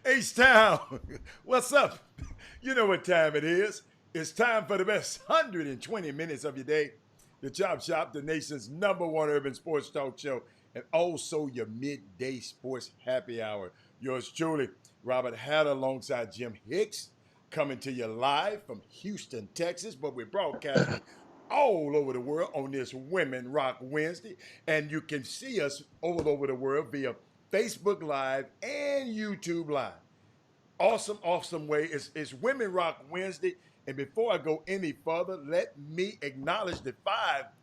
H-Town, what's up? You know what time it is. It's time for the best 120 minutes of your day. The Chop Shop, the nation's #1 urban sports talk show, and also your midday sports happy hour. Yours truly, Robert Hatter alongside Jim Hicks, coming to you live from Houston, Texas, but we're broadcasting all over the world on this Women Rock Wednesday, and you can see us all over the world via Facebook Live and YouTube Live. Awesome way. It's Women Rock Wednesday. And before I go any further, let me acknowledge the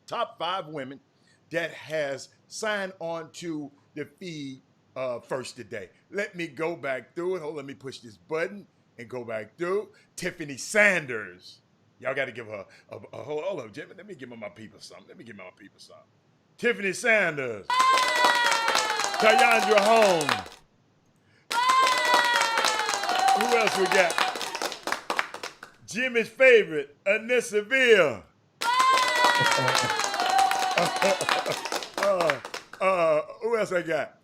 top five women that has signed on to the feed first today. Let me go back through it. Let me push this button and go back through. Tiffany Sanders. Y'all got to give her a hold up, Jimmy. Let me give my people something. Tiffany Sanders. Tayandra Holmes. Who else we got? Jimmy's favorite, Anissa Veal. Who else I got?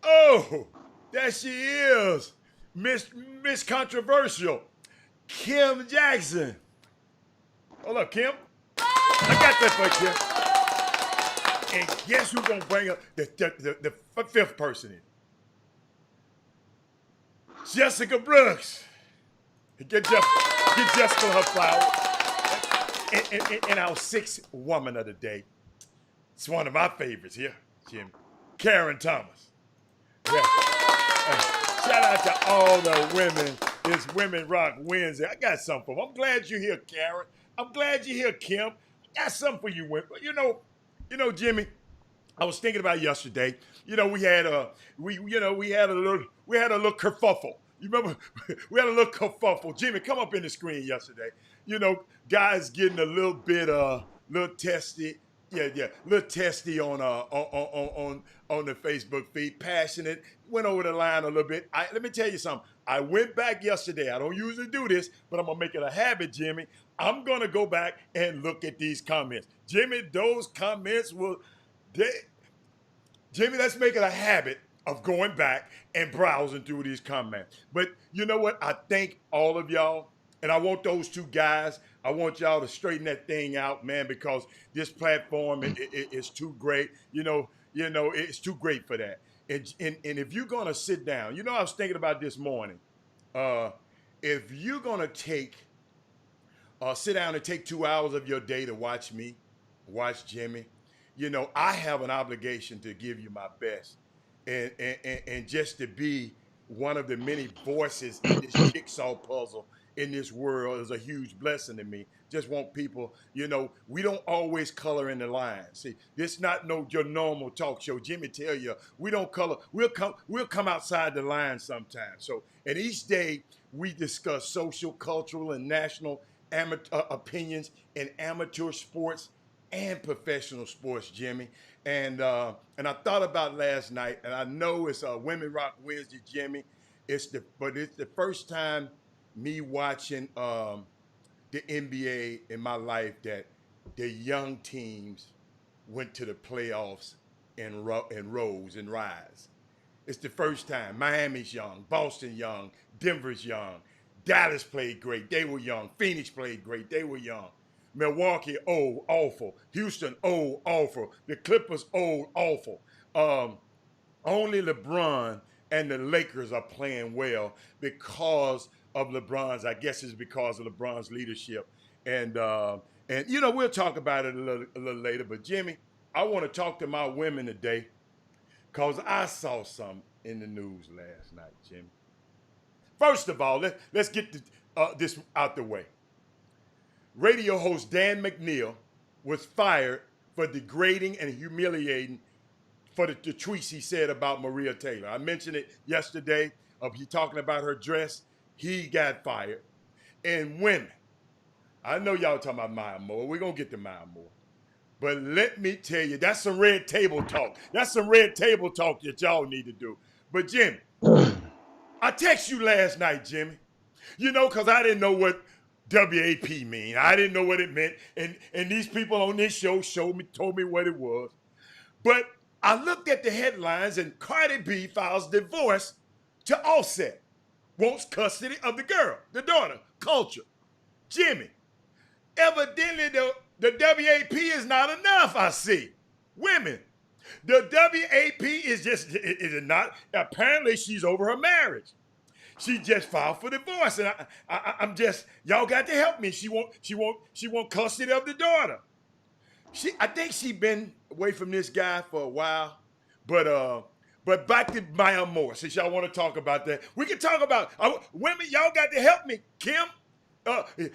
Oh, there she is. Miss Controversial, Kim Jackson. Hold up, Kim. I got that for Kim. And guess who's gonna bring up the fifth person in? Jessica Brooks. Get Jessica her flowers. And our sixth woman of the day. It's one of my favorites here, Jim. Karen Thomas. Yeah. Shout out to all the women. It's Women Rock Wednesday. I got something for them. I'm glad you're here, Karen. I'm glad you're here, Kim. I got something for you, women. You know, Jimmy. I was thinking about yesterday. We had a little kerfuffle. You remember we had a little kerfuffle. Jimmy, come up in the screen yesterday. Guys getting a little bit little testy. Yeah, little testy on the Facebook feed. Passionate. Went over the line a little bit. Let me tell you something. I went back yesterday. I don't usually do this, but I'm gonna make it a habit, Jimmy. I'm gonna go back and look at these comments. Jimmy, those comments will. Jimmy, let's make it a habit of going back and browsing through these comments. But you know what? I thank all of y'all, and I want those two guys. I want y'all to straighten that thing out, man, because this platform is too great. It's too great for that. And if you're gonna sit down, I was thinking about this morning. If you're gonna sit down and take 2 hours of your day to watch me, watch Jimmy. I have an obligation to give you my best, and just to be one of the many voices in this jigsaw puzzle in this world is a huge blessing to me. Just want people, we don't always color in the lines. See, this not your normal talk show. Jimmy tell you, we don't color. We'll come outside the line sometimes. So, and each day we discuss social, cultural, and national opinions in amateur sports and professional sports, Jimmy. And I thought about last night, and I know it's a Women Rock Wednesday, Jimmy. It's the first time me watching the NBA in my life that the young teams went to the playoffs and rose and rise. It's the first time. Miami's young, Boston young, Denver's young, Dallas played great. They were young. Phoenix played great. They were young. Milwaukee, old, awful. Houston, old, awful. The Clippers, old, awful. Only LeBron and the Lakers are playing well because of LeBron's. I guess it's because of LeBron's leadership. And you know, we'll talk about it a little later. But Jimmy, I want to talk to my women today because I saw something in the news last night, Jimmy. First of all, let's get this out the way. Radio host Dan McNeil was fired for degrading and humiliating for the tweets he said about Maria Taylor. I mentioned it yesterday. He talking about her dress. He got fired. And women, I know y'all talking about Maya Moore. We're going to get to Maya Moore. But let me tell you, that's some red table talk. That's some red table talk that y'all need to do. But Jimmy, I text you last night, Jimmy. You know, because I didn't know what WAP mean. I didn't know what it meant. And these people on this show told me what it was. But I looked at the headlines and Cardi B files divorce to Offset. Wants custody of the girl, the daughter, Culture. Jimmy, evidently the WAP is not enough, I see. Women, the WAP is not, apparently she's over her marriage. She just filed for divorce, and I'm just, y'all got to help me. She want custody of the daughter. I think she been away from this guy for a while, but back to Maya Moore. Since y'all want to talk about that, we can talk about women. Y'all got to help me, Kim.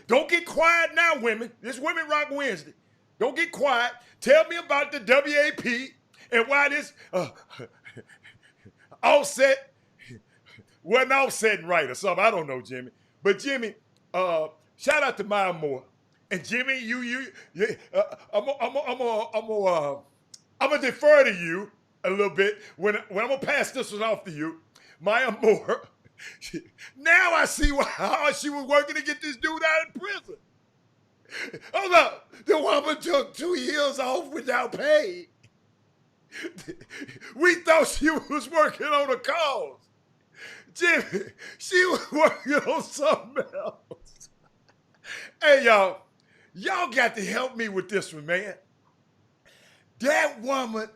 Don't get quiet now, women. This Women Rock Wednesday. Don't get quiet. Tell me about the WAP and why this Offset wasn't offsetting right or something. I don't know, Jimmy. But Jimmy, shout out to Maya Moore. And Jimmy, I'm gonna defer to you a little bit when I'm gonna pass this one off to you, Maya Moore. Now I see how she was working to get this dude out of prison. Hold up, the woman took 2 years off without pay. We thought she was working on a cause. Jimmy, she was working on something else. Hey, y'all got to help me with this one, man. That woman,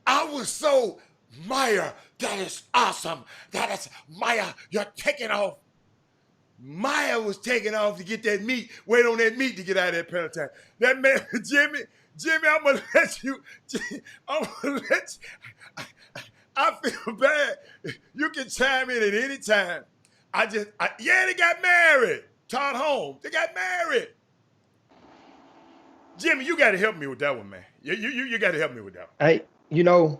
I was so, Maya, that is awesome. That is, Maya, you're taking off. Maya was taking off to get that meat, wait on that meat to get out of that penitentiary. That man, Jimmy, I'm going to let you, I feel bad. You can chime in at any time. They got married. Todd Holmes, they got married. Jimmy, you got to help me with that one, man. You got to help me with that one. Hey, you know,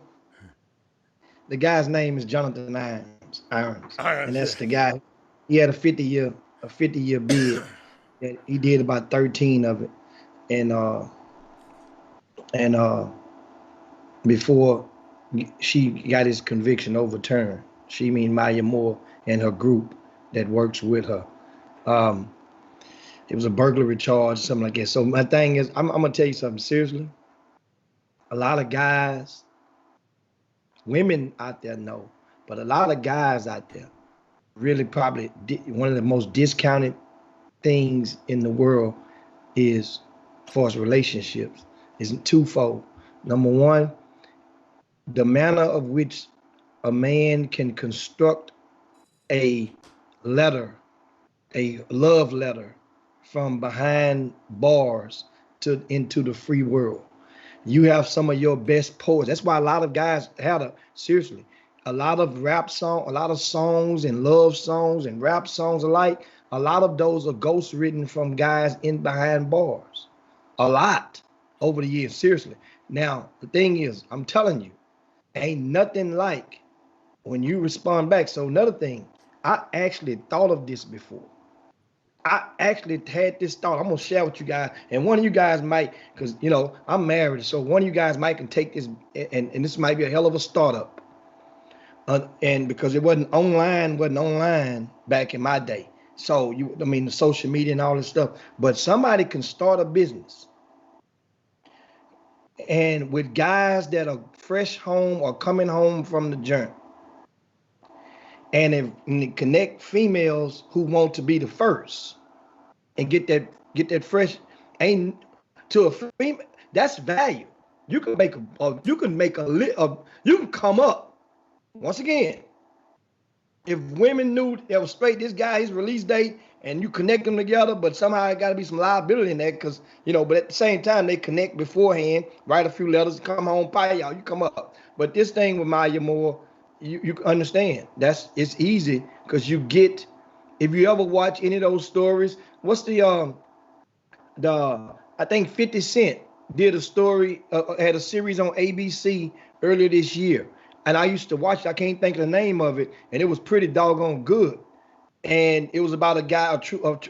the guy's name is Jonathan Irons. And that's the guy. He had a 50-year bid. And he did about 13 of it. And before she got his conviction overturned, she mean Maya Moore and her group that works with her. It was a burglary charge, something like that. So my thing is, I'm gonna tell you something seriously. A lot of guys, women out there know, but a lot of guys out there really probably one of the most discounted things in the world is for us relationships is twofold. Number one, the manner of which a man can construct a letter, a love letter from behind bars into the free world. You have some of your best poets. That's why a lot of guys seriously, a lot of a lot of songs and love songs and rap songs alike, a lot of those are ghost written from guys in behind bars. A lot over the years, seriously. Now, the thing is, I'm telling you, ain't nothing like when you respond back. So another thing, I actually thought of this before. I actually had this thought. I'm gonna share with you guys, and one of you guys might, because I'm married, so one of you guys might can take this, and this might be a hell of a startup. And because it wasn't online back in my day. So the social media and all this stuff. But somebody can start a business, and with guys that are fresh home or coming home from the journey, and connect females who want to be the first and get that fresh ain't to a female. That's value. You can make you can come up once again. If women knew that was straight, this guy, his release date, and you connect them together, but somehow it got to be some liability in that, because but at the same time they connect beforehand, write a few letters, come home, pie y'all, you come up. But this thing with Maya Moore, you understand it's easy, because you get, if you ever watch any of those stories, what's the I think 50 Cent did a story, had a series on ABC earlier this year, and I used to watch it. I can't think of the name of it, and it was pretty doggone good. And it was about a guy,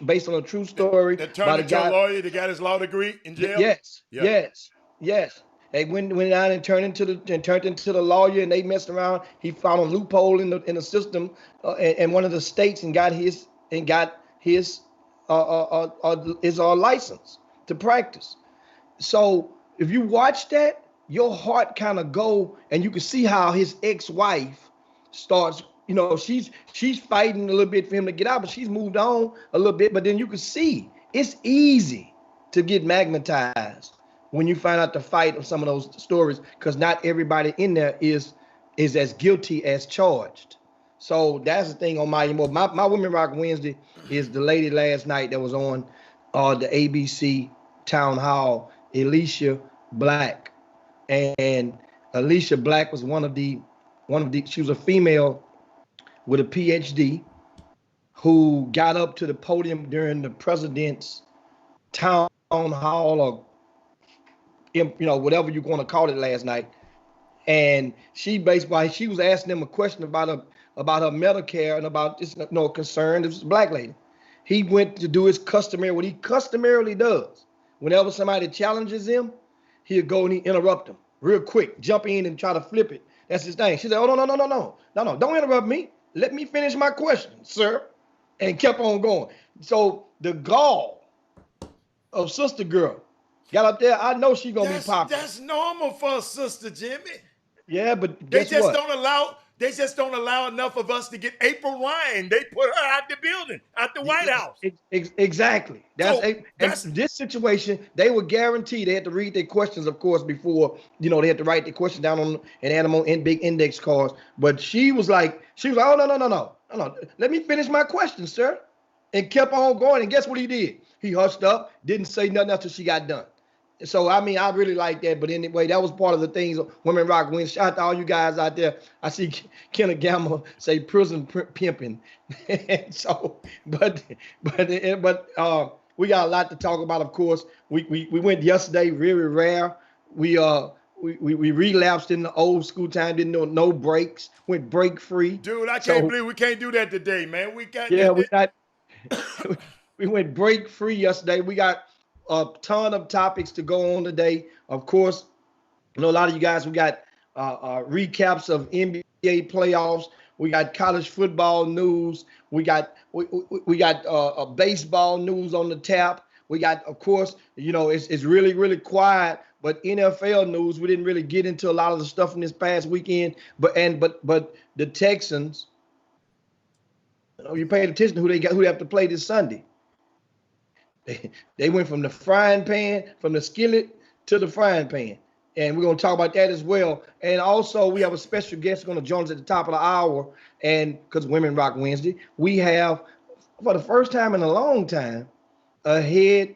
based on a true story. That turned into a lawyer that got his law degree in jail. Yes, yeah. yes. They went out and turned into the lawyer, and they messed around. He found a loophole in the system, in one of the states, and got his license to practice. So if you watch that, your heart kind of go, and you can see how his ex-wife starts. She's fighting a little bit for him to get out, but she's moved on a little bit. But then you can see it's easy to get magnetized when you find out the fight of some of those stories, because not everybody in there is as guilty as charged. So that's the thing on my Women Rock Wednesday is the lady last night that was on the ABC Town Hall, Alicia Black. And Alicia Black was one of the she was a female with a PhD who got up to the podium during the president's town hall, or whatever you're going to call it, last night. And she was asking them a question about her Medicare and about this concern. This was a black lady. He went to do what he customarily does. Whenever somebody challenges him, he'll go and he interrupt them real quick, jump in and try to flip it. That's his thing. She said, "Oh, no, don't interrupt me. Let me finish my question, sir," and kept on going. So the gall of Sister Girl got up there. I know she's gonna be popular. That's normal for a sister, Jimmy. Yeah, but they just don't allow enough of us to get April Ryan. They put her out the building, out the White House. Exactly. This situation, they were guaranteed they had to read their questions, of course, before they had to write the question down and add them on in big index cards. But she was like, "Oh, no. Let me finish my question, sir," and kept on going. And guess what he did? He hushed up, didn't say nothing until she got done. So, I really like that. But anyway, that was part of the things Women Rock Wednesday. Shout out to all you guys out there. I see Kenneth Gamma say prison pimping. So, but we got a lot to talk about, of course. We went yesterday, very rare. We relapsed in the old school time, didn't know no breaks, went break free. Dude, I can't believe we can't do that today, man. We went break free yesterday. We got a ton of topics to go on today. Of course, a lot of you guys, we got recaps of NBA playoffs. We got college football news. We got baseball news on the tap. We got, of course, it's really, really quiet. But NFL news, we didn't really get into a lot of the stuff from this past weekend. But the Texans, you paid attention to who they have to play this Sunday. They went from the frying pan, from the skillet to the frying pan. And we're going to talk about that as well. And also, we have a special guest going to join us at the top of the hour. And because Women Rock Wednesday, we have, for the first time in a long time, a head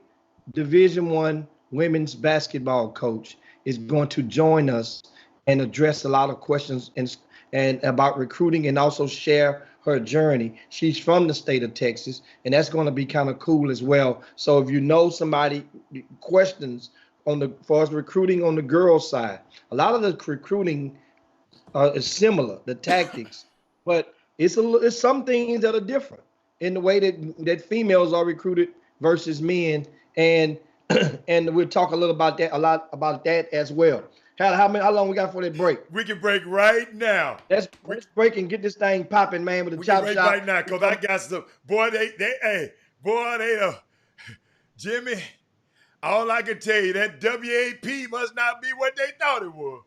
Division I women's basketball coach is going to join us and address a lot of questions and about recruiting, and also share her journey. She's from the state of Texas, and that's going to be kind of cool as well. So if you know somebody questions for us recruiting on the girls' side, a lot of the recruiting is similar, the tactics, but it's some things that are different. in the way that females are recruited versus men, and and we'll talk a little about that, a lot about that as well. How long we got for that break? We can break right now. Let's break and get this thing popping, man, with the We can chop break shop. right now because I got some. Boy, Jimmy, all I can tell you, that WAP must not be what they thought it was.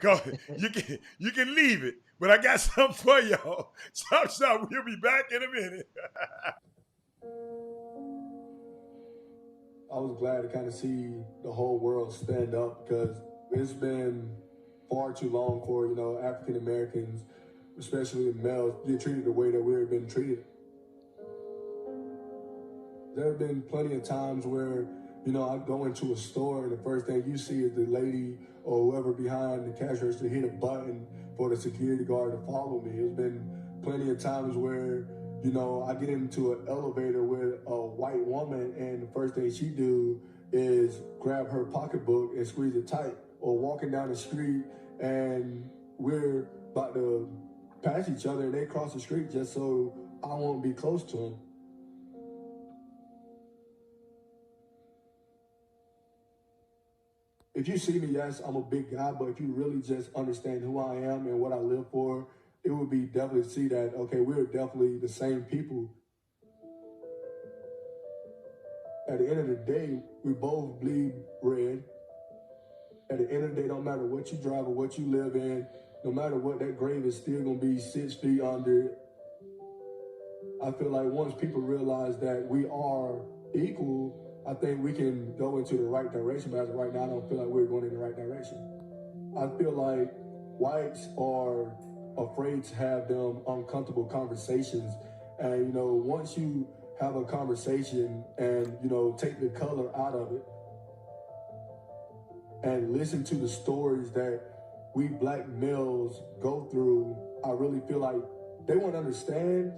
Cause you can leave it. But I got something for y'all. Chop Shop, we'll be back in a minute. I was glad to kind of see the whole world stand up because it's been far too long for, African Americans, especially males, get treated the way that we've been treated. There have been plenty of times where, I go into a store and the first thing you see is the lady or whoever behind the cash register hit a button for the security guard to follow me. There's been plenty of times where, I get into an elevator with a white woman and the first thing she do is grab her pocketbook and squeeze it tight. Or walking down the street and we're about to pass each other and they cross the street just so I won't be close to them. If you see me, yes, I'm a big guy, but if you really just understand who I am and what I live for, it would be definitely to see that, okay, we're definitely the same people. At the end of the day, we both bleed red. At the end of the day, no matter what you drive or what you live in, no matter what, that grave is still gonna be 6 feet under. I feel like once people realize that we are equal, I think we can go into the right direction, but as of right now, I don't feel like we're going in the right direction. I feel like whites are afraid to have them uncomfortable conversations. And, once you have a conversation and, take the color out of it and listen to the stories that we black males go through, I really feel like they won't understand,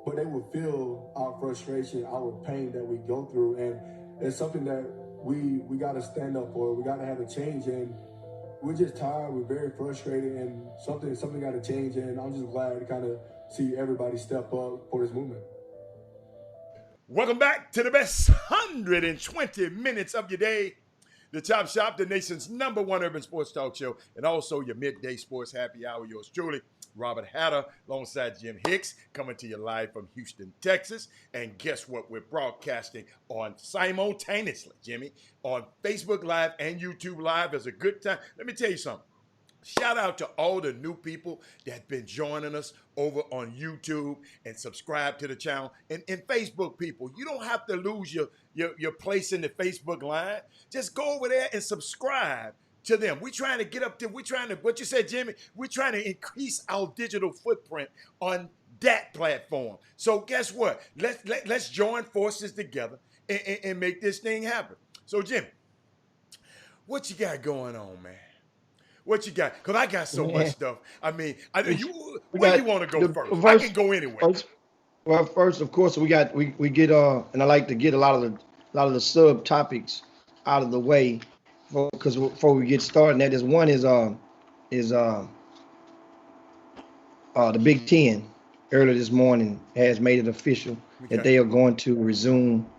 but they will feel our frustration, our pain that we go through. And it's something that we got to stand up for. We got to have a change. And we're just tired. We're very frustrated, and something got to change. And I'm just glad to kind of see everybody step up for this movement. Welcome back to the best 120 minutes of your day. The Chop Shop, the nation's #1 urban sports talk show, and also your midday sports happy hour. Yours truly, Robert Hatter, alongside Jim Hicks, coming to you live from Houston, Texas. And guess what? We're broadcasting on simultaneously, Jimmy, on Facebook Live and YouTube Live. It's a good time. Let me tell you something. Shout out to all the new people that have been joining us over on YouTube and subscribe to the channel. And Facebook people, you don't have to lose your place in the Facebook line. Just go over there and subscribe to them. We're trying to get up there. What you said, Jimmy, we're trying to increase our digital footprint on that platform. So guess what? Let's join forces together and make this thing happen. So, Jimmy, what you got going on, man? What you got? Because I got so much stuff. I mean, where you want to go first? I can go anywhere. First, of course, we get and I like to get a lot of the subtopics out of the way before we get started. That is one is the Big Ten earlier this morning has made it official that they are going to resume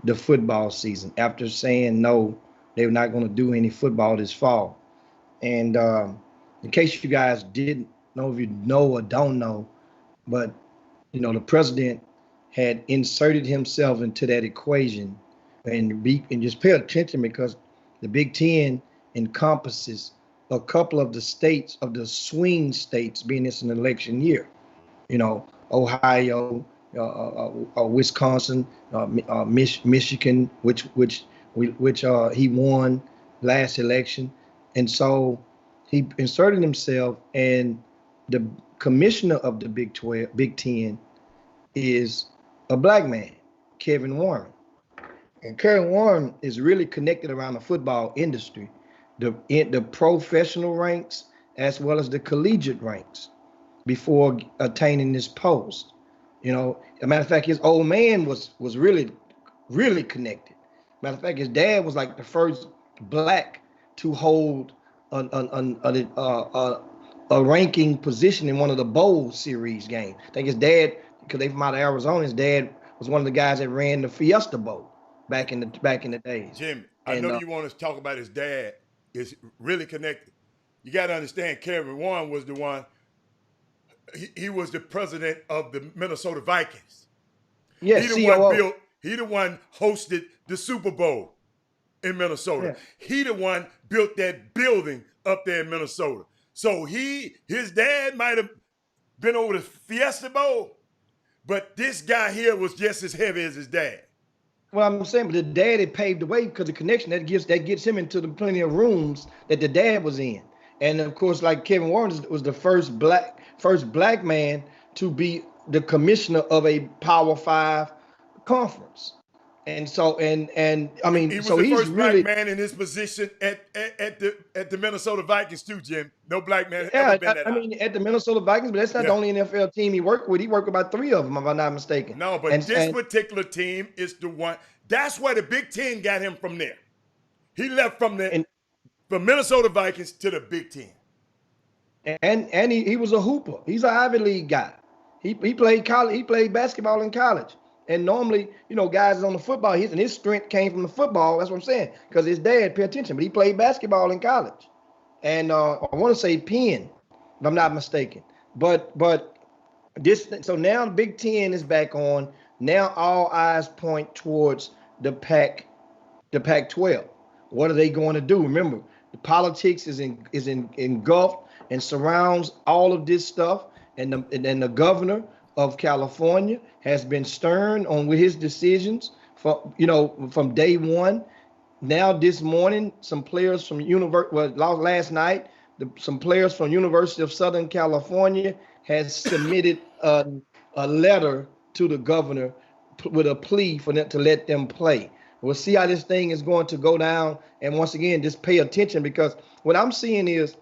the football season after saying no, they're not going to do any football this fall. And in case you guys didn't know, if you know or don't know, but the president had inserted himself into that equation, and just pay attention because the Big Ten encompasses a couple of the states of the swing states, being it's an election year. Ohio, Wisconsin, Michigan, which he won last election. And so he inserted himself, and the commissioner of the Big Ten is a black man, Kevin Warren. And Kevin Warren is really connected around the football industry, the professional ranks as well as the collegiate ranks before attaining this post. As a matter of fact, his old man was really, really connected. Matter of fact, his dad was like the first black to hold a ranking position in one of the bowl series games. I think his dad because they from out of Arizona. His dad was one of the guys that ran the Fiesta Bowl back in the days. Jimmy, I And know you want to talk about his dad. Is really connected. You got to understand, Kevin Warren was the one. He was the president of the Minnesota Vikings. yeah, He the COO. one built. He the one hosted the Super Bowl in Minnesota. Yeah. He the one built that building up there in Minnesota. So his dad might have been over the Fiesta Bowl, but this guy here was just as heavy as his dad. Well, I'm saying, but the dad had paved the way because the connection that gets him into the plenty of rooms that the dad was in, and of course, like Kevin Warren was the first black man to be the commissioner of a Power Five conference, and so and I mean, He was so the he's first really black man in his position at the Minnesota Vikings too, Jim. No black man yeah. ever been that I high. mean, at the Minnesota Vikings, but that's not the Yeah. only NFL team he worked with. He worked with about 3 of them, if I'm not mistaken. No, but and, this and particular team is the one. That's where the Big Ten got him from there. He left from Minnesota Vikings to the Big Ten. and he was a hooper. He's an Ivy League guy. He played college. He played basketball in college. And normally, guys on the football, his strength came from the football. That's what I'm saying. Because his dad, pay attention, but he played basketball in college. And I want to say Penn, if I'm not mistaken. But so now Big Ten is back on. Now all eyes point towards the Pac-12. What are they going to do? Remember, the politics is engulfed and surrounds all of this stuff. And the governor of California has been stern on with his decisions from day one. Now this morning, some players from last night, some players from University of Southern California has submitted a letter to the governor with a plea for them to let them play. We'll see how this thing is going to go down. And once again, just pay attention, because what I'm seeing is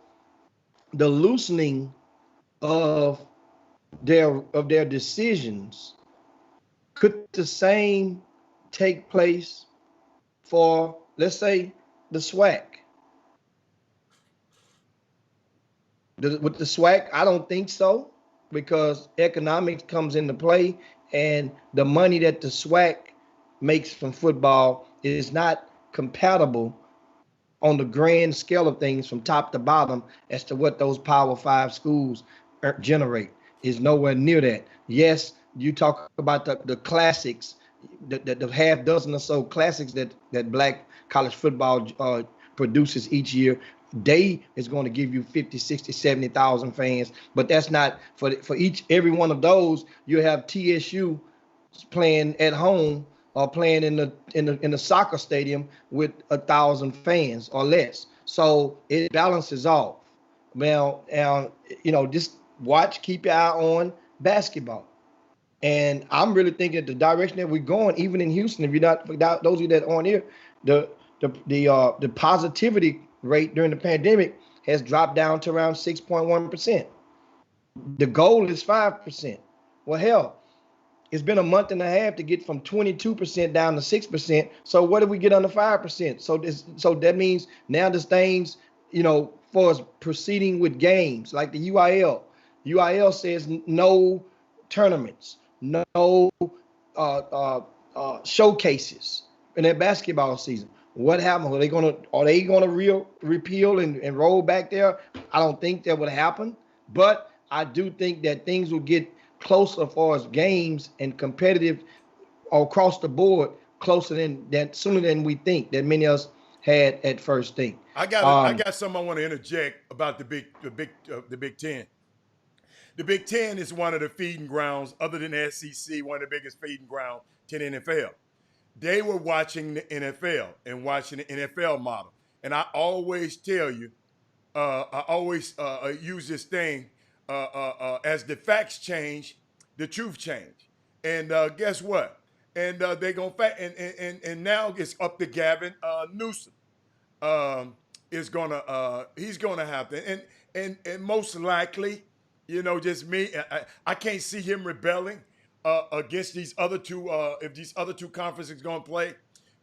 the loosening of their decisions. Could the same take place for, let's say, the SWAC? With the SWAC, I don't think so, because economics comes into play, and the money that the SWAC makes from football is not compatible on the grand scale of things from top to bottom as to what those Power 5 schools generate. Is nowhere near that. Yes, you talk about the classics, the half dozen or so classics that black college football produces each year. They is going to give you 50, 60, 70,000 fans, but that's not for every one of those. You have TSU playing at home or playing in the soccer stadium with 1,000 fans or less. So it balances off. Well, just keep your eye on basketball. And I'm really thinking that the direction that we're going, even in Houston, if you're not, those of you that aren't here, the positivity rate during the pandemic has dropped down to around 6.1%. The goal is 5%. Well, hell, it's been a month and a half to get from 22% down to 6%. So what did we get under 5%? So that means now this things, for us proceeding with games like the UIL. UIL says no tournaments, no showcases in their basketball season. What happened? Are they gonna repeal and roll back there? I don't think that would happen, but I do think that things will get closer as far as games and competitive across the board, closer than sooner than we think, that many of us had at first think. I got something I want to interject about the Big Ten. The Big Ten is one of the feeding grounds, other than the SEC, one of the biggest feeding grounds to the NFL. They were watching the NFL and watching the NFL model. And I always tell you, I always use this thing, as the facts change, the truth change. And guess what? And they're going to, and now it's up to Gavin Newsom. He's going to have to, and most likely, just me, I can't see him rebelling against these other two, if these other two conferences going to play.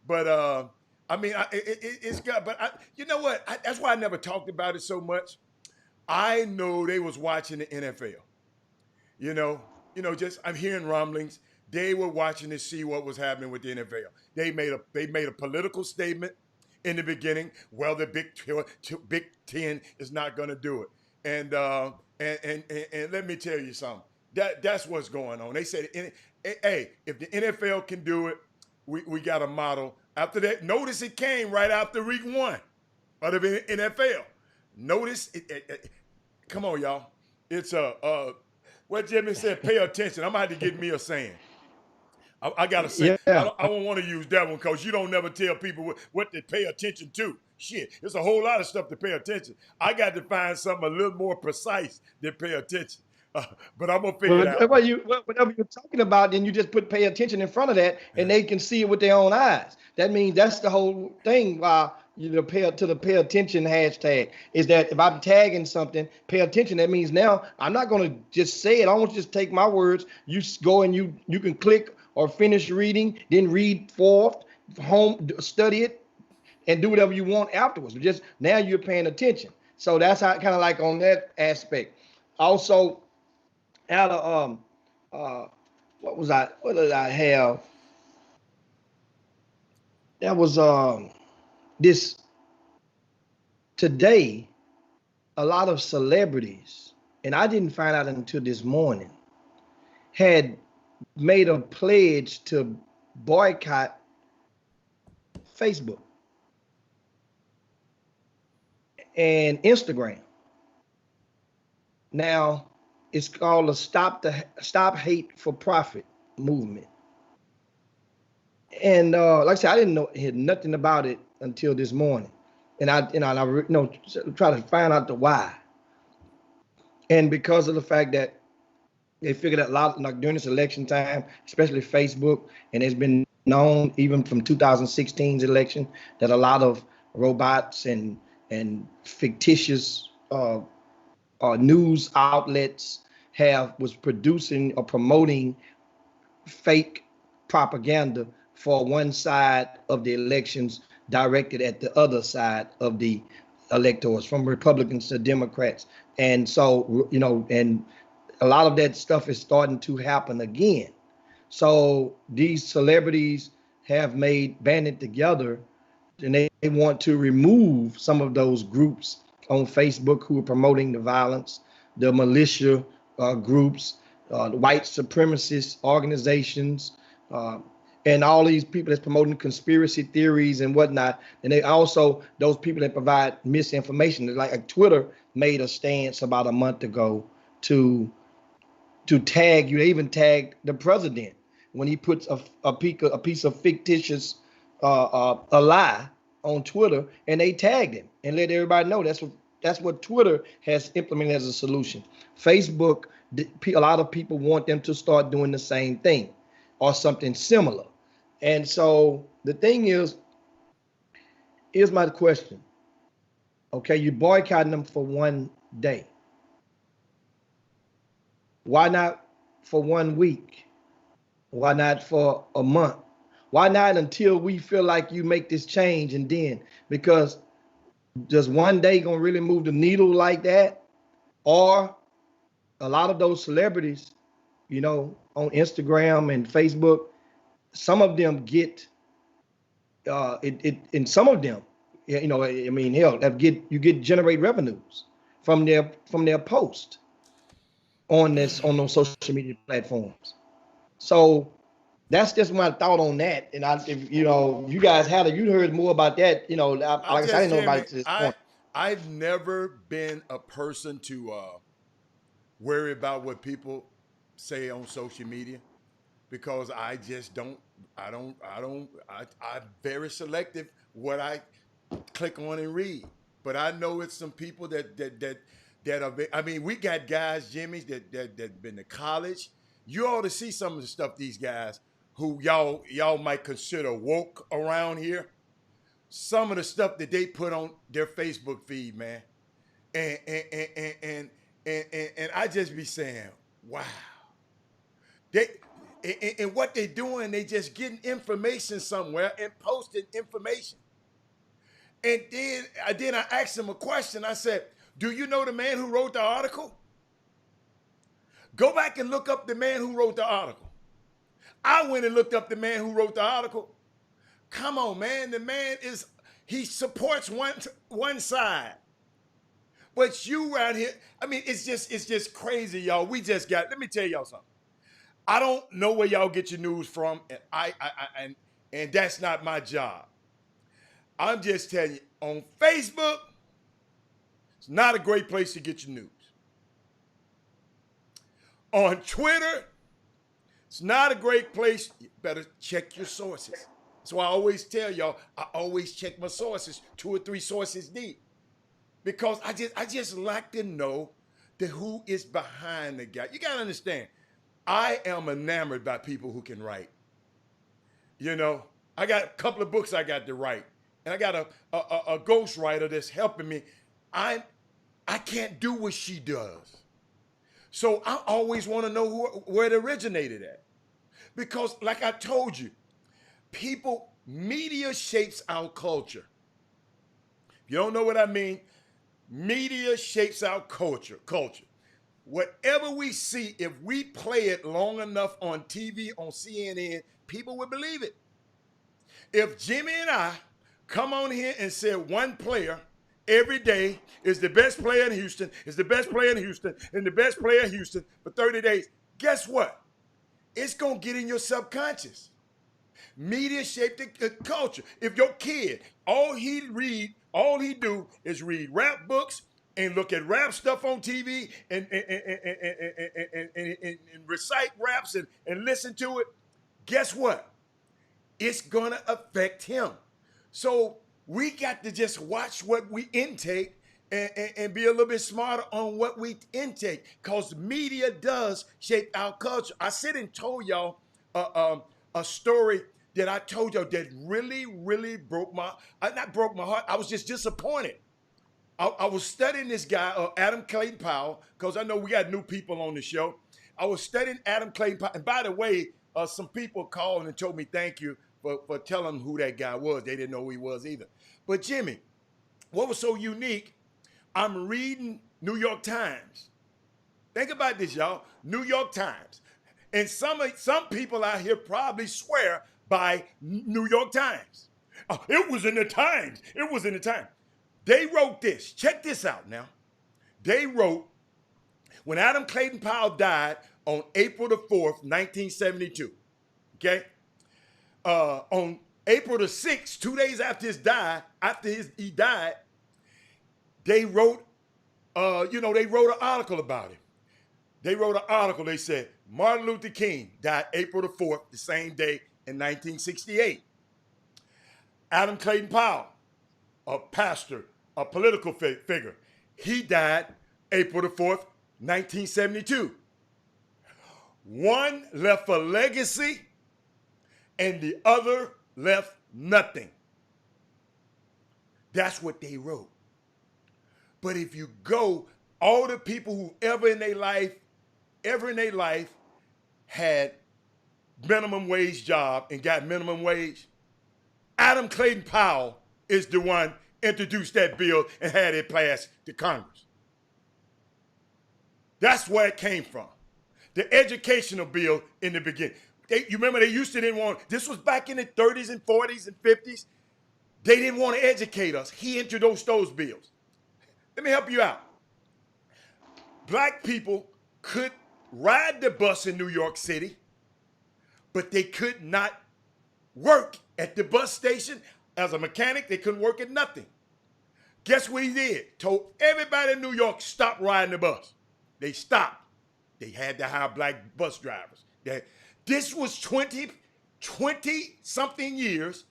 But, it's good. But you know what? That's why I never talked about it so much. I know they was watching the NFL. just I'm hearing rumblings. They were watching to see what was happening with the NFL. They made a political statement in the beginning. Well, the Big Ten is not going to do it, and let me tell you something. That's what's going on. They said, hey, if the NFL can do it, we got a model. After that, notice it came right after week 1 of the NFL. Notice it. Come on, y'all. It's what Jimmy said. Pay attention. I'm going to have to get me a saying. I gotta say, Yeah. I don't want to use that one because you don't never tell people what to pay attention to. Shit, there's a whole lot of stuff to pay attention. I got to find something a little more precise than pay attention. But I'm gonna figure it out. Whatever you're talking about, then you just pay attention in front of that, and they can see it with their own eyes. That means that's the whole thing. Why pay attention hashtag is that if I'm tagging something, pay attention. That means now I'm not gonna just say it. I don't want you to just take my words. You go and you can click or finish reading, then read forth, home, study it, and do whatever you want afterwards. But just now you're paying attention. So that's how kind of like on that aspect. Also, out of what did I have? That was this today, a lot of celebrities, and I didn't find out until this morning, had made a pledge to boycott Facebook and Instagram. Now, it's called a Stop Hate for Profit movement. And like I said, I didn't hear nothing about it until this morning, and I try to find out the why. And because of the fact that they figured out a lot, like during this election time, especially Facebook, and it's been known even from 2016's election that a lot of robots and fictitious news outlets was producing or promoting fake propaganda for one side of the elections directed at the other side of the electors, from Republicans to Democrats. And so, and a lot of that stuff is starting to happen again. So these celebrities have banded together, and they want to remove some of those groups on Facebook who are promoting the violence, the militia groups, the white supremacist organizations, and all these people that's promoting conspiracy theories and whatnot. And they also, those people that provide misinformation, like Twitter made a stance about a month ago to tag you. They even tagged the president when he puts a piece of fictitious a lie on Twitter, and they tagged him and let everybody know that's what Twitter has implemented as a solution. Facebook, a lot of people want them to start doing the same thing or something similar. And so the thing is, here's my question. Okay, you boycotting them for one day. Why not for 1 week? Why not for a month? Why not until we feel like you make this change and then? Because does one day gonna really move the needle like that? Or a lot of those celebrities, on Instagram and Facebook, some of them get and some of them, hell, generate revenues from their post on those social media platforms. So that's just my thought on that. And if you guys you heard more about that, like I said, I didn't know about it to this point. I've never been a person to worry about what people say on social media, because I just don't. I'm very selective what I click on and read. But I know it's some people that are. I mean, we got guys, Jimmy, that been to college. You ought to see some of the stuff these guys who y'all might consider woke around here. Some of the stuff that they put on their Facebook feed, man, and I just be saying, wow. And what they doing, they just getting information somewhere and posting information. And then I asked him a question. I said, do you know the man who wrote the article? Go back and look up the man who wrote the article. I went and looked up the man who wrote the article. Come on, man. The man he supports one side. But you right here, I mean, it's just crazy, y'all. Let me tell y'all something. I don't know where y'all get your news from, and that's not my job. I'm just telling you, on Facebook, it's not a great place to get your news. On Twitter, it's not a great place. You better check your sources. So I always tell y'all, I always check my sources, 2 or 3 sources deep. Because I just like to know who is behind the guy. You gotta understand, I am enamored by people who can write. You know, I got a couple of books I got to write, and I got a ghostwriter that's helping me. I can't do what she does. So I always want to know where it originated at. Because like I told you, media shapes our culture. If you don't know what I mean, media shapes our culture. Whatever we see, if we play it long enough on TV, on CNN, people will believe it. If Jimmy and I come on here and say one player every day is the best player in Houston, is the best player in Houston, and the best player in Houston for 30 days, guess what? It's going to get in your subconscious. Media shape the culture. If your kid, all he do is read rap books and look at rap stuff on TV and recite raps and listen to it, guess what? It's going to affect him. So we got to just watch what we intake and be a little bit smarter on what we intake, because media does shape our culture. I said and told y'all a story that I told y'all that really, really not broke my heart. I was just disappointed. I was studying this guy, Adam Clayton Powell, because I know we got new people on the show. I was studying Adam Clayton Powell. And by the way, some people called and told me thank you for telling them who that guy was. They didn't know who he was either. But Jimmy, what was so unique, I'm reading New York Times. Think about this, y'all. New York Times. And some people out here probably swear by New York Times. Oh, it was in the Times. It was in the Times. They wrote this. Check this out now. They wrote, when Adam Clayton Powell died on April the 4th, 1972, okay? On April the 6th, 2 days after he died, they wrote, they wrote an article about him. They wrote an article. They said, Martin Luther King died April the 4th, the same day in 1968. Adam Clayton Powell, a pastor, a political figure, he died April the 4th, 1972. One left a legacy and the other left nothing. That's what they wrote. But if you go, all the people who ever in their life had minimum wage job and got minimum wage, Adam Clayton Powell is the one introduced that bill and had it passed to Congress. That's where it came from. The educational bill in the beginning. You remember they used to didn't want, this was back in the 30s and 40s and 50s. They didn't want to educate us. He introduced those bills. Let me help you out. Black people could ride the bus in New York City, but they could not work at the bus station as a mechanic. They couldn't work at nothing. Guess what he did? Told everybody in New York, stop riding the bus. They stopped. They had to hire black bus drivers. This was 20-something years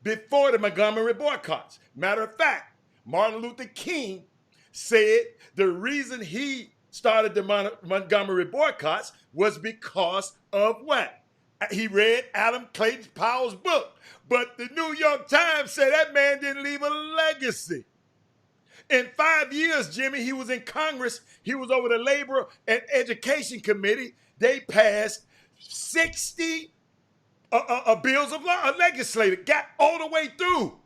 before the Montgomery boycotts. Matter of fact, Martin Luther King said the reason he started the Montgomery boycotts was because of what? He read Adam Clayton Powell's book. But the New York Times said that man didn't leave a legacy. In 5 years, Jimmy, he was in Congress. He was over the Labor and Education Committee. They passed 60 bills of law, legislated, got all the way through.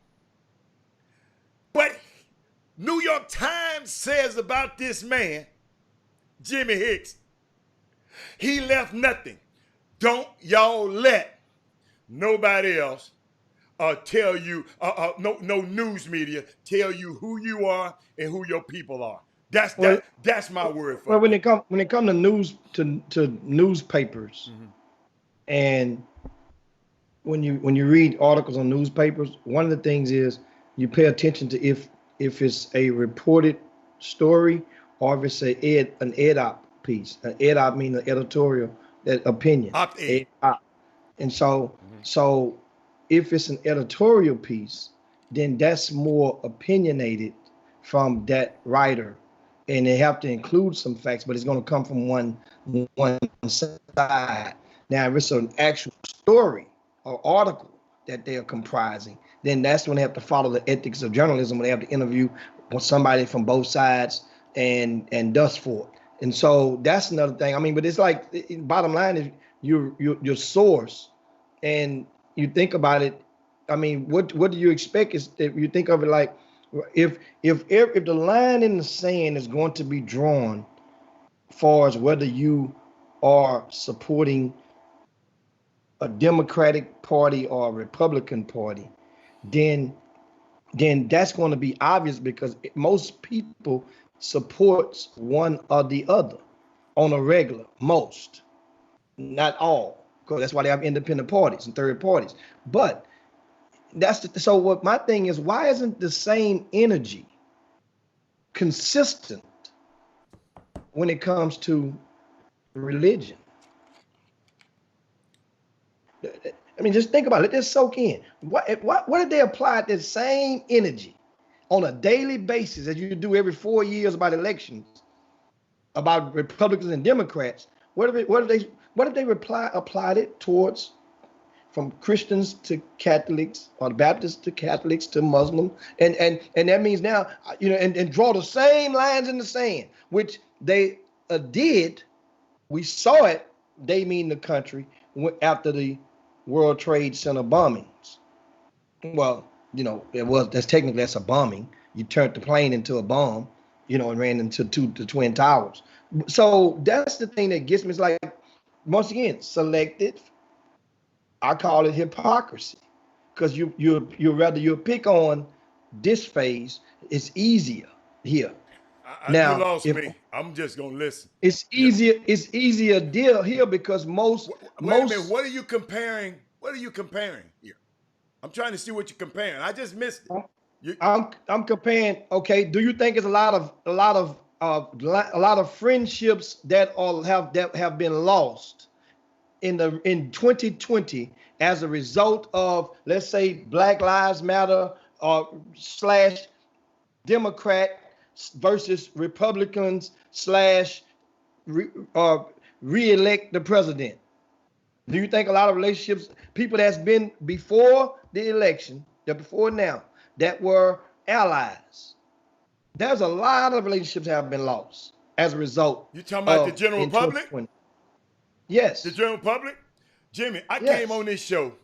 But New York Times says about this man, Jimmy Hicks, He left nothing. Don't y'all let nobody else tell you, no news media tell you who you are and who your people are. Well, That's my word for well, it. when it come to newspapers, and when you read articles on newspapers, one of the things is you pay attention to if it's a reported story or if it's an ed op piece. An ed op means an editorial, that opinion. Opt-ed. Ed op. And so if it's an editorial piece, then that's more opinionated from that writer, and they have to include some facts, but it's going to come from one side. Now, if it's an actual story or article that they are comprising, then that's when they have to follow the ethics of journalism, when they have to interview somebody from both sides and dust for it. And so that's another thing. I mean, but it's like, bottom line is your source, and you think about it. I mean, what do you expect? Is if you think of it like, if the line in the sand is going to be drawn, far as whether you are supporting a Democratic Party or a Republican Party, then that's going to be obvious, because most people supports one or the other on a regular. Most, not all, because that's why they have independent parties and third parties. But so what my thing is, why isn't the same energy consistent when it comes to religion? I mean, just think about it. Let this soak in. What if they applied the same energy on a daily basis as you do every 4 years about elections, about Republicans and Democrats? What if they applied it towards, from Christians to Catholics, or Baptists to Catholics to Muslims, and that means now, and draw the same lines in the sand, which they did. We saw it. They mean the country after the World Trade Center bombings. Well, that's a bombing. You turned the plane into a bomb, and ran into the Twin Towers. So that's the thing that gets me. It's like, once again, selective. I call it hypocrisy, because you pick on this phase. It's easier here. You lost me. I'm just gonna listen. It's easier. It's easier deal here because most. Wait a minute. What are you comparing? What are you comparing here? I'm trying to see what you're comparing. I just missed it. I'm comparing. Okay. Do you think it's a lot of friendships that have been lost in 2020 as a result of, let's say, Black Lives Matter / Democrat versus Republicans / re-elect the president? Do you think a lot of relationships, people that's been before the election, before now, that were allies, there's a lot of relationships that have been lost as a result? You talking about the general public? Yes. The general public? Jimmy, I came on this show,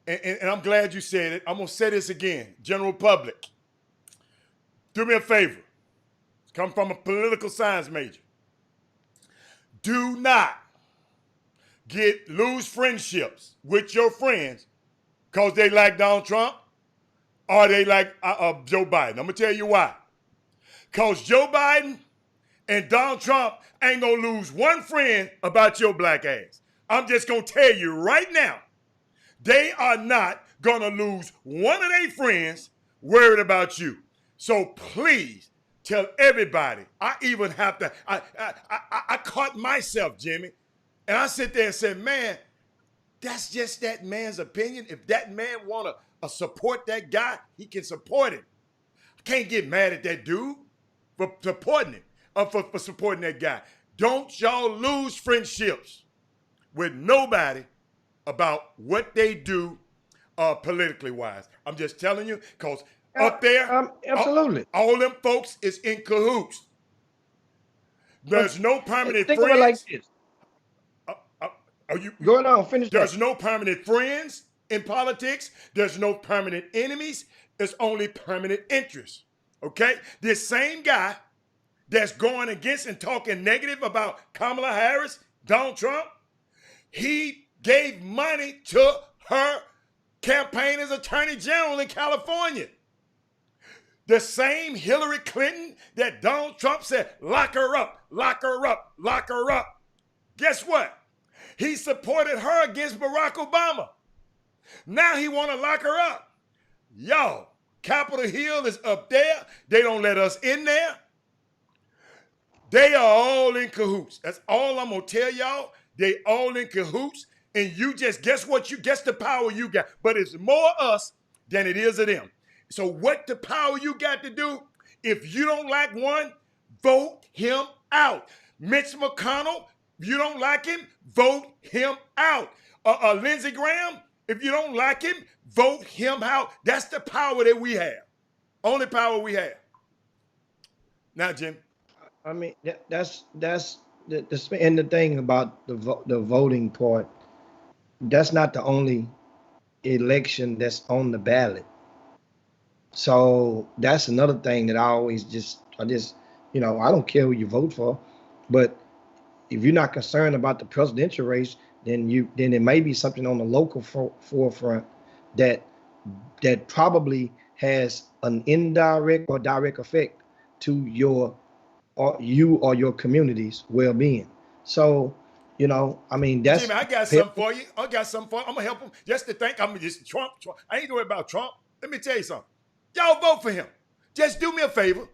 and I'm glad you said it. I'm going to say this again. General public, do me a favor. Come from a political science major. Do not lose friendships with your friends because they like Donald Trump or they like Joe Biden. I'm going to tell you why. Because Joe Biden and Donald Trump ain't going to lose one friend about your black ass. I'm just going to tell you right now, they are not going to lose one of their friends worried about you. So please tell everybody. I even have to, I caught myself, Jimmy, and I sit there and said, man, that's just that man's opinion. If that man want to support that guy, he can support him. I can't get mad at that dude for supporting him, for supporting that guy. Don't y'all lose friendships with nobody about what they do politically wise. I'm just telling you, because up there, absolutely, all them folks is in cahoots. There's no permanent think friends. Of it like this. Go on, finish There's that. no permanent friends in politics. There's no permanent enemies. There's only permanent interests. Okay? This same guy that's going against and talking negative about Kamala Harris Donald Trump, he gave money to her campaign as Attorney General in California. The same Hillary Clinton that Donald Trump said, lock her up, lock her up, lock her up. Guess what? He supported her against Barack Obama. Now he want to lock her up. Yo, Capitol Hill is up there. They don't let us in there. They are all in cahoots. That's all I'm going to tell y'all. They all in cahoots. And you just guess what? You guess the power you got. But it's more us than it is of them. So what the power you got to do? If you don't like one, vote him out. Mitch McConnell, if you don't like him, vote him out. Lindsey Graham, if you don't like him, vote him out. That's the power that we have. Only power we have. Now, Jim. I mean, that's and the thing about the voting part, that's not the only election that's on the ballot. So that's another thing that I don't care who you vote for, but if you're not concerned about the presidential race, then it may be something on the local forefront that probably has an indirect or direct effect to your community's well-being. So, I mean, that's. Jimmy, I got something for you. I'm gonna help him. Just to think, I'm just Trump. I ain't worried about Trump. Let me tell you something. Y'all vote for him. Just do me a favor.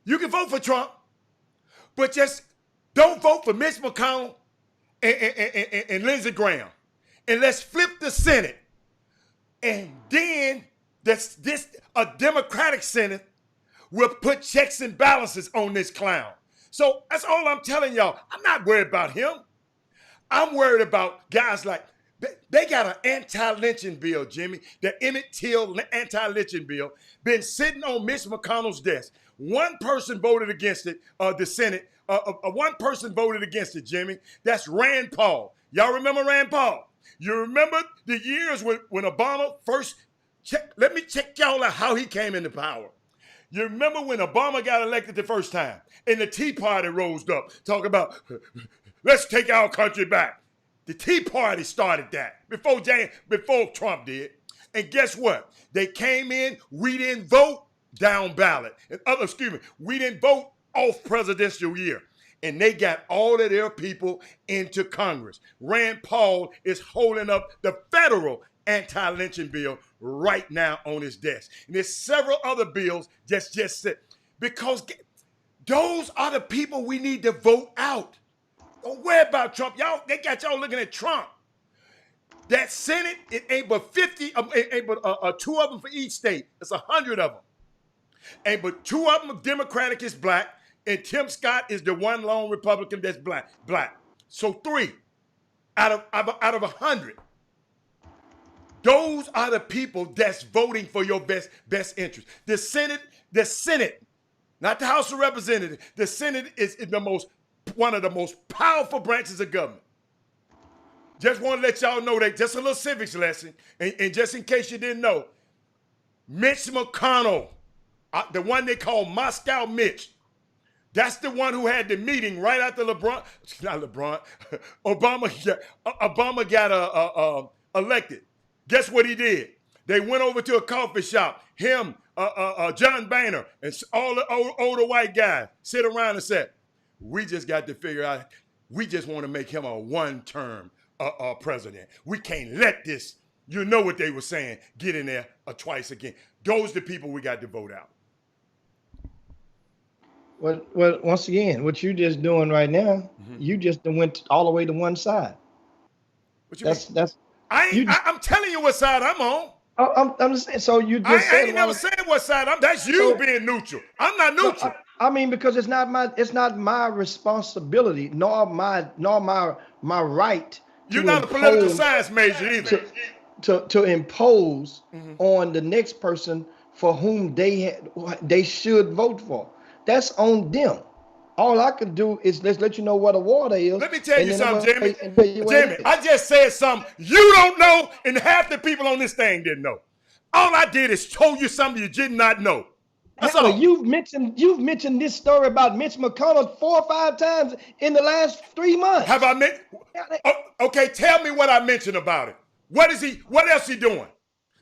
You can vote for Trump, but just don't vote for Mitch McConnell and Lindsey Graham. And let's flip the Senate. And then a Democratic Senate will put checks and balances on this clown. So that's all I'm telling y'all. I'm not worried about him. I'm worried about guys like, they got an anti-lynching bill, Jimmy. The Emmett Till anti-lynching bill been sitting on Mitch McConnell's desk. One person voted against it, the Senate. One person voted against it, Jimmy. That's Rand Paul. Y'all remember Rand Paul? You remember the years when Obama first, let me check y'all out how he came into power. You remember when Obama got elected the first time and the Tea Party rose up, talking about, let's take our country back. The Tea Party started that before Trump did. And guess what? They came in, we didn't vote down ballot. We didn't vote off presidential year. And they got all of their people into Congress. Rand Paul is holding up the federal anti-lynching bill right now on his desk. And there's several other bills just sit. Because those are the people we need to vote out. Don't worry about Trump. They got y'all looking at Trump. That Senate, it ain't but 50, ain't but 2 of them for each state. It's 100 of them. Ain't but 2 of them Democratic is black, and Tim Scott is the one lone Republican that's black. So 3 out of 100. Those are the people that's voting for your best interest. The Senate, not the House of Representatives. The Senate is one of the most powerful branches of government. Just want to let y'all know that, just a little civics lesson, and just in case you didn't know, Mitch McConnell, the one they call Moscow Mitch, that's the one who had the meeting right after Obama got elected. Guess what he did? They went over to a coffee shop, him, John Boehner, and all the older white guys sit around and said, we just got to figure out, we just want to make him a one-term president. We can't let this, you know what they were saying, get in there twice again. Those are the people we got to vote out. Well, once again, what you just doing right now, you just went all the way to one side. What you mean? I'm telling you what side I'm on. I'm just saying. So you just I ain't never said what side I'm. That's you being neutral. I'm not neutral. I mean, because it's not my responsibility, nor my right. You're not a political science major either. To impose on the next person for whom they should vote for. That's on them. All I can do is let you know what a water is. Let me tell you something, Jimmy. Jimmy, I just said something you don't know, and half the people on this thing didn't know. All I did is told you something you did not know. That's Hannah, all. you've mentioned this story about Mitch McConnell 4 or 5 times in the last 3 months. Have I meant? Okay, tell me what I mentioned about it. What is he? What else he doing?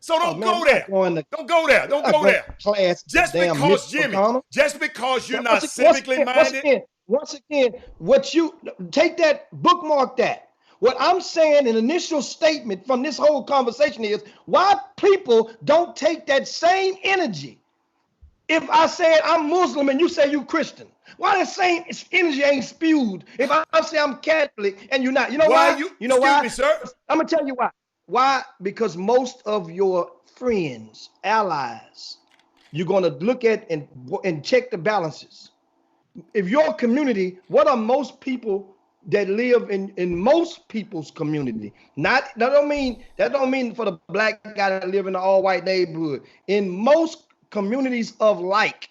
So Oh don't man, go we're there. not going to, Don't go there. we're Don't not go going there. to class with Just damn Mitch because Jimmy, McConnell. just because you're Now, not civically minded. once again, what you take that, bookmark that. What I'm saying, an initial statement from this whole conversation is why people don't take that same energy. If I said I'm Muslim and you say you Christian, why that same energy ain't spewed? If I say I'm Catholic and you're not, you know Why why? you? You know Excuse why? me, sir. I'm gonna tell you why. Why? Because most of your friends, allies, you're gonna look at and check the balances. If your community, what are most people that live in most people's community? Not that don't mean for the black guy that live in the all white neighborhood. In most communities of like,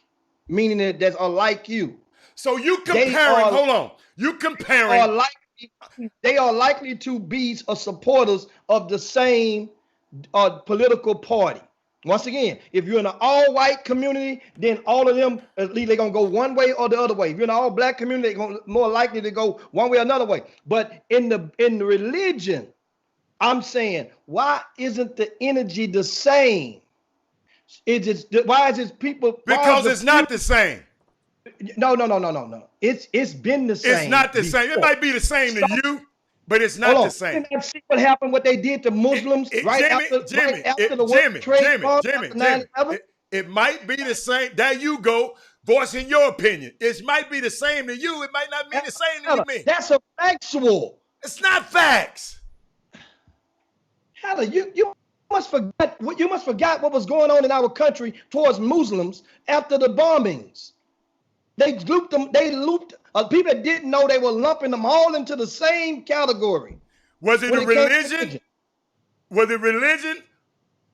meaning that are like you, So you they comparing? are Hold on. You are comparing? likely they are likely to be supporters of the same political party. Once again, if you're in an all-white community, then all of them at least they're gonna go one way or the other way. If you're in an all-black community, they're gonna more likely to go one way or another way. But in the religion, I'm saying, why isn't the energy the same? Why is it people? Why is Because the it's not the same. no. It's been the It's same not the same. It before. might be the same to you, but it's Hold not the on. same. Didn't I see what happened? What they did to Muslims right after the World Trade after 9/11? It might be the same. There you go, voicing your opinion. It might be the same to you. It might not mean the same to me. That's a factual. It's not facts. Heather, you must forget what was going on in our country towards Muslims after the bombings. They looped them. People that didn't know, they were lumping them all into the same category. Was it the religion? Was it religion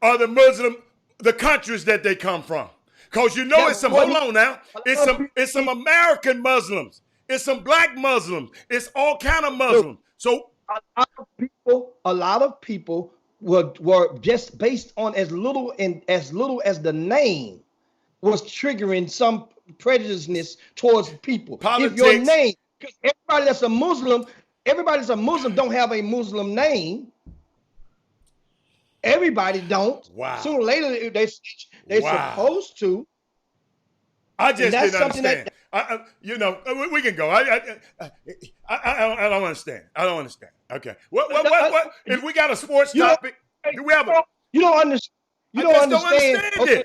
or the Muslim, the countries that they come from? Because you know it's some, hold on now, it's some American Muslims, it's some black Muslims, it's all kind of Muslims. So a lot of people were just based on as little as the name was triggering some prejudiceness towards people. Politics. If your name, because everybody that's a Muslim don't have a Muslim name. Everybody don't. Wow. Sooner or later they're supposed to. I just didn't understand. We can go. I don't understand. I don't understand. Okay. What? If we got a sports topic, do we have a? You don't understand. You don't understand. Don't understand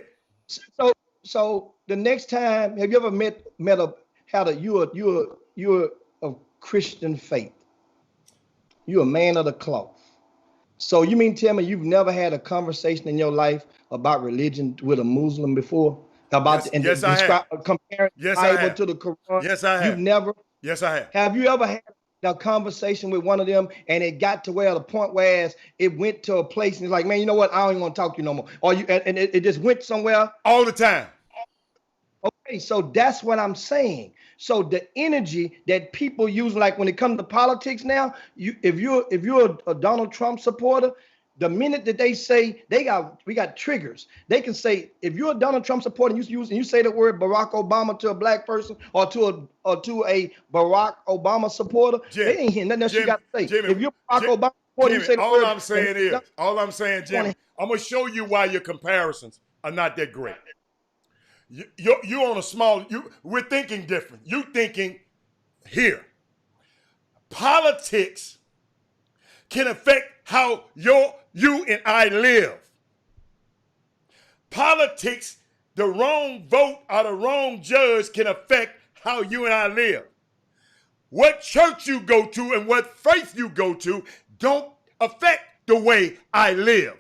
it. So the next time, have you ever met you're of Christian faith? You're a man of the cloth. So you mean tell me you've never had a conversation in your life about religion with a Muslim before? Comparing the Bible to the Quran? Yes, I have. You've never? Yes, I have. Have you ever had a conversation with one of them and it got to where the point where it went to a place and it's like, man, you know what? I don't even want to talk to you no more. Or it just went somewhere? All the time. Okay, so that's what I'm saying. So the energy that people use, like when it comes to politics now, if you're a Donald Trump supporter, the minute that they say we got triggers, they can say if you're a Donald Trump supporter and you say the word Barack Obama to a black person or to a Barack Obama supporter, they ain't hearing nothing else you got to say. If you're Barack Obama supporter, you say the word. All I'm saying, Jimmy, I'm gonna show you why your comparisons are not that great. You on a small. We're thinking different. You thinking here. Politics can affect how you and I live. Politics, the wrong vote or the wrong judge can affect how you and I live. What church you go to and what faith you go to don't affect the way I live.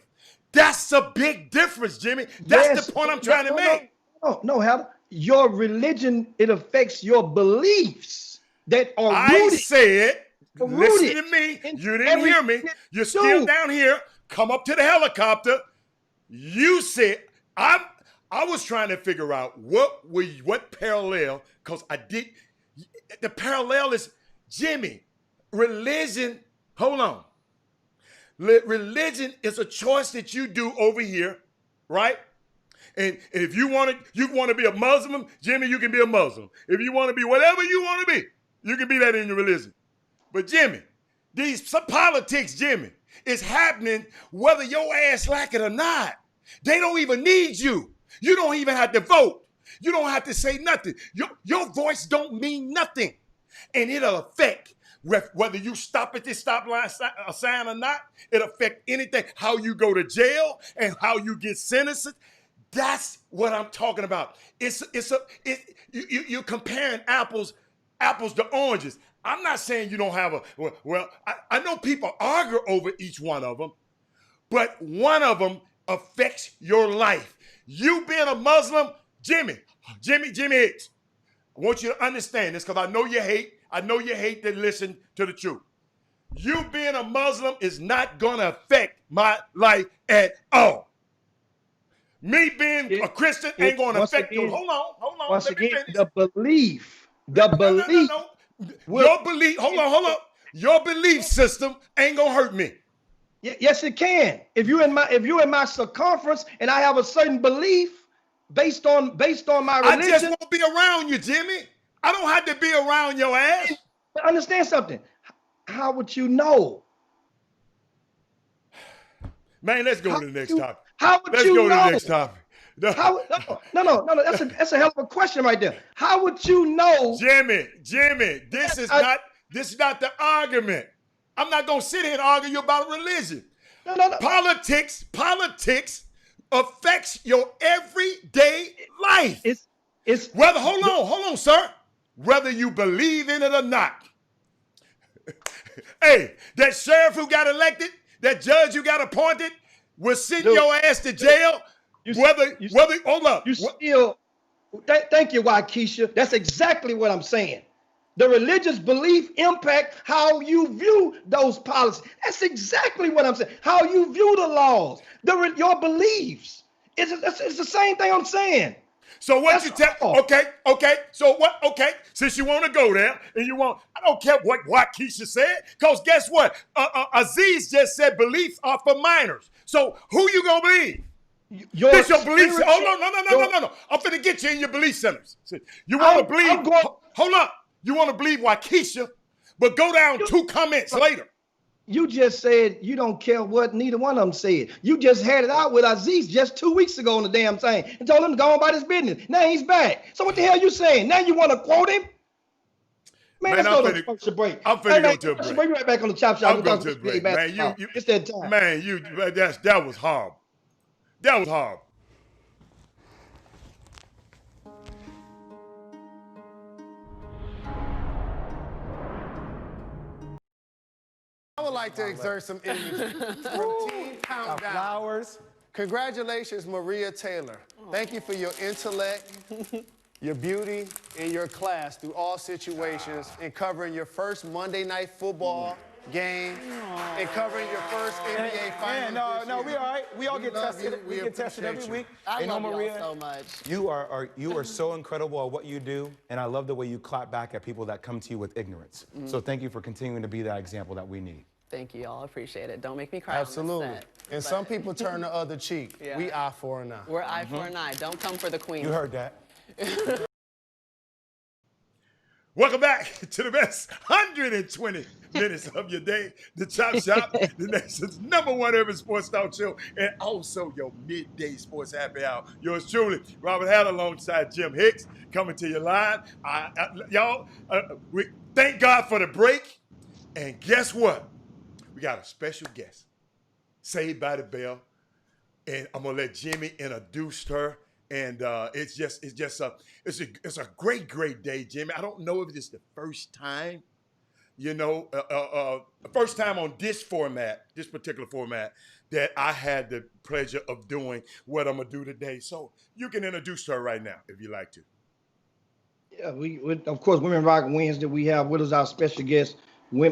That's a big difference, Jimmy. That's the point I'm trying to make. No, Heather. Your religion, it affects your beliefs that are rooted. I said, listen to me. You didn't hear me. You're still down here. Come up to the helicopter. You said, I was trying to figure out what parallel, because the parallel is, Jimmy, religion, hold on. Religion is a choice that you do over here, right? And if you want to be a Muslim, Jimmy, you can be a Muslim. If you want to be whatever you want to be, you can be that in your religion. But Jimmy, some politics, Jimmy, is happening whether your ass like it or not. They don't even need you. You don't even have to vote. You don't have to say nothing. Your voice don't mean nothing. And it'll affect whether you stop at this stop line sign or not. It'll affect anything, how you go to jail and how you get sentenced. That's what I'm talking about. You're comparing apples to oranges. I'm not saying you don't have I know people argue over each one of them, but one of them affects your life. You being a Muslim, Jimmy Hicks, I want you to understand this because I know you hate to listen to the truth. You being a Muslim is not going to affect my life at all. Me being a Christian ain't going to affect you. Hold on. Once again, the belief. No. Your belief, hold on. Your belief system ain't going to hurt me. Yes, it can. If you're in my circumference and I have a certain belief based on my religion. I just won't be around you, Jimmy. I don't have to be around your ass. Understand something. How would you know? Man, let's go to the next topic. How would you know? Let's go to the next topic. No. That's a hell of a question right there. How would you know? Jimmy, this is not the argument. I'm not gonna sit here and argue you about religion. No. Politics affects your everyday life. It's hold on, sir. Whether you believe in it or not. Hey, that sheriff who got elected, that judge who got appointed, will send your ass to jail. Hold up. Thank you, Waukesha. That's exactly what I'm saying. The religious belief impact how you view those policies. That's exactly what I'm saying. How you view the laws, your beliefs. It's the same thing I'm saying. So what you tell? Okay. So what? Okay. Since you want to go there and I don't care what Waukesha said, because guess what? Aziz just said beliefs are for minors. So who you gonna believe? Your belief. No. I'm finna get you in your belief centers. You want to believe? Hold up. You want to believe Waukesha, but go down 2 comments later. You just said you don't care what neither one of them said. You just had it out with Aziz just 2 weeks ago on the damn thing and told him to go on about his business. Now he's back. So what the hell you saying? Now you want to quote him? Man, let's go to the commercial break. I'm finna go to a break. Bring right back on the Chop Shop. I'm going to a break, man. It's that time. Man, that was horrible. That was horrible. I would like to exert some energy from Team Countdown. Flowers. Congratulations, Maria Taylor. Thank you for your intellect, your beauty, and your class through all situations, and covering your first Monday Night Football game, and covering your first NBA Finals. No, we all right. We all get tested. We get tested every week. I love Maria so much. You are so incredible at what you do, and I love the way you clap back at people that come to you with ignorance. So thank you for continuing to be that example that we need. Thank you all. Appreciate it. Don't make me cry. Absolutely. And some people turn the other cheek. Yeah. We eye for an eye. We're eye for an eye. Don't come for the queen. You heard that. Welcome back to the best 120 minutes of your day. The Chop Shop, the nation's #1 urban sports talk show, and also your midday sports happy hour. Yours truly, Robert Hatter, alongside Jim Hicks, coming to your line. We thank God for the break. And guess what? We got a special guest, Saved by the Bell, and I'm gonna let Jimmy introduce her. And it's a great day, Jimmy. I don't know if it's the first time, first time on this particular format, that I had the pleasure of doing what I'm gonna do today. So you can introduce her right now if you like to. Yeah, we of course, Women Rock Wednesday. We have with us our special guest,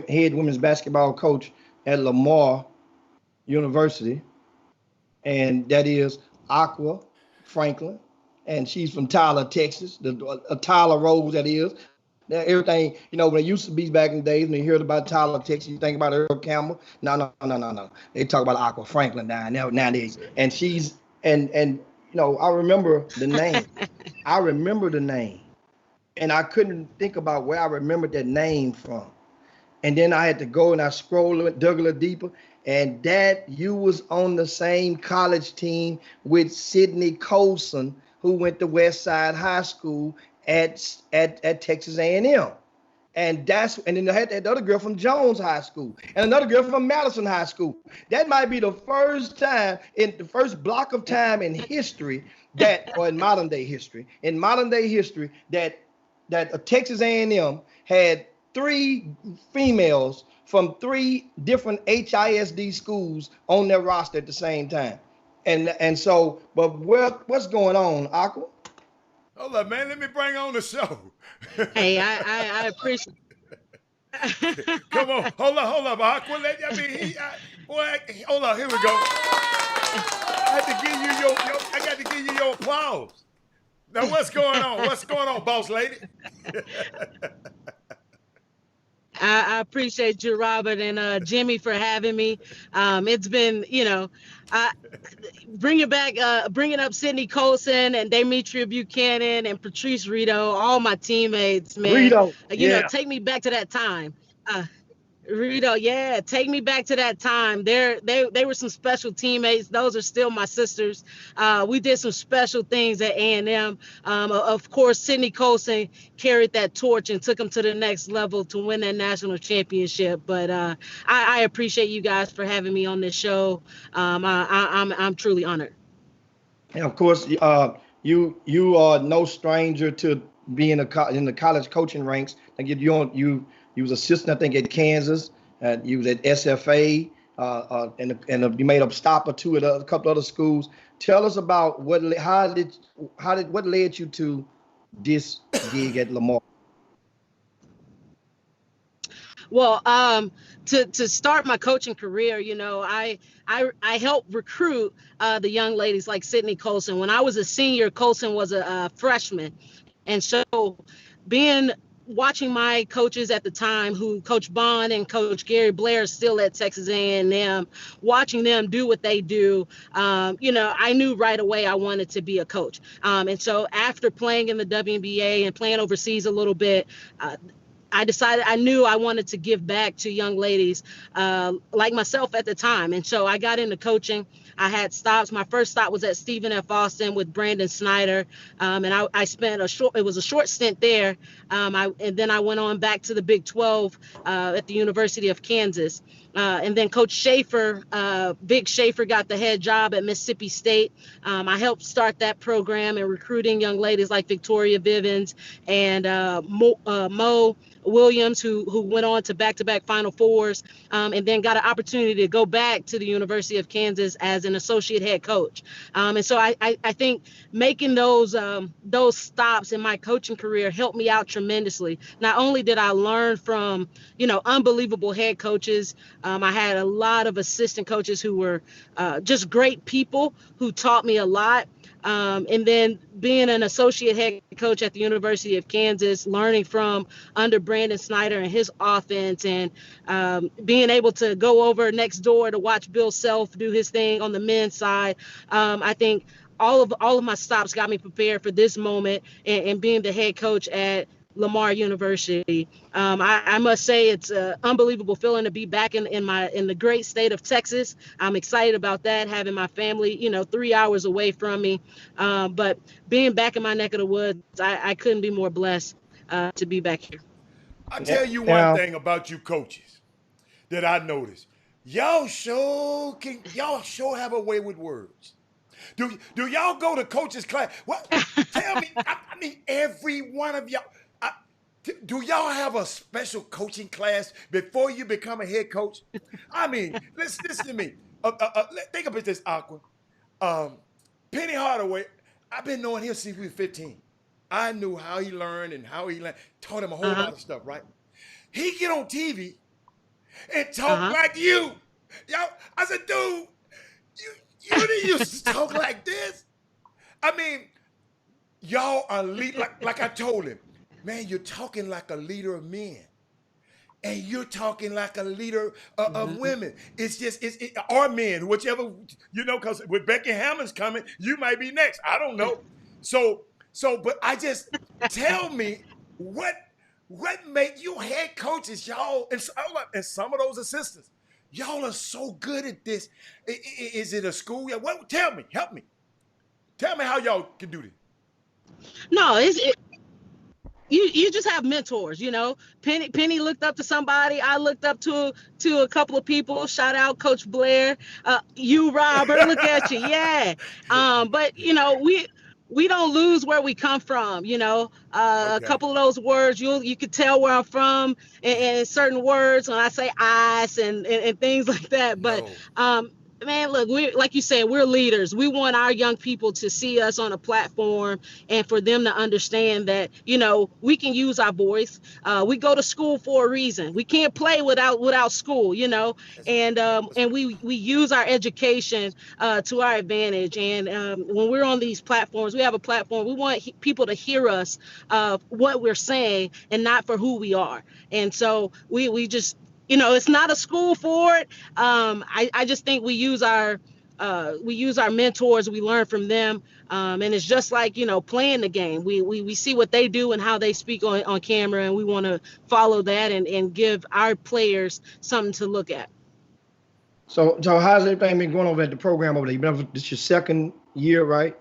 head women's basketball coach at Lamar University, and that is Aqua Franklin, and she's from Tyler, Texas. The Tyler Rose, that is. Everything, when it used to be back in the days, when you heard about Tyler, Texas, you think about Earl Campbell. No. They talk about Aqua Franklin nowadays. And she's, and No, I remember the name. I remember the name. And I couldn't think about where I remembered that name from. And then I had to go and I scrolled, dug a little deeper. And that you was on the same college team with Sidney Colson, who went to West Side High School at Texas A&M. And then I had that other girl from Jones High School and another girl from Madison High School. That might be the first time in the first block of time in history or in modern day history, that Texas A&M had 3 females from 3 different HISD schools on their roster at the same time. And so, but what's going on, Aqua? Hold up, man. Let me bring on the show. Hey, I appreciate. Come on, hold up, Aqua. Hold on. Here we go. I got to give you your applause. Now, what's going on? What's going on, boss lady? I appreciate you, Robert, and Jimmy for having me. It's been, bringing up Sidney Colson and Demetria Buchanan and Patrice Rito, all my teammates, man. Rito, Take me back to that time. Rito, yeah, take me back to that time. They were some special teammates. Those are still my sisters. We did some special things at A&M. Of course, Sidney Colson carried that torch and took them to the next level to win that national championship. But I appreciate you guys for having me on this show. I'm truly honored. And of course, you are no stranger to being in the college coaching ranks. Like you was assistant, I think, at Kansas. You was at SFA, and you made a stop or two at a couple other schools. Tell us about what led you to this gig at Lamar. Well, to start my coaching career, I helped recruit the young ladies like Sidney Colson. When I was a senior, Colson was a freshman, and so watching my coaches at the time, who Coach Bond and Coach Gary Blair, still at Texas A&M, watching them do what they do, I knew right away I wanted to be a coach. And so after playing in the WNBA and playing overseas a little bit, I knew I wanted to give back to young ladies like myself at the time. And so I got into coaching. I had stops. My first stop was at Stephen F. Austin with Brandon Snyder. And I spent a short stint there. And then I went on back to the Big 12 at the University of Kansas. And then Coach Schaefer, Big Schaefer, got the head job at Mississippi State. I helped start that program and recruiting young ladies like Victoria Vivens and Mo Williams, who went on to back-to-back Final Fours, and then got an opportunity to go back to the University of Kansas as an associate head coach. And so I think making those stops in my coaching career helped me out tremendously. Not only did I learn from, unbelievable head coaches, I had a lot of assistant coaches who were just great people who taught me a lot. And then being an associate head coach at the University of Kansas, learning from under Brandon Snyder and his offense, and being able to go over next door to watch Bill Self do his thing on the men's side. I think all of my stops got me prepared for this moment and being the head coach at Lamar University. I must say it's an unbelievable feeling to be back in the great state of Texas. I'm excited about that, having my family, 3 hours away from me. But being back in my neck of the woods, I couldn't be more blessed to be back here. I'll tell you one thing about you coaches that I noticed. Y'all sure have a way with words. Do y'all go to coaches class? What? Tell me. I mean, every one of y'all. Do y'all have a special coaching class before you become a head coach? I mean, listen to me. Think about this, Aqua. Penny Hardaway, I've been knowing him since we were 15. I knew how he learned and how he taught him a whole lot of stuff, right? He get on TV and talk like you. Y'all, I said, dude, you didn't used to talk like this. I mean, y'all are like I told him. Man, you're talking like a leader of men. and you're talking like a leader of women. It's just or men, whichever, because with Becky Hammond's coming, you might be next. I don't know. So, but I just tell me what make you head coaches, y'all, and some of those assistants, y'all are so good at this. Is it a school? Yeah. What? Tell me, help me. Tell me how y'all can do this. No, you just have mentors, Penny looked up to somebody. I looked up to a couple of people. Shout out Coach Blair. You, Robert, look at you. Yeah. But we don't lose where we come from, okay. A couple of those words, you could tell where I'm from and certain words when I say ice and things like that. But man, look, like you said, we're leaders. We want our young people to see us on a platform and for them to understand that, we can use our voice. We go to school for a reason. We can't play without school, and we use our education to our advantage. And when we're on these platforms, we have a platform. We want people to hear us what we're saying and not for who we are. And so we just, it's not a school for it. I just think we use our mentors. We learn from them, and it's just like playing the game. We see what they do and how they speak on camera, and we want to follow that and give our players something to look at. So how's everything been going over at the program over there? This is your second year, right?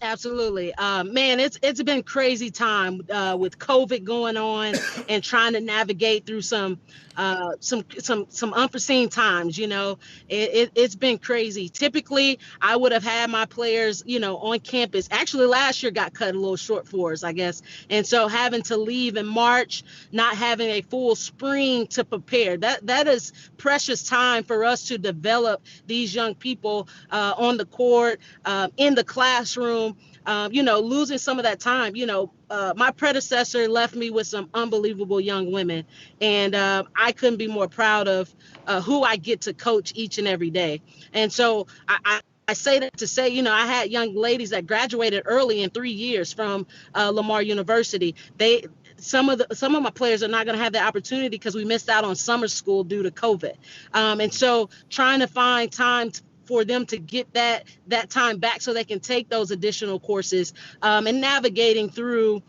Absolutely. Man, it's been crazy time with COVID going on and trying to navigate through some unforeseen times. It's been crazy. Typically, I would have had my players, on campus. Actually, last year got cut a little short for us, I guess. And so having to leave in March, not having a full spring to prepare, that is precious time for us to develop these young people on the court, in the classroom. Losing some of that time, my predecessor left me with some unbelievable young women, and I couldn't be more proud of who I get to coach each and every day. And so I say that to say, I had young ladies that graduated early in 3 years from Lamar University. Some of my players are not going to have the opportunity because we missed out on summer school due to COVID. And so trying to find time for them to get that time back so they can take those additional courses, and navigating through,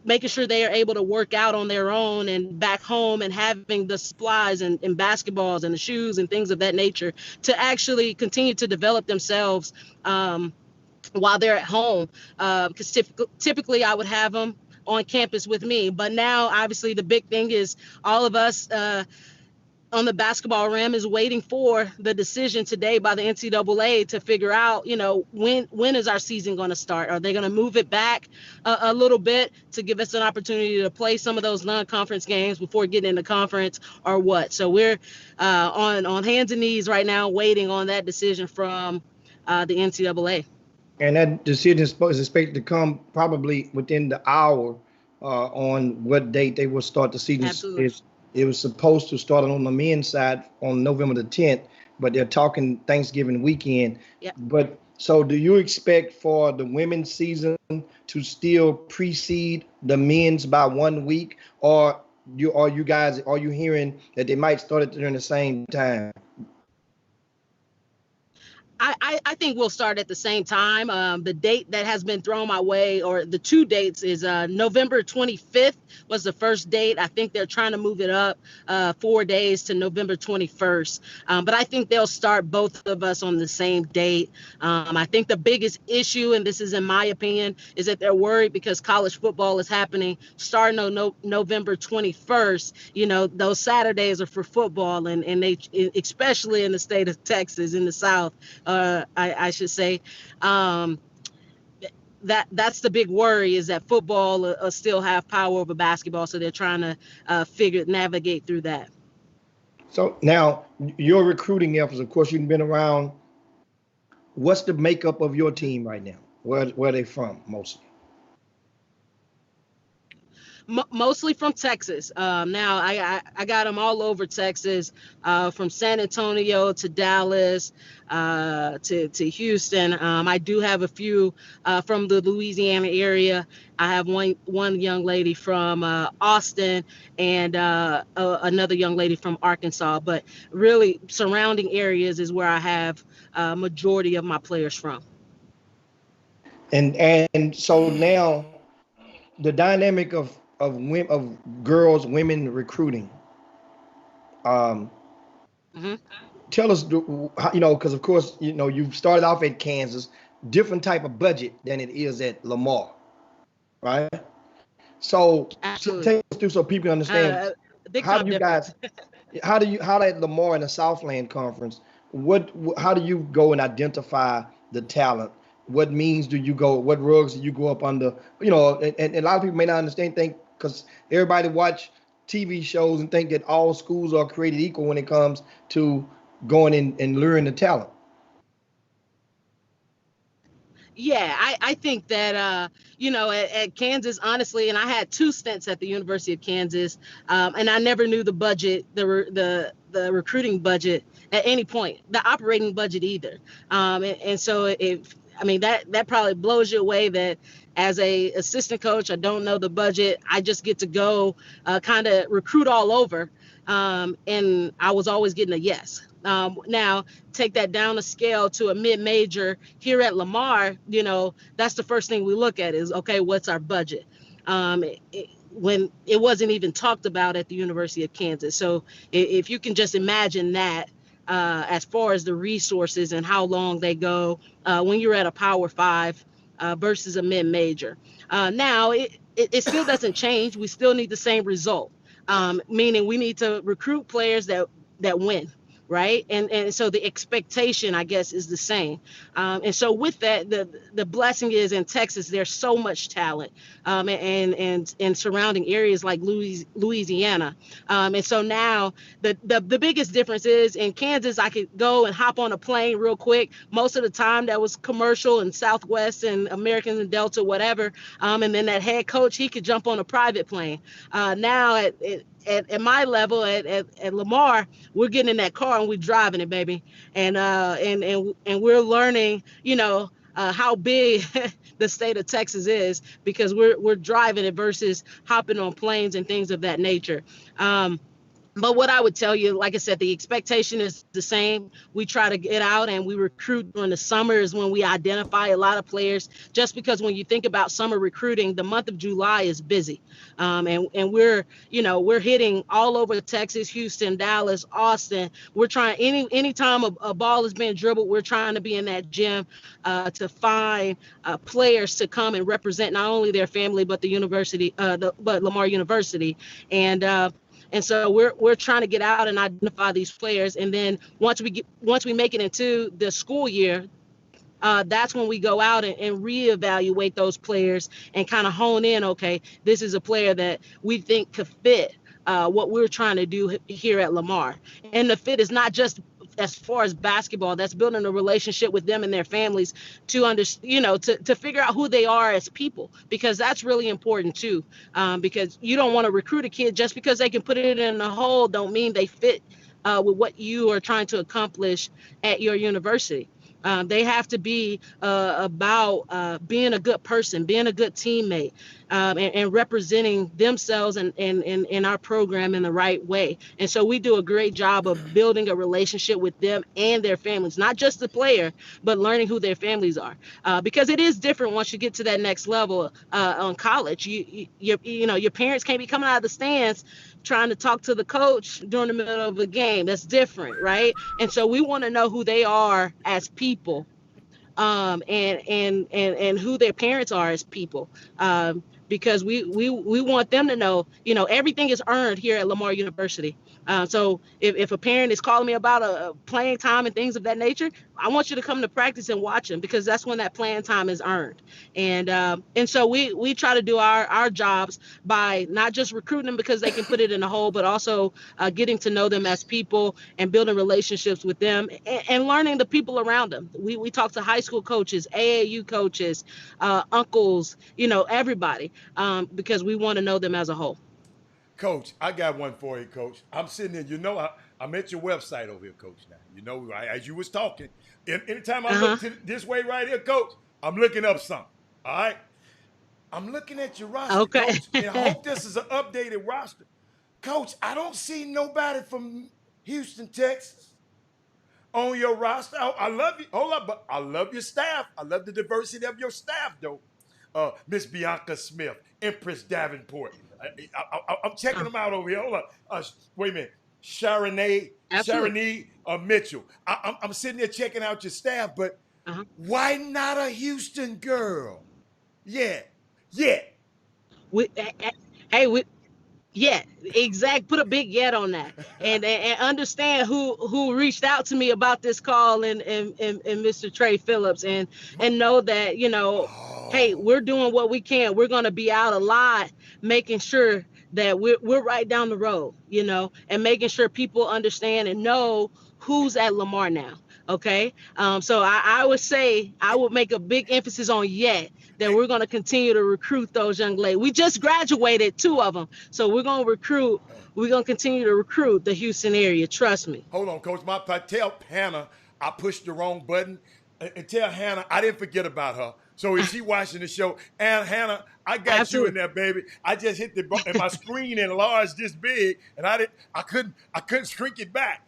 making sure they are able to work out on their own and back home and having the supplies and basketballs and the shoes and things of that nature to actually continue to develop themselves while they're at home. Because typically I would have them on campus with me. But now, obviously, the big thing is all of us on the basketball rim is waiting for the decision today by the NCAA to figure out, when is our season going to start? Are they going to move it back a little bit to give us an opportunity to play some of those non-conference games before getting into conference, or what? So we're on hands and knees right now waiting on that decision from the NCAA. And that decision is expected to come probably within the hour on what date they will start the season. Absolutely. It was supposed to start on the men's side on November the 10th, but they're talking Thanksgiving weekend. Yep. But so do you expect for the women's season to still precede the men's by 1 week, or are you hearing that they might start it during the same time? I think we'll start at the same time. The date that has been thrown my way, or the two dates, is November 25th was the first date. I think they're trying to move it up 4 days to November 21st. But I think they'll start both of us on the same date. I think the biggest issue, and this is in my opinion, is that they're worried because college football is happening starting on November 21st. Those Saturdays are for football, and they, especially in the state of Texas, in the South, I should say, that's the big worry, is that football still have power over basketball. So they're trying to navigate through that. So now your recruiting efforts, of course, you've been around. What's the makeup of your team right now? Where are they from mostly? Mostly from Texas. Now I got them all over Texas, from San Antonio to Dallas, to Houston. I do have a few from the Louisiana area. I have one young lady from Austin, and another young lady from Arkansas. But really, surrounding areas is where I have majority of my players from. And so now the dynamic of girls, women recruiting. Hmm. Tell us, because of course, you've started off at Kansas, different type of budget than it is at Lamar, right? So take us through so people understand how do you guys, how at Lamar in the Southland Conference, how do you go and identify the talent? What means do you go? What rugs do you go up under? And a lot of people may not understand, because everybody watch TV shows and think that all schools are created equal when it comes to going in and luring the talent. Yeah, I think that at Kansas, honestly, and I had 2 stints at the University of Kansas, and I never knew the budget, the recruiting budget at any point, the operating budget either. And so that probably blows you away that as a assistant coach, I don't know the budget. I just get to go kind of recruit all over, and I was always getting a yes. Now take that down a scale to a mid-major here at Lamar, that's the first thing we look at is, okay, what's our budget? When it wasn't even talked about at the University of Kansas. So if you can just imagine that, as far as the resources and how long they go, when you're at a Power 5 versus a mid-major. Now it still doesn't change. We still need the same result, meaning we need to recruit players that win. Right. And so the expectation, I guess, is the same. And so with that, the blessing is in Texas, there's so much talent, and surrounding areas like Louisiana. And so now the biggest difference is in Kansas, I could go and hop on a plane real quick. Most of the time that was commercial and Southwest and American and Delta, whatever. And then that head coach, he could jump on a private plane. Now at my level at Lamar, we're getting in that car and we're driving it, baby, and we're learning, how big the state of Texas is, because we're driving it versus hopping on planes and things of that nature. But what I would tell you, like I said, the expectation is the same. We try to get out and we recruit during the summer is when we identify a lot of players, just because when you think about summer recruiting, the month of July is busy. And we're hitting all over Texas, Houston, Dallas, Austin. We're trying anytime a ball is being dribbled, we're trying to be in that gym to find players to come and represent not only their family, but the university, but Lamar University. And so we're trying to get out and identify these players. And then once we make it into the school year, that's when we go out and reevaluate those players and kind of hone in. Okay, this is a player that we think could fit what we're trying to do here at Lamar. And the fit is not just as far as basketball, that's building a relationship with them and their families to to figure out who they are as people, because that's really important too. Because you don't want to recruit a kid just because they can put it in a hole, don't mean they fit with what you are trying to accomplish at your university. They have to be about being a good person, being a good teammate, and representing themselves and in our program in the right way. And so we do a great job of building a relationship with them and their families, not just the player, but learning who their families are. Because it is different once you get to that next level on college. Your parents can't be coming out of the stands trying to talk to the coach during the middle of a game. That's different, right? And so we want to know who they are as people, and who their parents are as people, because we want them to know, everything is earned here at Lamar University. So if a parent is calling me about a playing time and things of that nature, I want you to come to practice and watch them, because that's when that playing time is earned. And so we try to do our jobs by not just recruiting them because they can put it in a hole, but also getting to know them as people and building relationships with them, and learning the people around them. We talk to high school coaches, AAU coaches, uncles, everybody, because we want to know them as a whole. Coach, I got one for you, Coach. I'm sitting here, I'm at your website over here, Coach, now. As you was talking, anytime I look this way right here, Coach, I'm looking up something, all right? I'm looking at your roster, Okay. Coach, and I hope this is an updated roster. Coach, I don't see nobody from Houston, Texas on your roster. I love you. Hold up, but I love your staff. I love the diversity of your staff, though. Miss Bianca Smith, Empress Davenport. I'm checking them out over here. Hold up. Wait a minute. Sharonee Mitchell. I'm sitting there checking out your staff, but why not a Houston girl? Yeah. Yeah, exact. Put a big yet on that, and understand who reached out to me about this call, and Mr. Trey Phillips, and know that hey, we're doing what we can. We're gonna be out a lot, making sure that we're right down the road, and making sure people understand and know who's at Lamar now. Okay, so I would say I would make a big emphasis on that we're going to continue to recruit those young ladies. We just graduated 2 of them, so we're going to continue to recruit the Houston area. Trust me. Hold on, Coach. Tell Hannah I pushed the wrong button, and tell Hannah I didn't forget about her. So is she watching the show? And Hannah, I got Absolutely. You in there, baby. I just hit and my screen enlarged this big, and I couldn't shrink it back.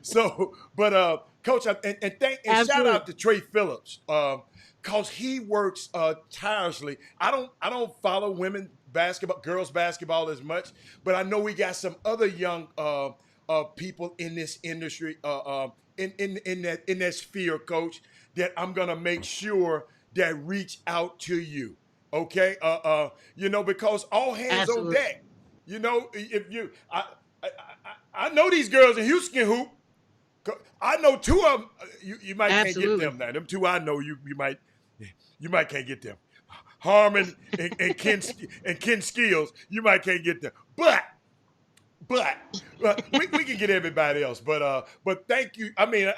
So, but Coach, and shout out to Trey Phillips, cause he works tirelessly. I don't follow girls basketball as much, but I know we got some other young people in this industry, in that sphere, Coach, that I'm gonna make sure that reach out to you. Okay, because all hands Absolutely. on deck. If you, I know these girls in Houston can hoop. I know 2 of them. You might Absolutely. can't get them now. Them 2 I know you might can't get them. Harmon and Ken Skills, you might can't get them. But we can get everybody else. But thank you. I mean,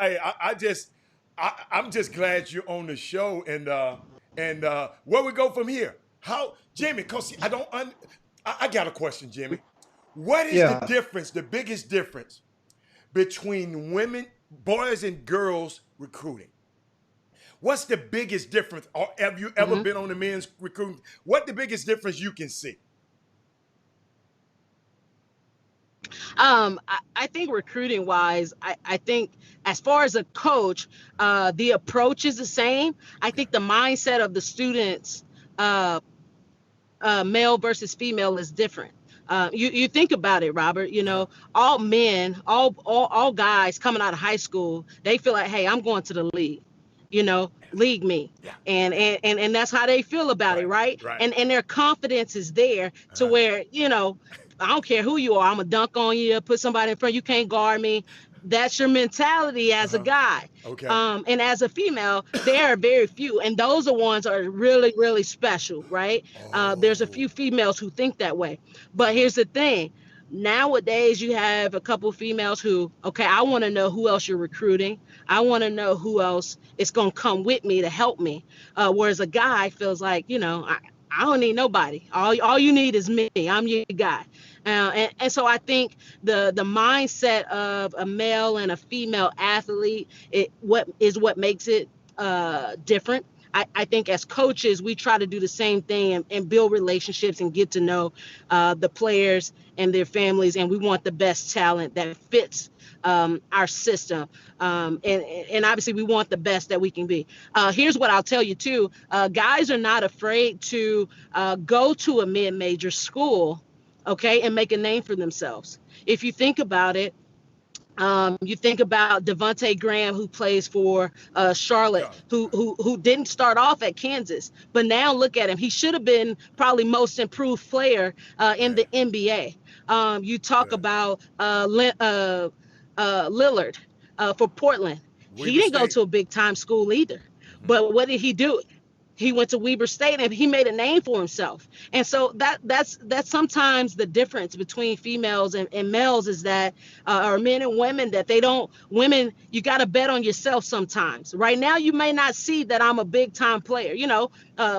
I'm just glad you're on the show, and where we go from here? How, Jimmy? Cause I got a question, Jimmy. What is the difference? The biggest difference between boys and girls recruiting? What's the biggest difference? Or have you ever been on the men's recruiting? What the biggest difference you can see? I think recruiting wise, I think as far as a coach, the approach is the same. I think the mindset of the students, male versus female, is different. You think about it, Robert, all men, all guys coming out of high school, they feel like, hey, I'm going to the league, league me. Yeah. And that's how they feel about it. Right. And their confidence is there to where, I don't care who you are. I'm gonna dunk on you, put somebody in front. You can't guard me. That's your mentality as a guy. Okay. And as a female, there are very few, and those are ones are really, really special, right? There's a few females who think that way. But here's the thing. Nowadays, you have a couple of females who, okay, I want to know who else you're recruiting. I want to know who else is going to come with me to help me. Whereas a guy feels like, I don't need nobody. All you need is me. I'm your guy. And so I think the mindset of a male and a female athlete, what makes it different. I think as coaches, we try to do the same thing and build relationships and get to know the players and their families. And we want the best talent that fits our system. And obviously we want the best that we can be. Here's what I'll tell you too. Guys are not afraid to go to a mid-major school, okay, and make a name for themselves. If you think about it, you think about Devontae Graham, who plays for Charlotte, who didn't start off at Kansas, but now look at him. He should have been probably most improved player in the NBA. You talk about Lillard for Portland. Weber He didn't go State. to a big time school either. But what did he do? He went to Weber State and he made a name for himself. And so that's sometimes the difference between females and males is that, or men and women, that women, you got to bet on yourself sometimes. Right now, you may not see that I'm a big time player.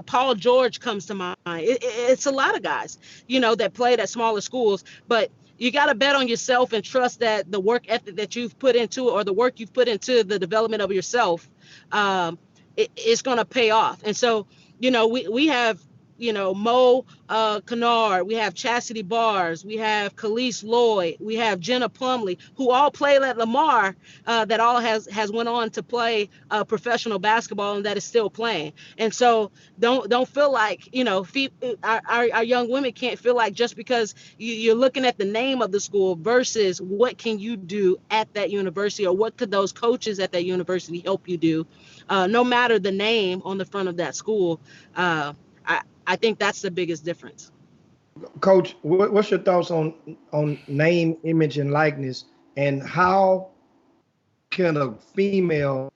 Paul George comes to mind. It's a lot of guys, that played at smaller schools, but you got to bet on yourself and trust that the work ethic that you've put into, or the work you've put into the development of yourself, it's going to pay off. And so, we have, Mo Kennard, we have Chastity Bars, we have Khalees Lloyd, we have Jenna Plumley, who all played at Lamar, that all has went on to play professional basketball and that is still playing. And so don't feel like, our young women can't feel like just because you're looking at the name of the school versus what can you do at that university, or what could those coaches at that university help you do. No matter the name on the front of that school, I think that's the biggest difference. Coach, what's your thoughts on name, image, and likeness, and how can a female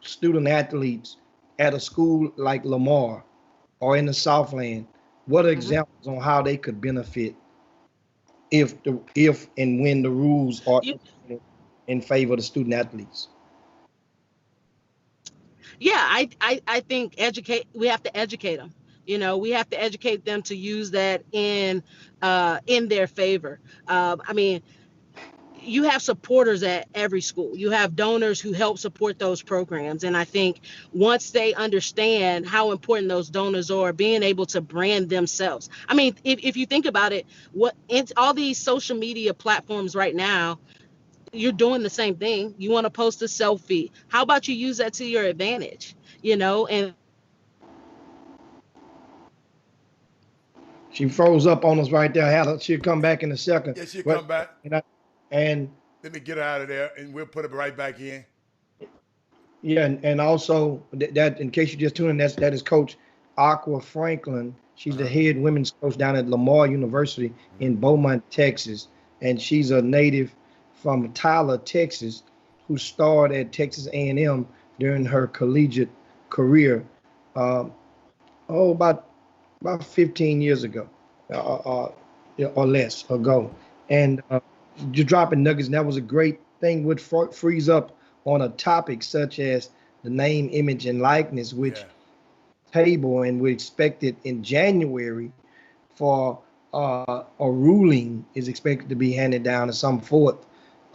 student athletes at a school like Lamar or in the Southland, what are examples on how they could benefit if and when the rules are in favor of the student athletes? Yeah, I think we have to educate them. We have to educate them to use that in their favor. You have supporters at every school. You have donors who help support those programs. And I think once they understand how important those donors are, being able to brand themselves. If you think about it, all these social media platforms right now, you're doing the same thing. You want to post a selfie. How about you use that to your advantage? And she froze up on us right there. She'll come back in a second. Yeah, she'll come back. And let me get her out of there, and we'll put it right back in. Yeah, and also that in case you just tuned in, that is Coach Aqua Franklin. She's the head women's coach down at Lamar University in Beaumont, Texas, and she's a native from Tyler, Texas, who starred at Texas A&M during her collegiate career, about 15 years ago, or less ago. And you're dropping nuggets, and that was a great thing. Would freeze up on a topic such as the name, image, and likeness, which table, and we expect it in January for a ruling is expected to be handed down to some forth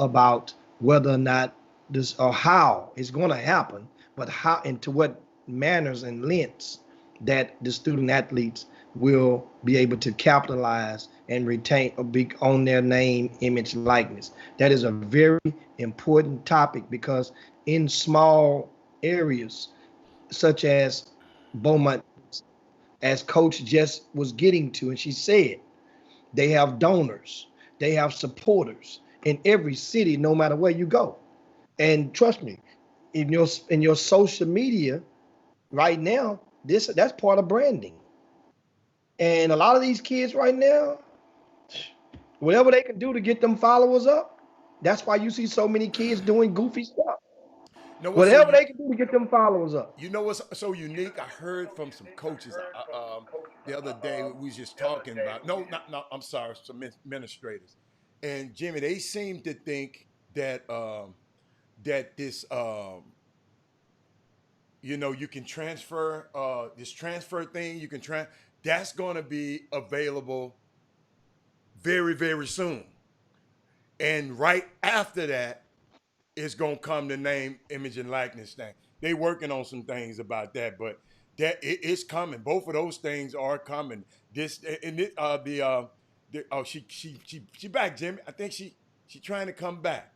about whether or not this, or how it's going to happen, but how and to what manners and lengths that the student athletes will be able to capitalize and retain or be on their name, image, likeness. That is a very important topic, because in small areas such as Beaumont, as Coach Jess was getting to, and she said, they have donors, they have supporters in every city, no matter where you go. And trust me, in your social media right now, that's part of branding. And a lot of these kids right now, whatever they can do to get them followers up, that's why you see so many kids doing goofy stuff. Whatever they can do to get them followers up. You know what's so unique? I heard from some coaches the other day, we was just talking about, I'm sorry, some administrators. And Jimmy, they seem to think that that this, you can transfer, this transfer thing, that's going to be available very, very soon. And right after that, it's going to come the name, image, and likeness thing. They working on some things about that, but it's coming. Both of those things are coming. She back, Jimmy. I think she trying to come back.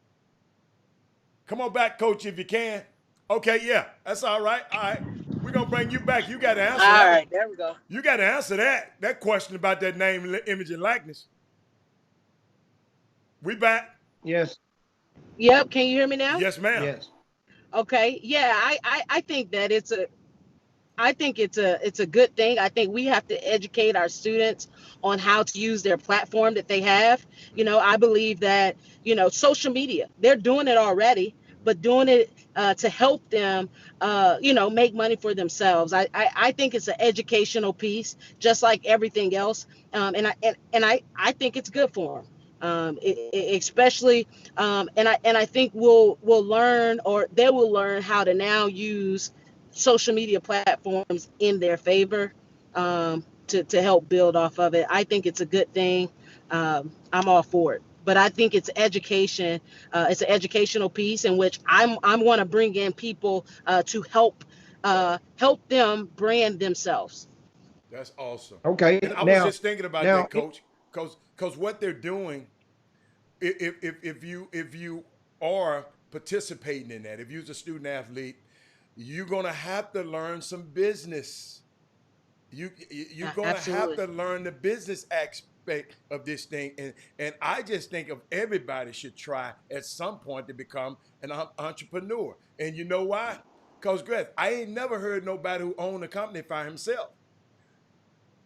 Come on back, Coach, if you can. Okay, yeah, that's all right. All right, we're gonna bring you back. You got to answer. All right, there we go. You got to answer that question about that name, image, and likeness. We back. Yes. Yep. Can you hear me now? Yes, ma'am. Yes. Okay. Yeah, I think that it's a good thing. I think we have to educate our students on how to use their platform that they have. I believe that, social media, they're doing it already, but doing it to help them, make money for themselves. I think it's an educational piece, just like everything else, and I think it's good for them. Especially, and I think we'll learn, or they will learn how to now use social media platforms in their favor, to help build off of it. I think it's a good thing. I'm all for it. But I think it's education. It's an educational piece in which I'm want to bring in people to help them brand themselves. That's awesome. Okay. And I now, was just thinking about now, that, Coach, because what they're doing, if you are participating in that, if you're a student athlete, you're gonna have to learn some business. You're gonna have Absolutely. to learn the business aspect of this thing, and I just think of everybody should try at some point to become an entrepreneur. And you know why? Because Greg, I ain't never heard nobody who owned a company fire himself.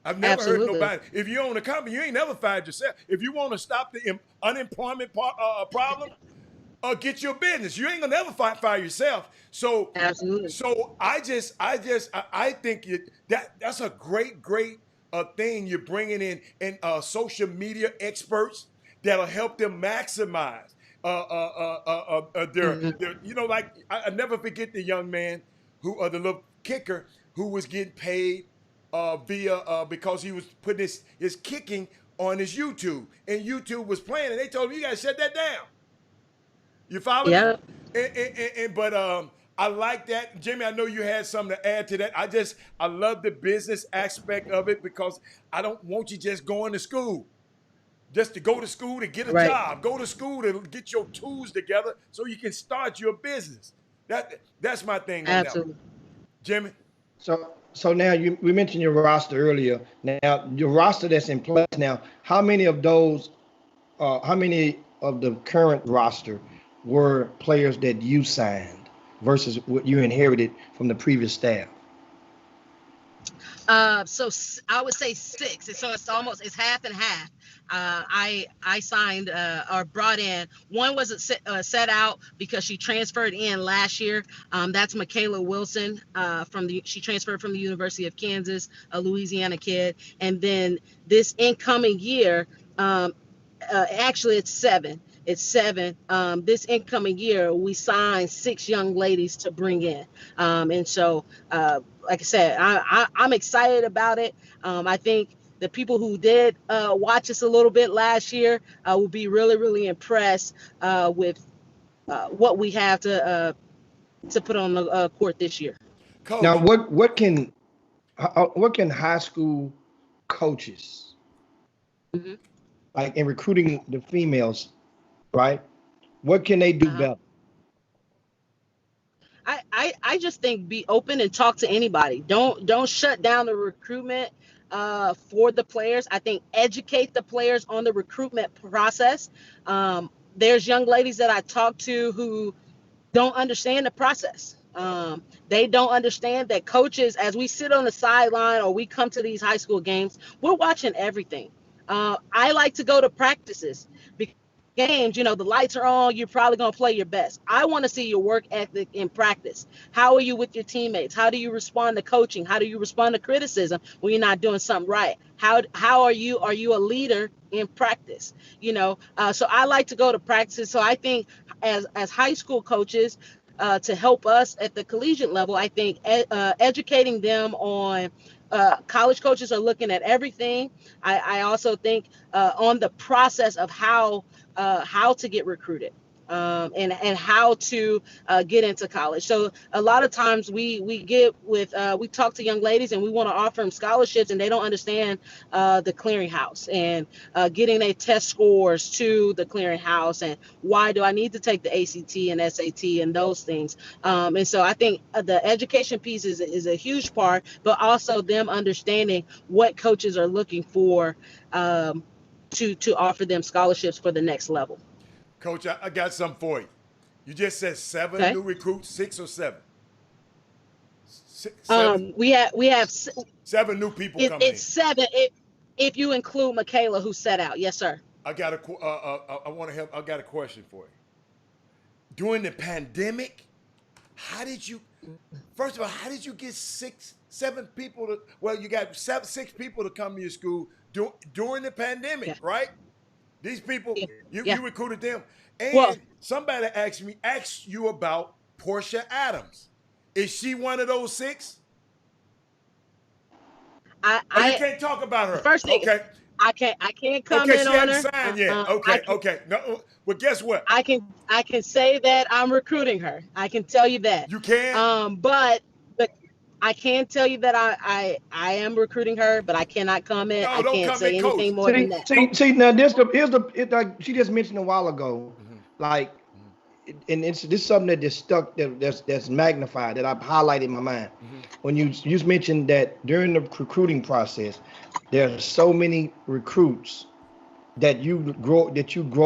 I've never heard Absolutely. nobody. If you own a company, you ain't never fired yourself. If you want to stop the unemployment problem, get your business. You ain't gonna never fire yourself. So, Absolutely. I think that's a great thing you're bringing in, and social media experts that'll help them maximize their like I never forget the young man who the little kicker who was getting paid via because he was putting his kicking on his YouTube, and YouTube was playing, and they told him, you gotta shut that down. You follow Yeah. me? But I like that, Jimmy. I know you had something to add to that. I love the business aspect of it, because I don't want you just going to school, just to go to school to get a Right. job. Go to school to get your tools together so you can start your business. That's my thing on that Absolutely. one. Jimmy. So now we mentioned your roster earlier. Now your roster that's in place now, how many of the current roster were players that you signed versus what you inherited from the previous staff? So I would say 6. So it's half and half. I signed or brought in. One was set out because she transferred in last year. That's Michaela Wilson she transferred from the University of Kansas, a Louisiana kid. And then this incoming year, actually it's 7. It's 7. This incoming year, we signed 6 young ladies to bring in. And so, like I said, I'm excited about it. I think the people who did watch us a little bit last year will be really, really impressed with what we have to put on the court this year. Coach. Now, what can high school coaches, like in recruiting the females, right? What can they do better? I just think be open and talk to anybody. Don't shut down the recruitment for the players. I think educate the players on the recruitment process. There's young ladies that I talk to who don't understand the process. They don't understand that coaches, as we sit on the sideline or we come to these high school games, we're watching everything. I like to go to practices because games, the lights are on, you're probably going to play your best. I want to see your work ethic in practice. How are you with your teammates? How do you respond to coaching? How do you respond to criticism when you're not doing something right? How are you a leader in practice? So I like to go to practices. So I think as high school coaches, to help us at the collegiate level, I think educating them on college coaches are looking at everything. I also think on the process of how to get recruited and how to get into college. So a lot of times we talk to young ladies and we want to offer them scholarships, and they don't understand the clearinghouse and getting their test scores to the clearinghouse, and why do I need to take the ACT and SAT and those things. And so I think the education piece is a huge part, but also them understanding what coaches are looking for to offer them scholarships for the next level. Coach, I got something for you. You just said 7 new recruits, 6 or 7? 7? We have 7 new people coming in. It's 7 if you include Michaela, who set out. Yes, sir. I got a question for you. during the pandemic, first of all, how did you get 7 people you got 6 people to come to your school during the pandemic, right? These people, you recruited them. And somebody asked you about Portia Adams. Is she one of those 6? You can't talk about her. First thing, okay. I can't comment she on hasn't her. signed yet. Okay. No, well, guess what? I can say that I'm recruiting her. I can tell you that. You can. But I can tell you that I am recruiting her, but I cannot comment. No, I don't can't comment, say Coach. anything more than that. See, now like she just mentioned a while ago, like, and this is something that just stuck, that's magnified, that I've highlighted in my mind. When you just mentioned that during the recruiting process, there are so many recruits that you grow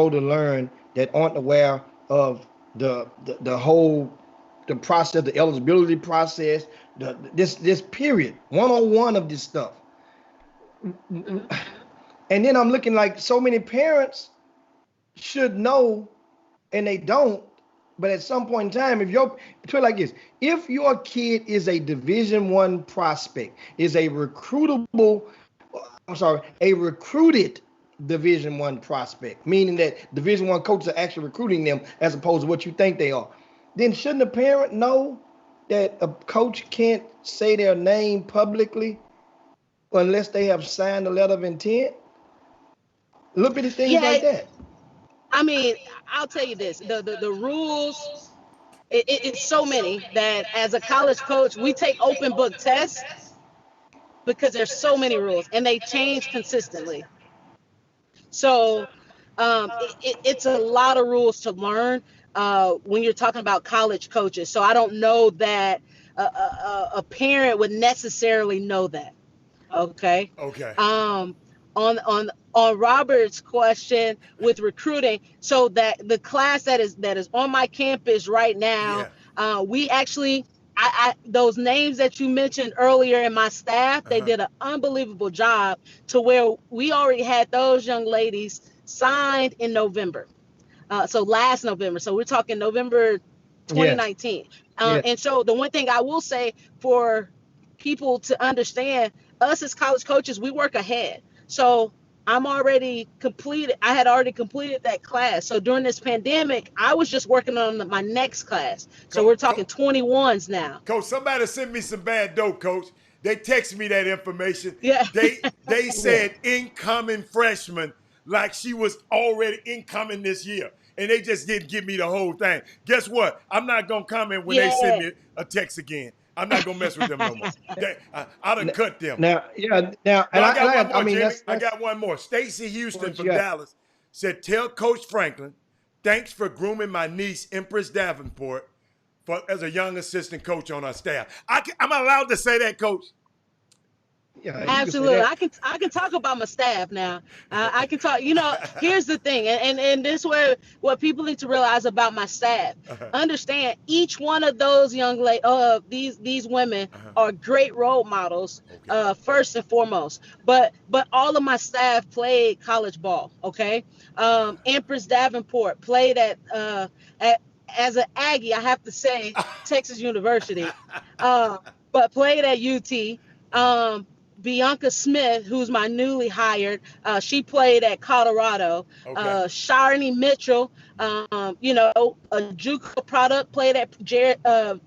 to learn that aren't aware of the whole process, the eligibility process, this period 101 of this stuff. And then I'm looking like so many parents should know and they don't. But at some point in time, if your kid is a Division I prospect, is a recruited Division I prospect, meaning that Division I coaches are actually recruiting them as opposed to what you think they are, then shouldn't a parent know that a coach can't say their name publicly unless they have signed a letter of intent? Look at the things like that. I mean, I'll tell you this: the rules, it's so many that as a college coach, we take open book tests because there's so many rules and they change consistently. So it's a lot of rules to learn when you're talking about college coaches. So I don't know that a parent would necessarily know that. Okay. On Robert's question with recruiting, so that the class that is on my campus right now, we actually, I those names that you mentioned earlier in my staff, they did an unbelievable job to where we already had those young ladies signed in November. So last November. So we're talking November 2019. And so the one thing I will say for people to understand, us as college coaches, we work ahead. So I had already completed that class. So during this pandemic, I was just working on my next class. So we're talking 21s now. Coach, somebody sent me some bad dope, Coach. They texted me that information. Yeah. They said incoming freshman, like she was already incoming this year. And they just didn't give me the whole thing. Guess what? I'm not going to comment when they send me a text again. I'm not going to mess with them no more. I done cut them. I got one more. Stacy Houston from Dallas said, tell Coach Franklin, thanks for grooming my niece, Empress Davenport, as a young assistant coach on our staff. I'm allowed to say that, Coach? Yeah, absolutely. I can talk about my staff now. I can talk. Here's the thing, and this is what people need to realize about my staff. Understand, each one of those young ladies, these women are great role models. First and foremost, but all of my staff played college ball. Okay, Empress Davenport played at as an Aggie, I have to say Texas University, but played at UT. Bianca Smith, who's my newly hired, she played at Colorado. Sharni Mitchell, a JUCO product, played at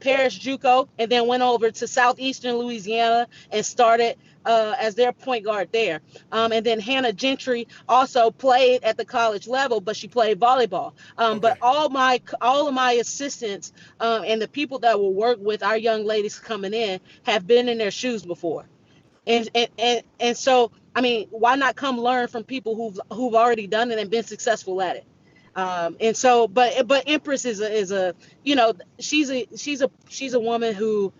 Paris JUCO, and then went over to Southeastern Louisiana and started as their point guard there. And then Hannah Gentry also played at the college level, but she played volleyball. But all of my assistants and the people that will work with our young ladies coming in have been in their shoes before. And so, I mean, why not come learn from people who've already done it and been successful at it? And so, but Empress is a she's a woman who,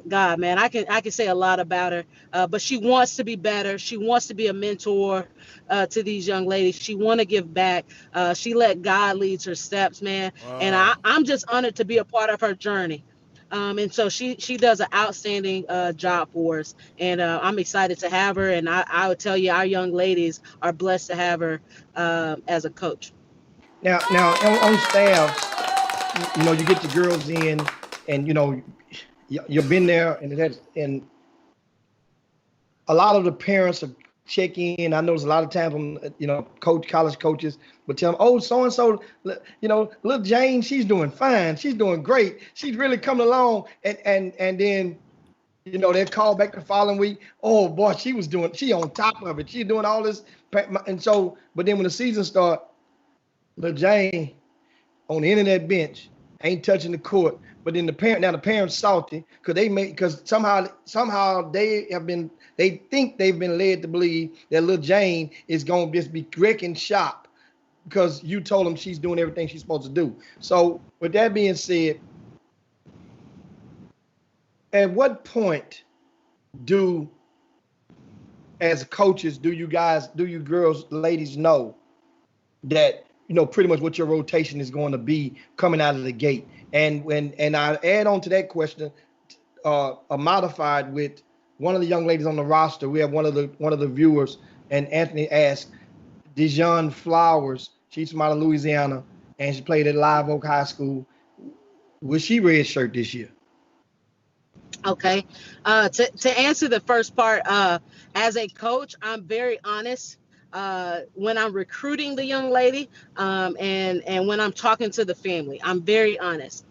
God, man, I can say a lot about her, but she wants to be better. She wants to be a mentor to these young ladies. She want to give back. She let God lead her steps, man. Wow. And I'm just honored to be a part of her journey. And so she does an outstanding job for us, and I'm excited to have her. And I would tell you, our young ladies are blessed to have her as a coach. Now on staff, you know, you get the girls in, and you know, you've been there, and a lot of the parents are checking in. I notice a lot of times when, you know, college coaches would tell them, oh, so and so, you know, little Jane, she's doing fine, she's doing great, she's really coming along, and then, you know, they'll call back the following week, oh boy, she on top of it, she's doing all this, and so, but then when the season starts, little Jane on the end of that bench ain't touching the court. But then the parents salty because somehow they think they've been led to believe that little Jane is gonna just be wrecking shop because you told them she's doing everything she's supposed to do. So with that being said, at what point as coaches, do you girls, ladies know that, you know, pretty much what your rotation is going to be coming out of the gate? And I add on to that question, modified with one of the young ladies on the roster. We have one of the viewers, and Anthony asked, Dijon Flowers, she's from out of Louisiana, and she played at Live Oak High School. Was she red shirt this year? Okay. To answer the first part, as a coach, I'm very honest. When I'm recruiting the young lady, and when I'm talking to the family, I'm very honest,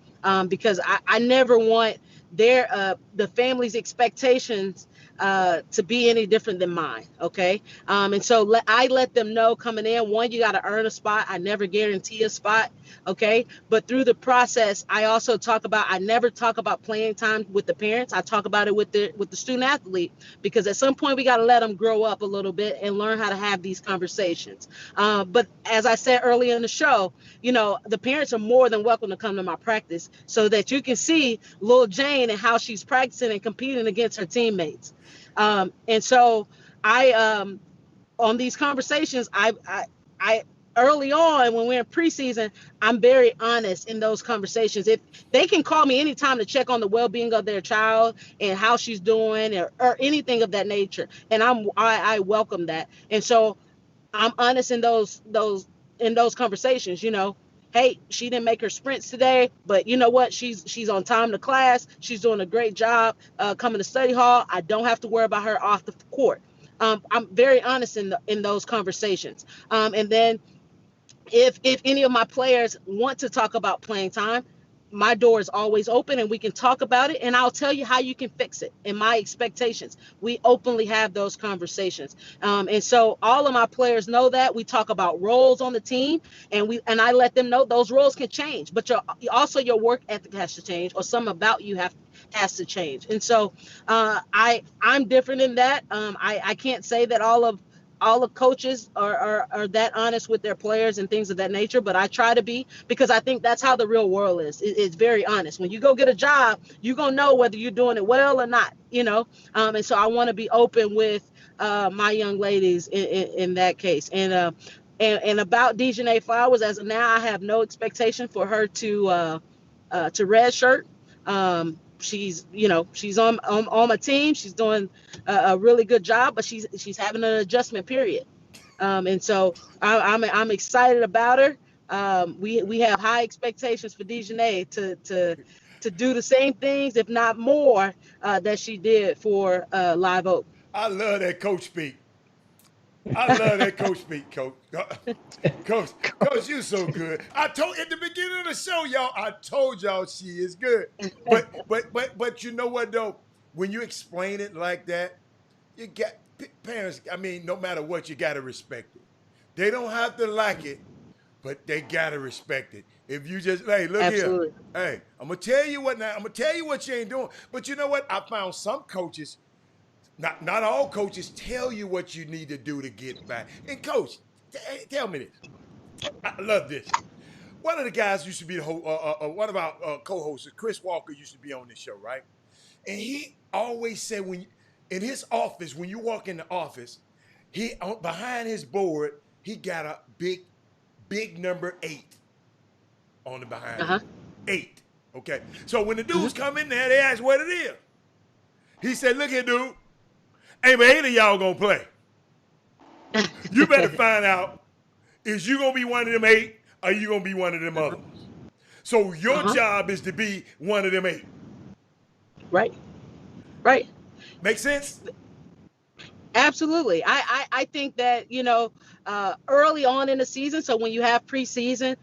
because I never want the family's expectations to be any different than mine. Okay. And so I let them know coming in, one, you got to earn a spot. I never guarantee a spot. Okay. But through the process, I also I never talk about playing time with the parents. I talk about it with the student athlete, because at some point we got to let them grow up a little bit and learn how to have these conversations. But as I said earlier in the show, you know, the parents are more than welcome to come to my practice so that you can see Lil Jane and how she's practicing and competing against her teammates. And so on these conversations, I early on when we're in preseason, I'm very honest in those conversations. If they can call me anytime to check on the well-being of their child and how she's doing or anything of that nature, and I welcome that. And so I'm honest in those conversations, you know. Hey, she didn't make her sprints today, but you know what? She's on time to class. She's doing a great job coming to study hall. I don't have to worry about her off the court. I'm very honest in those conversations. And then if any of my players want to talk about playing time, my door is always open and we can talk about it, and I'll tell you how you can fix it and my expectations. We openly have those conversations. And so all of my players know that. We talk about roles on the team, and I let them know those roles can change, but your work ethic has to change, or something about you has to change. And so I'm different in that. I can't say that all the coaches are that honest with their players and things of that nature, but I try to be, because I think that's how the real world is. It's very honest. When you go get a job, you're going to know whether you're doing it well or not, you know? And so I want to be open with my young ladies in that case. And about Dijon Flowers, as of now, I have no expectation for her to redshirt. She's on my team. She's doing a really good job, but she's having an adjustment period. And so I'm excited about her. We have high expectations for Dijon to do the same things, if not more, that she did for Live Oak. I love that coach speak. I love that coach speak, coach. Coach, you so good. I told at the beginning of the show, y'all, I told y'all she is good. But you know what though? When you explain it like that, you got parents, I mean, no matter what, you gotta respect it. They don't have to like it, but they gotta respect it. If you just, hey, look Absolutely. here. Hey, I'm gonna tell you what now. I'm gonna tell you what you ain't doing. But you know what? I found some coaches. Not all coaches tell you what you need to do to get back. And coach, tell me this. I love this. One of the guys used to be one of our co-hosts, Chris Walker, used to be on this show, right? And he always said in his office, when you walk in the office, behind his board, he got a big number 8 on the behind. 8. Okay. So when the dudes come in there, they ask what it is. He said, look here, dude. Ain't but 8 of y'all gonna play. You better find out, is you gonna be one of them 8 or you gonna be one of them other ones? So your job is to be one of them 8. Right. Right. Make sense? Absolutely. I think that, early on in the season, so when you have preseason,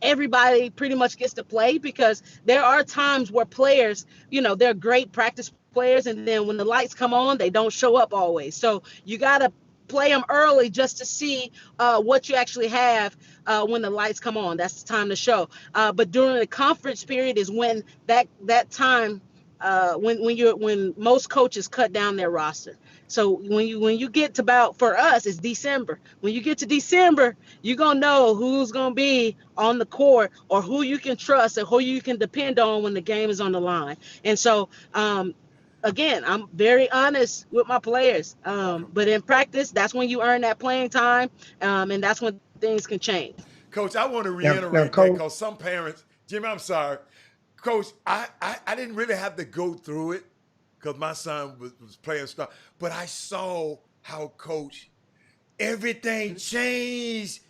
everybody pretty much gets to play, because there are times where players, they're great practice players, and then when the lights come on, they don't show up always. So you got to play them early just to see what you actually have when the lights come on. That's the time to show. But during the conference period is when that time, when most coaches cut down their roster. So when you get to about, for us, it's December. When you get to December, you're gonna know who's gonna be on the court, or who you can trust, or who you can depend on when the game is on the line. And so again, I'm very honest with my players. But in practice, that's when you earn that playing time, and that's when things can change. Coach, I want to reiterate that, because some parents, Jimmy, I'm sorry. Coach, I didn't really have to go through it because my son was playing stuff. But I saw how, Coach, everything changed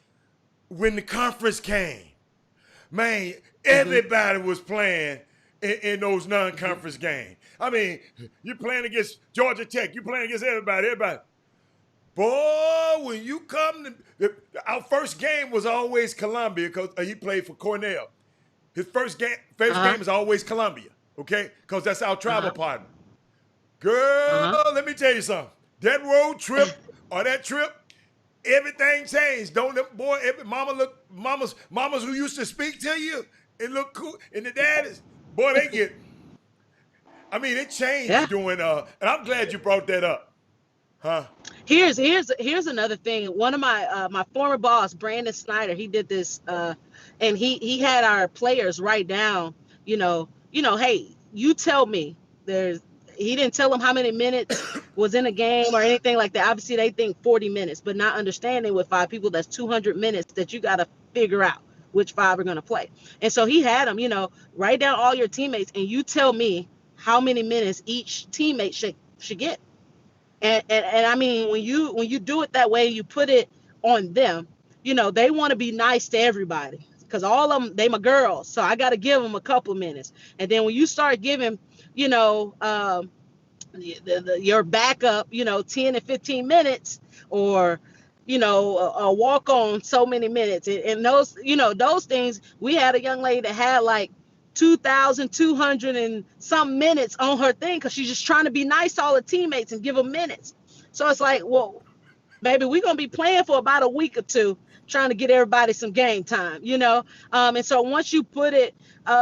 when the conference came. Man, everybody was playing in those non-conference games. I mean, you're playing against Georgia Tech. You're playing against everybody. Boy, when you come to our first game was always Columbia, because he played for Cornell. His first game is always Columbia, okay? Because that's our travel partner. Girl, let me tell you something. That road trip or that trip, everything changed. Don't them boy, mamas who used to speak to you and look cool, and the daddies, boy, they get. I mean, it changed doing. And I'm glad you brought that up, huh? Here's another thing. One of my former boss, Brandon Snyder, he did this, and he had our players write down, hey, you tell me. He didn't tell them how many minutes was in a game or anything like that. Obviously, they think 40 minutes, but not understanding with 5 people, that's 200 minutes that you got to figure out which 5 are going to play. And so he had them, write down all your teammates, and you tell me how many minutes each teammate should get. And I mean, when you do it that way, you put it on them, they want to be nice to everybody, because all of them, they my girls. So I got to give them a couple minutes. And then when you start giving, your backup, 10 and 15 minutes, or, a walk on so many minutes. And those, those things, we had a young lady that had like 2,200 and some minutes on her thing, because she's just trying to be nice to all the teammates and give them minutes. So it's like, well, baby, we're going to be playing for about a week or two, trying to get everybody some game time, and so once you put it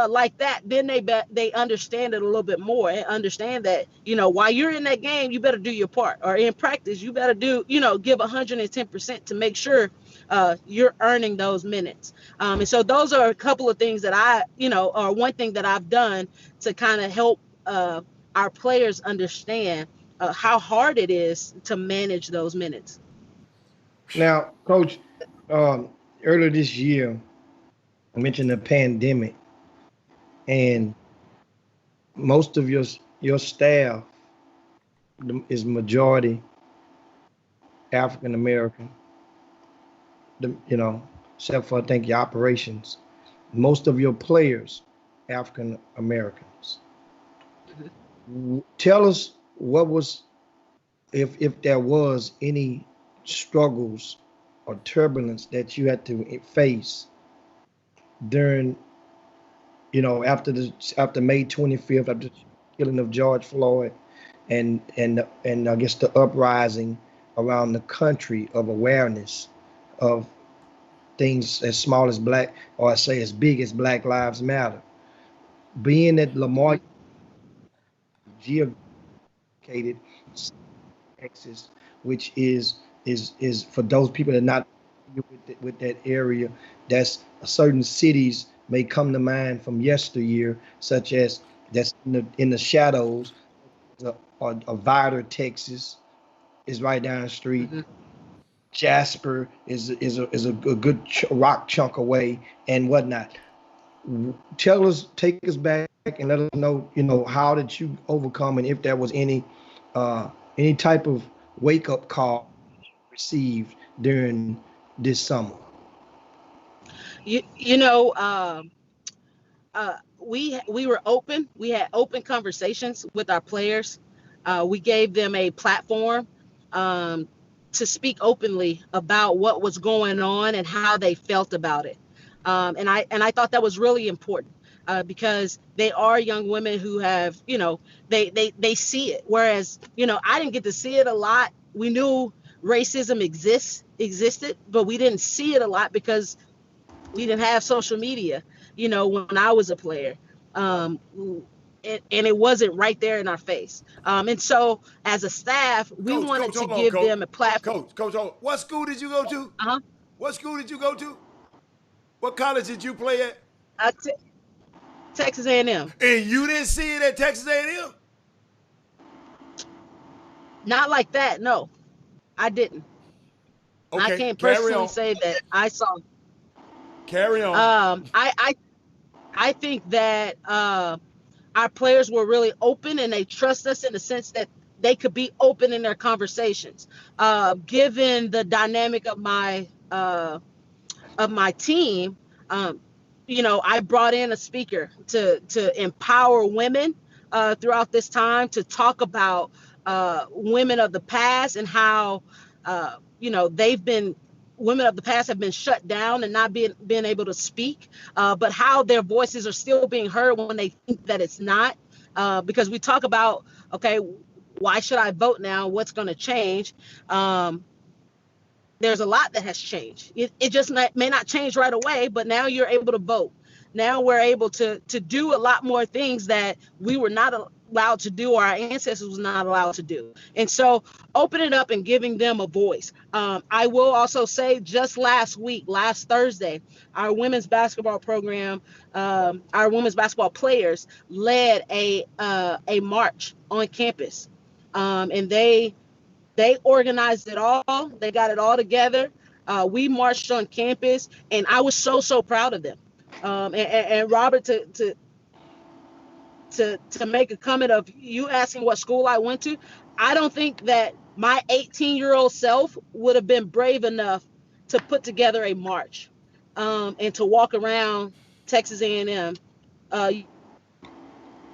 like that, then they understand it a little bit more, and understand that, while you're in that game, you better do your part, or in practice, you better do, give 110% to make sure you're earning those minutes. And so those are a couple of things that I, or one thing that I've done to kind of help our players understand how hard it is to manage those minutes. Now, Coach, earlier this year, I mentioned the pandemic, and most of your staff is majority African American. Except for, I think, your operations. Most of your players, African Americans. Tell us what was, if there was any struggles or turbulence that you had to face during, after May 25th, after the killing of George Floyd, and I guess the uprising around the country of awareness of things as small as Black, or I say as big as Black Lives Matter. Being that Lamar geolocated Texas, which is for those people that are not with that area, that's certain cities may come to mind from yesteryear, such as that's in the shadows, or Vidor, Texas, is right down the street. Jasper is a good rock chunk away, and whatnot. Take us back and let us know, how did you overcome, and if there was any type of wake up call received during this summer. we were open. We had open conversations with our players. We gave them a platform to speak openly about what was going on and how they felt about it. And I thought that was really important because they are young women who have, they see it. Whereas, I didn't get to see it a lot. We knew racism existed, but we didn't see it a lot because we didn't have social media, when I was a player. And it wasn't right there in our face. And so as a staff, we wanted to give them a platform. Coach, what school did you go to? What school did you go to? What college did you play at? Texas A&M. And you didn't see it at Texas A&M? Not like that, no. I didn't. Okay, I can't personally say that I saw. Carry on. I think that our players were really open and they trust us in the sense that they could be open in their conversations. Given the dynamic of my team, I brought in a speaker to empower women throughout this time to talk about women of the past and how women of the past have been shut down and not being able to speak, but how their voices are still being heard when they think that it's not. Because we talk about, okay, why should I vote now? What's going to change? There's a lot that has changed. It just may not change right away, but now you're able to vote. Now we're able to do a lot more things that we were not allowed to do or our ancestors was not allowed to do. And so opening up and giving them a voice. I will also say just last Thursday, our women's basketball program, our women's basketball players led a march on campus. And they organized it all. They got it all together. We marched on campus and I was so proud of them. And Robert, to make a comment of you asking what school I went to, I don't think that my 18-year-old self would have been brave enough to put together a march and to walk around Texas A&M. And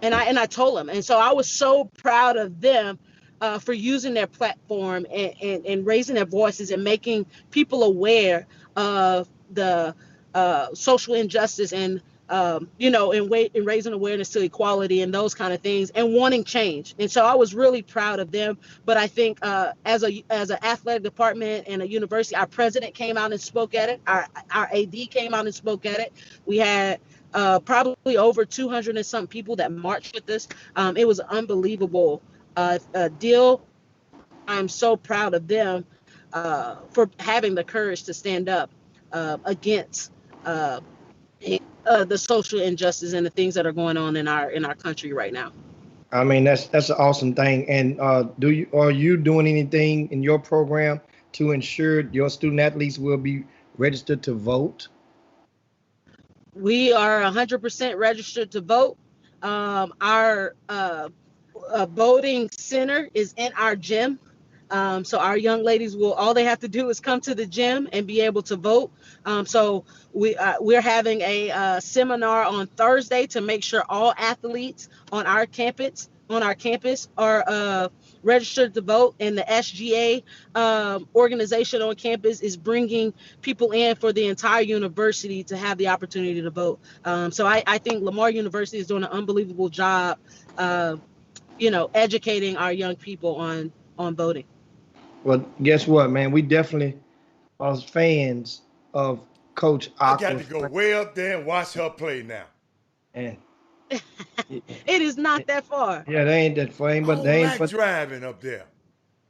I told them. And so I was so proud of them for using their platform and raising their voices and making people aware of the social injustice and in raising awareness to equality and those kind of things and wanting change. And so I was really proud of them. But I think as an athletic department and a university, our president came out and spoke at it. Our AD came out and spoke at it. We had probably over 200 and some people that marched with us. It was an unbelievable deal. I'm so proud of them for having the courage to stand up against the social injustice and the things that are going on in our country right now. I mean, that's an awesome thing. And are you doing anything in your program to ensure your student athletes will be registered to vote? We are 100% registered to vote. Our voting center is in our gym. So our young ladies all they have to do is come to the gym and be able to vote. So we're having a seminar on Thursday to make sure all athletes on our campus are registered to vote. And the SGA organization on campus is bringing people in for the entire university to have the opportunity to vote. So I think Lamar University is doing an unbelievable job, educating our young people on voting. Well, guess what, man? We definitely are fans of Coach Aqua. I got to go way up there and watch her play now. And it is not that far. Yeah, they ain't that far. But driving up there.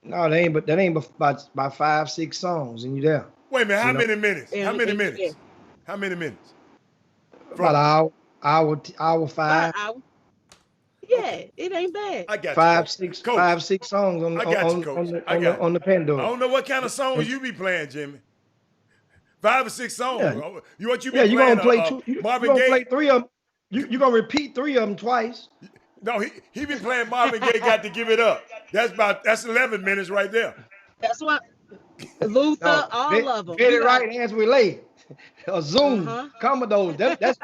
No, they ain't. But that ain't about 5-6 songs, and you there. Wait a minute. How many minutes? How many minutes? How many minutes? About an hour 5. Yeah, it ain't bad. I got 5-6 songs on the Pandora. I don't know what kind of songs you be playing, Jimmy. 5 or 6 songs. Yeah. You be playing? You gonna play Marvin Gaye. Play 3 of them. You gonna repeat 3 of them twice. No, he be playing Marvin Gaye. Got to give it up. That's 11 minutes right there. That's what Luther, all of them. Get it right, hands we lay. a Zoom, Commodore. That's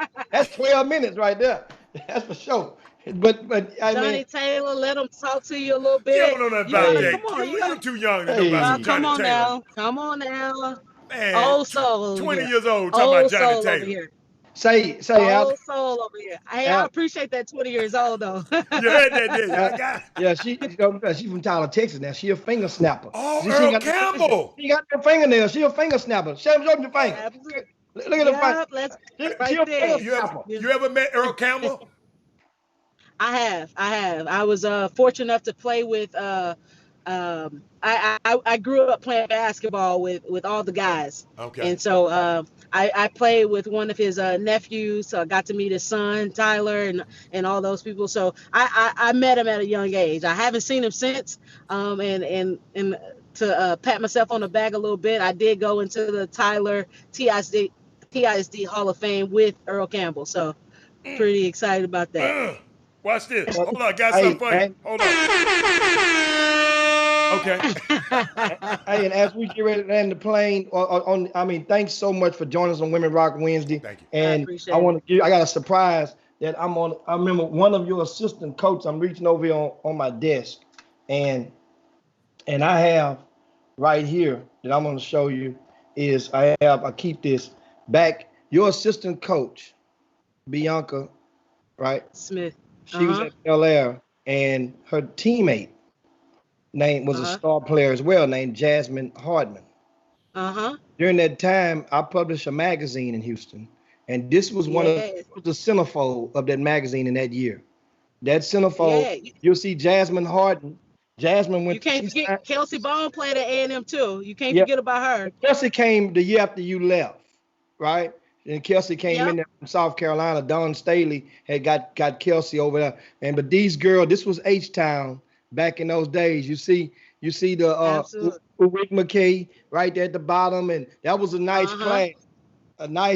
12 minutes right there. That's for sure. But I Johnny mean, Taylor, let him talk to you a little You bit. don't know nothing You about gotta that. come on. You're too young to know about some Come Johnny on Taylor. now. Come on now. Man, Old soul over 20 here. years old talking about Old Johnny soul Taylor. over here. say Al, Old soul over here. Hey, I Al, appreciate that 20 years old though. You heard that, didn't you? I got yeah, she from Tyler, Texas. Now she a finger snapper. Oh, She Earl got Campbell. she got them fingernails. She a finger snapper. Show me your finger. Absolutely. Look at them fingers. Yep, let's She right a there. finger You ever, snapper. you ever met Earl Campbell? I have. I was fortunate enough to play with I grew up playing basketball with all the guys. Okay. And so I played with one of his nephews, so I got to meet his son, Tyler, and all those people. So I met him at a young age. I haven't seen him since. And to pat myself on the back a little bit, I did go into the Tyler TISD Hall of Fame with Earl Campbell. So pretty excited about that. Watch this. Hold on, I got Hey, something for you. man. Hold on. Okay. Hey, and as we get ready to land the plane, thanks so much for joining us on Women Rock Wednesday. Thank you. And appreciate I got a surprise that I remember one of your assistant coaches. I'm reaching over here on my desk, and I have right here that I'm going to show you is I keep this back. Your assistant coach, Bianca, right? Smith. She was at Bel Air, and her teammate name was a star player as well, named Jasmine Hardman. During that time, I published a magazine in Houston, and this was one of the centerfold of that magazine in that year. That centerfold, you'll see Jasmine Hardman. Jasmine went. You can't forget Kelsey Bone played at A&M too. You can't forget about her. Kelsey came the year after you left, right? And Kelsey came in there from South Carolina. Don Staley had got Kelsey over there. But these girls, this was H-Town back in those days. You see the Rick McKay right there at the bottom, and that was a nice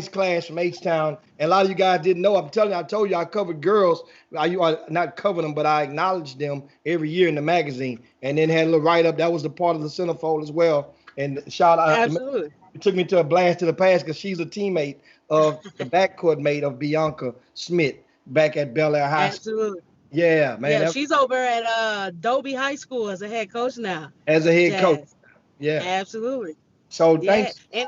class from H-Town. And a lot of you guys didn't know. I told you I covered girls. I not covered them, but I acknowledged them every year in the magazine. And then had a little write-up. That was the part of the centerfold as well. And shout out. Absolutely. It took me to a blast to the past because she's a teammate of the backcourt mate of Bianca Smith back at Bel Air High School. Absolutely. Yeah, man. Yeah, she's over at Dobie High School as a head coach now. As a head coach. Yeah. Absolutely. So thanks. And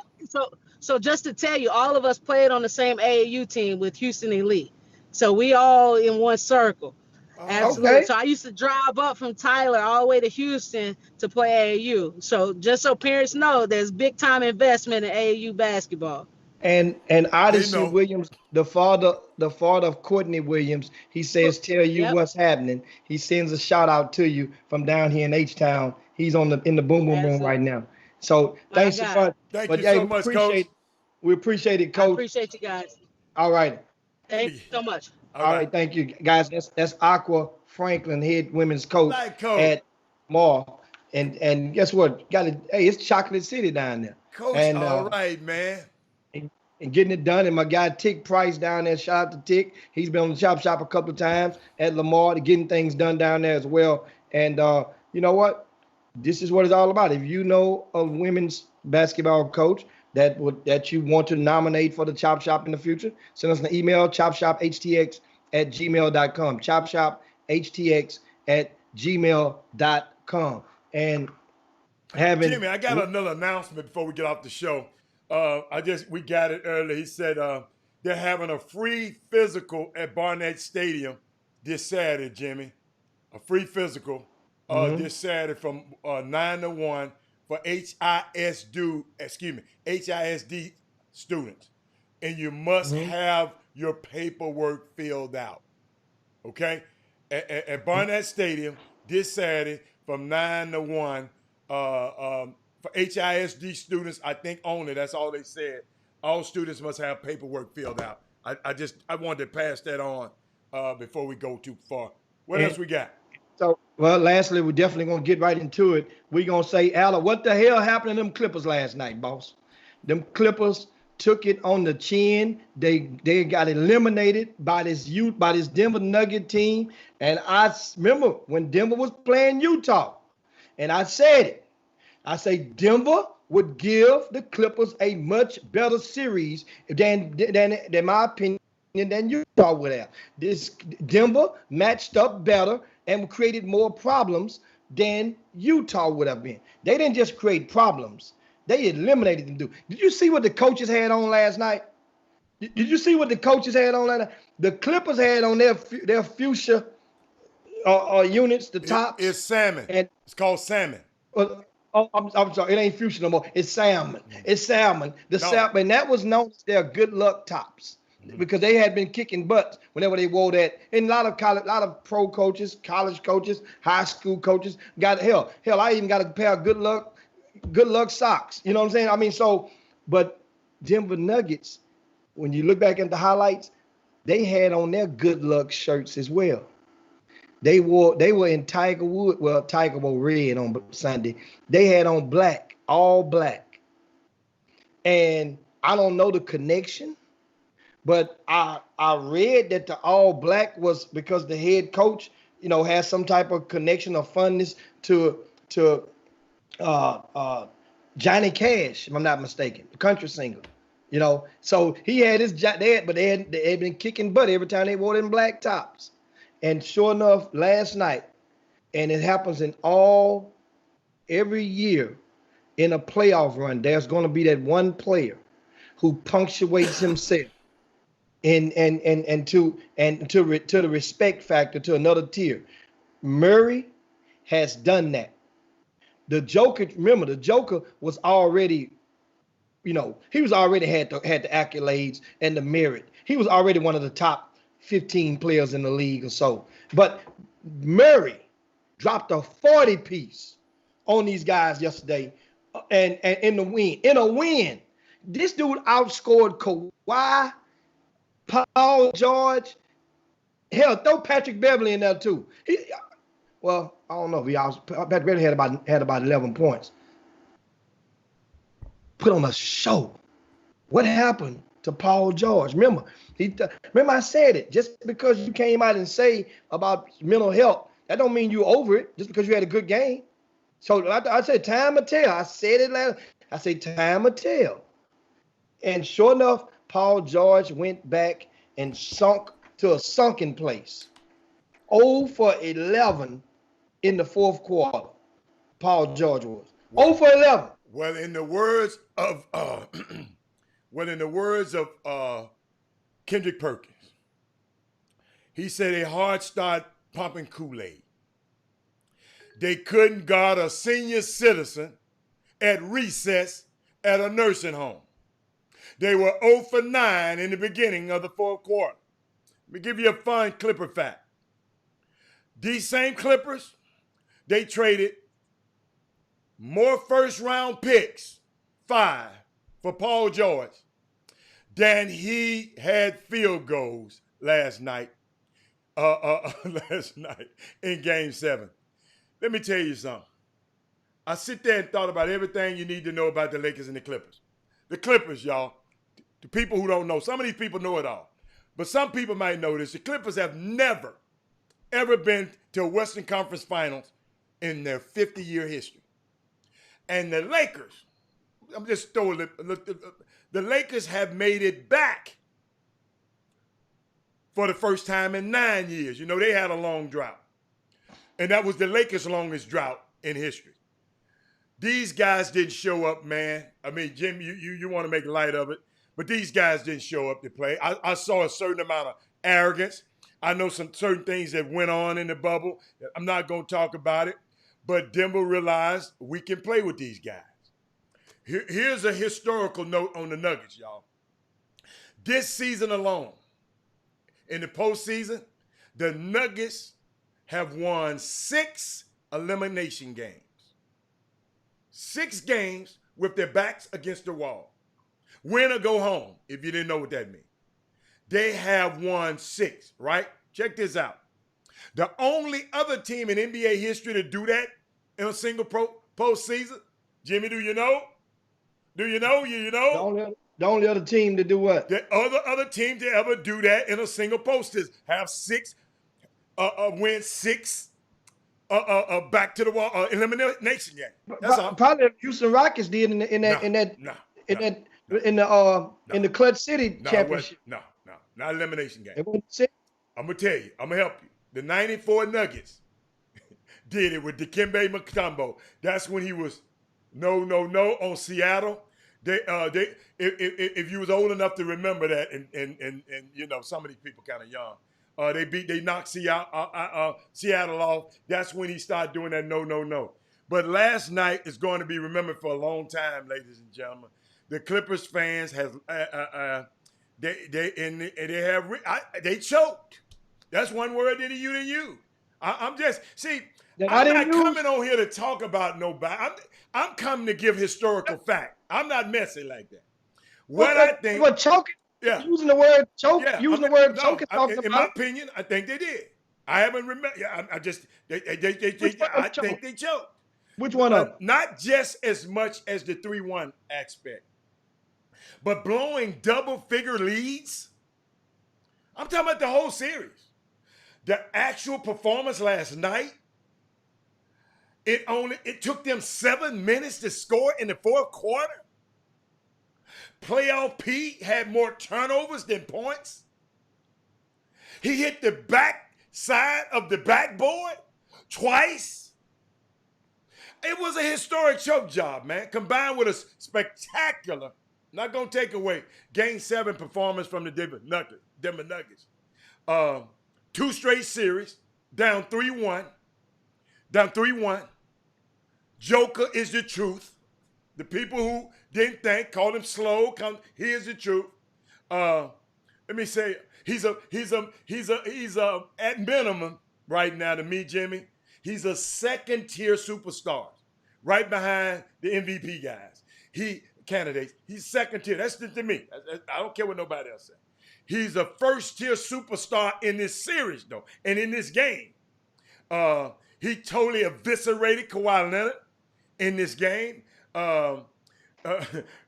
so just to tell you, all of us played on the same AAU team with Houston Elite. So we all in one circle. Absolutely. Okay. So I used to drive up from Tyler all the way to Houston to play AAU. So just so parents know, there's big time investment in AAU basketball. And Odyssey Williams, the father of Courtney Williams, he says, tell you what's happening. He sends a shout out to you from down here in H-Town. He's in the boom boom room right now. So thanks so much. Thank you so much, Coach. We appreciate it, Coach. I appreciate you guys. All right. Thank you so much. All right, thank you, guys. That's Aqua Franklin, head women's coach at Mall. And guess what? Hey, it's Chocolate City down there. Coach, and, all right, man. And getting it done. And my guy Tick Price down there, shout out to Tick. He's been on the Chop Shop a couple of times at Lamar to getting things done down there as well. And you know what? This is what it's all about. If you know a women's basketball coach that you want to nominate for the Chop Shop in the future, send us an email, chopshophtx@gmail.com. chopshophtx@gmail.com. And Jimmy, I got another announcement before we get off the show. We got it earlier. He said they're having a free physical at Barnett Stadium this Saturday, Jimmy. A free physical this Saturday from 9 to 1 for HISD students. And you must have your paperwork filled out. Okay? At Barnett Stadium this Saturday from 9 to 1 for HISD students, I think only. That's all they said. All students must have paperwork filled out. I wanted to pass that on before we go too far. What else we got? So, well, lastly, we're definitely going to get right into it. We're going to say, Alla, what the hell happened to them Clippers last night, boss? Them Clippers took it on the chin. They got eliminated by this Denver Nugget team. And I remember when Denver was playing Utah, and I said it. I say Denver would give the Clippers a much better series than my opinion, than Utah would have. This Denver matched up better and created more problems than Utah would have been. They didn't just create problems; they eliminated them. Did you see what the coaches had on last night? Did you see what the coaches had on last night? The Clippers had on their fuchsia units, the tops. It's salmon. And it's called salmon. I'm sorry, it ain't fuchsia no more. It's salmon. It's salmon. Salmon, and that was known as their good luck tops because they had been kicking butts whenever they wore that. And a lot of pro coaches, college coaches, high school coaches got hell. I even got a pair of good luck socks. You know what I'm saying? I mean, but Denver Nuggets, when you look back at the highlights, they had on their good luck shirts as well. They were in Tiger wore red on Sunday. They had on black, all black. And I don't know the connection, but I read that the all black was because the head coach, has some type of connection or fondness to Johnny Cash, if I'm not mistaken, the country singer. So he had they had been kicking butt every time they wore them black tops. And sure enough, last night, and it happens every year in a playoff run, there's going to be that one player who punctuates himself and to the respect factor to another tier. Murray has done that. The Joker was already, he was already had the accolades and the merit. He was already one of the top 15 players in the league or so. But Murray dropped a 40-piece on these guys yesterday and in a win. This dude outscored Kawhi, Paul George. Hell, throw Patrick Beverly in there too. I don't know. Patrick Beverly had about 11 points. Put on a show. What happened to Paul George? Remember I said it. Just because you came out and say about mental health, that don't mean you over it. Just because you had a good game. So I said time will tell. I said it last. I said time will tell. And sure enough, Paul George went back and sunk to a sunken place. 0 for 11 in the fourth quarter. Paul George was 0 for 11. Well, in the words of Kendrick Perkins, he said a hard start pumping Kool-Aid. They couldn't guard a senior citizen at recess at a nursing home. They were 0 for 9 in the beginning of the fourth quarter. Let me give you a fun Clipper fact. These same Clippers, they traded more first-round picks, 5, for Paul George than he had field goals last night in Game 7. Let me tell you something. I sit there and thought about everything you need to know about the Lakers and the Clippers. The Clippers, y'all, the people who don't know, some of these people know it all. But some people might know this. The Clippers have never, ever been to a Western Conference Finals in their 50-year history. And the Lakers, I'm just throwing the Lakers have made it back for the first time in 9 years. They had a long drought. And that was the Lakers' longest drought in history. These guys didn't show up, man. I mean, Jim, you want to make light of it, but these guys didn't show up to play. I saw a certain amount of arrogance. I know some certain things that went on in the bubble. I'm not going to talk about it. But Denver realized we can play with these guys. Here's a historical note on the Nuggets, y'all. This season alone, in the postseason, the Nuggets have won 6 elimination games. 6 games with their backs against the wall. Win or go home, if you didn't know what that means. They have won 6, right? Check this out. The only other team in NBA history to do that in a single postseason, Jimmy, do you know? Do you know? You know? The only other team to do what? The other team to ever do that in a single postseason. Have 6, win 6 back to the wall elimination game. That's all. Probably Houston Rockets did in the Clutch City championship. No, not elimination game. It wasn't six. I'm gonna tell you. I'm gonna help you. The '94 Nuggets did it with Dikembe Mutombo. That's when he was no on Seattle. If you was old enough to remember that, and you know some of these people kind of young. They knocked Seattle off. That's when he started doing that no. But last night is going to be remembered for a long time, ladies and gentlemen. The Clippers fans have they choked. That's one word that you didn't use. I'm just I'm not coming on here to talk about nobody. I'm coming to give historical fact. I'm not messy like that. I think. What choking? Yeah. Using the word choke. Yeah, using the word choke. In my opinion, I think they did. I haven't remember. I just I think they choked. Which one of them? Not just as much as the 3-1 aspect, but blowing double-figure leads. I'm talking about the whole series. The actual performance last night. It took them 7 minutes to score in the fourth quarter. Playoff P had more turnovers than points. He hit the back side of the backboard twice. It was a historic choke job, man, combined with a spectacular, not going to take away, Game 7 performance from the Denver Nuggets. 2 straight series, down 3-1. Joker is the truth. The people who didn't think, called him slow, here's the truth. Let me say, he's at minimum right now to me, Jimmy. He's a second-tier superstar, right behind the MVP guys. He's second tier. That's to me. I don't care what nobody else says. He's a first-tier superstar in this series, though, and in this game. He totally eviscerated Kawhi Leonard in this game.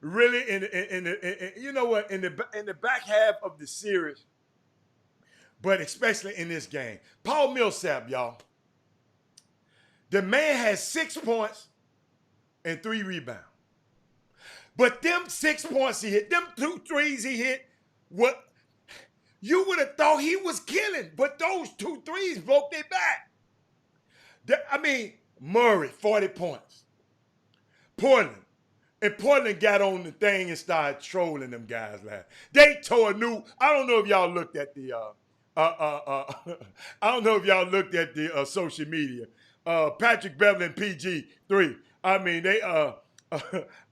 Really, in the back half of the series, but especially in this game. Paul Millsap, y'all. The man has 6 points and 3 rebounds. But them 6 points he hit, them 2 threes he hit, what you would have thought he was killing, but those 2 threes broke their back. Murray, 40 points. Portland got on the thing and started trolling them guys last. They tore a new. I don't know if y'all looked at the. I don't know if y'all looked at the social media. Patrick Beverly and PG3.